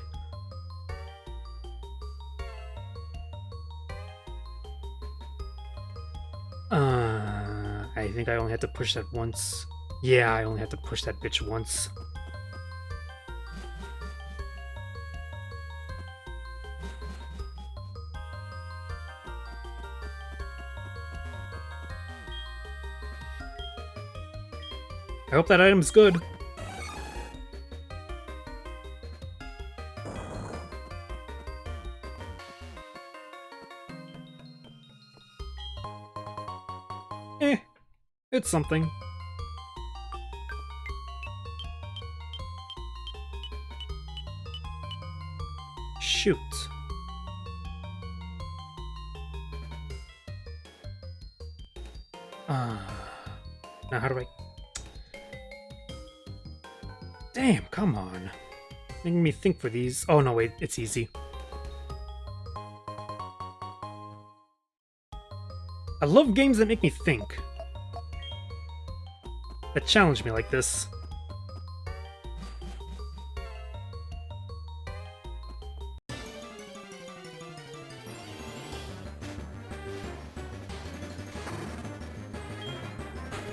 I think I only had to push that once. Yeah, I only had to push that bitch once. I hope that item's good. It's something. Shoot. Now how do I... Damn, come on. Making me think for these. Oh no, wait, it's easy. I love games that make me think. That challenge me like this.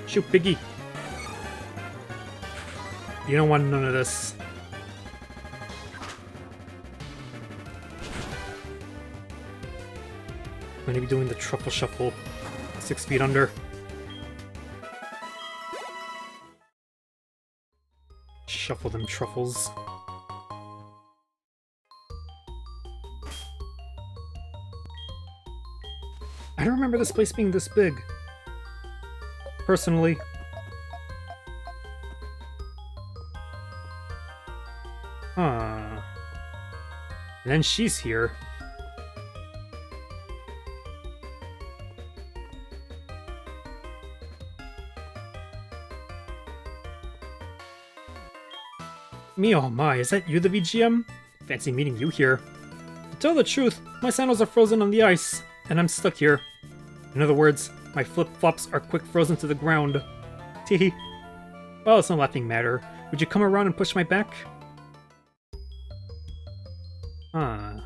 Shoot, Biggie. You don't want none of this. I'm gonna be doing the Truffle Shuffle. 6 feet under. Shuffle them truffles. I don't remember this place being this big. Personally. Huh. And then she's here. Me, oh my, is that you, the VGM? Fancy meeting you here. To tell the truth, my sandals are frozen on the ice, and I'm stuck here. In other words, my flip-flops are quick frozen to the ground. Teehee. Well, it's no laughing matter. Would you come around and push my back? Huh.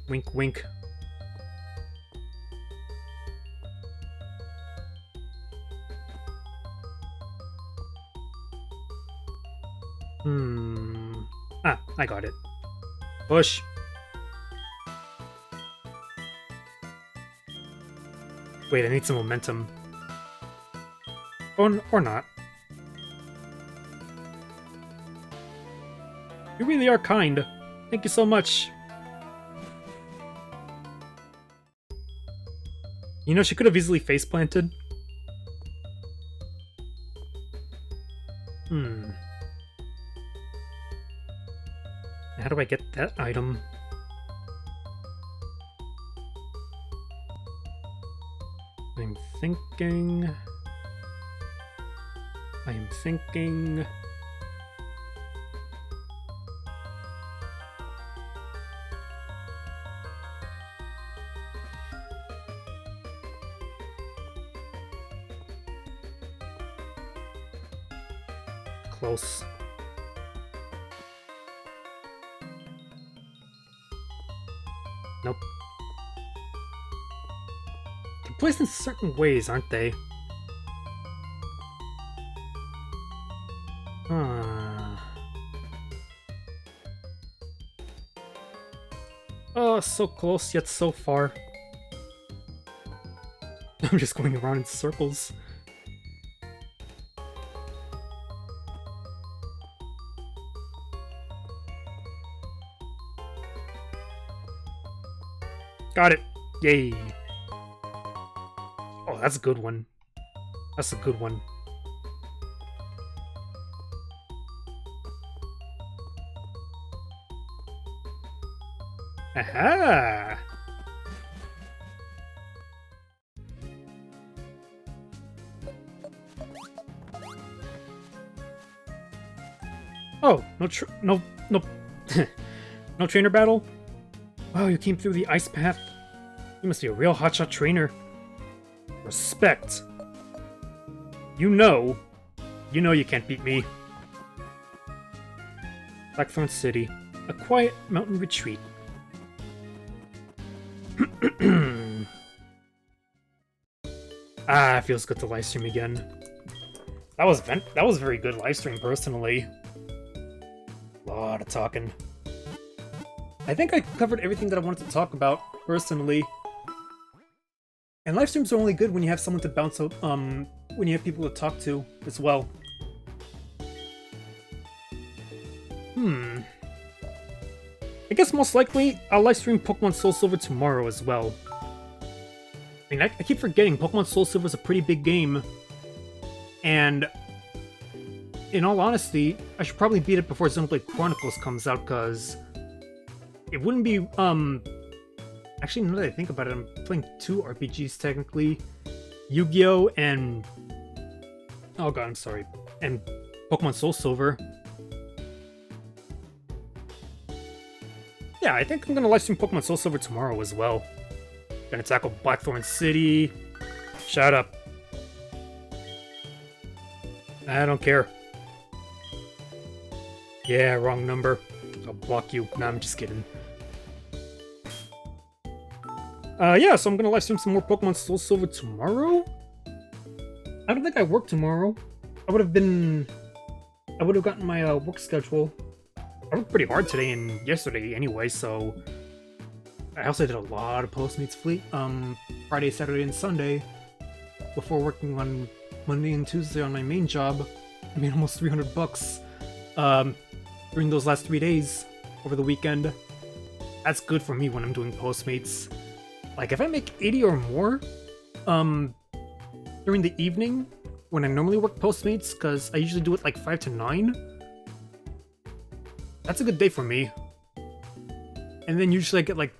Wink, wink. Ah, I got it. Push. Wait, I need some momentum. Or not. You really are kind. Thank you so much. You know, she could have easily face-planted. How do I get that item? I'm thinking... Close. Nope. They're placed in certain ways, aren't they? Oh, so close, yet so far. I'm just going around in circles. Got it! Yay! Oh, that's a good one. That's a good one. Aha! Oh, no no trainer battle? Wow, you came through the ice path. You must be a real hotshot trainer. Respect. You know you can't beat me. Blackthorn City, a quiet mountain retreat. Ah, it feels good to livestream again. That was a very good livestream, personally. A lot of talking. I think I covered everything that I wanted to talk about, personally. And live streams are only good when you have someone to bounce out, when you have people to talk to, as well. I guess most likely, I'll live stream Pokemon SoulSilver tomorrow as well. I mean, I keep forgetting, Pokemon SoulSilver is a pretty big game. And, in all honesty, I should probably beat it before Xenoblade Chronicles comes out, because... it wouldn't be, actually, now that I think about it, I'm playing 2 RPGs, technically. Yu-Gi-Oh! And... oh god, I'm sorry. And Pokemon SoulSilver. Yeah, I think I'm gonna livestream Pokemon SoulSilver tomorrow as well. Gonna tackle Blackthorn City. Shut up. I don't care. Yeah, wrong number. I'll block you. Nah, I'm just kidding. Yeah, so I'm gonna livestream some more Pokemon SoulSilver tomorrow? I don't think I work tomorrow. I would have gotten my work schedule. I worked pretty hard today and yesterday anyway, so... I also did a lot of Postmates Fleet, Friday, Saturday, and Sunday, before working on Monday and Tuesday on my main job. I made almost 300 bucks, during those last 3 days over the weekend. That's good for me when I'm doing Postmates. Like, if I make 80 or more, during the evening, when I normally work Postmates, because I usually do it like 5 to 9, that's a good day for me. And then usually I get like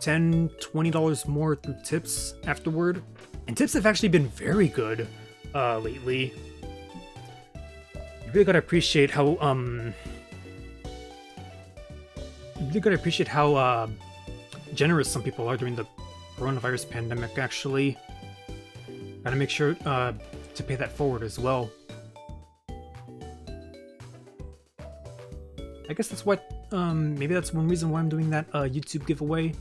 $10, $20 more through tips afterward. And tips have actually been very good, lately. You really gotta appreciate how, generous some people are during the coronavirus pandemic, actually. Gotta make sure, to pay that forward as well. I guess that's what, maybe that's one reason why I'm doing that, YouTube giveaway.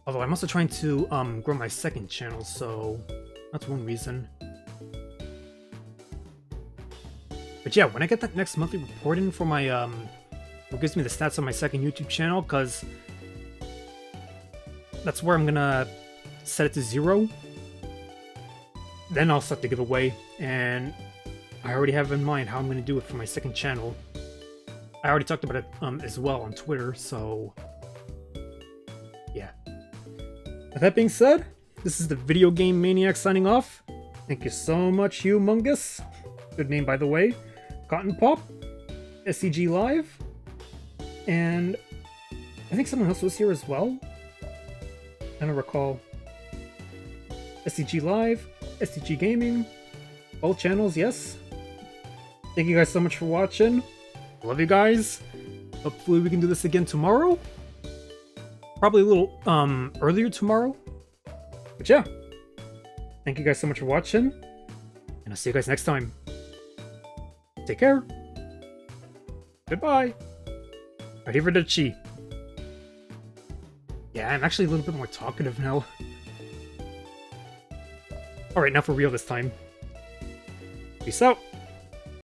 Although I'm also trying to, grow my second channel, so that's one reason. But yeah, when I get that next monthly report in for my, what gives me the stats on my second YouTube channel, because that's where I'm gonna set it to 0. Then I'll start the giveaway, and I already have in mind how I'm gonna do it for my second channel. I already talked about it as well on Twitter, so yeah. With that being said, this is the Video Game Maniac signing off. Thank you so much, Humongous. Good name, by the way. Cotton Pop, SCG Live, and I think someone else was here as well. I don't recall. SCG Live, SCG Gaming, both channels, yes. Thank you guys so much for watching. Love you guys. Hopefully we can do this again tomorrow. Probably a little earlier tomorrow. But yeah. Thank you guys so much for watching. And I'll see you guys next time. Take care. Goodbye. Arrivederci. Yeah, I'm actually a little bit more talkative now. Alright, now for real this time. Peace out.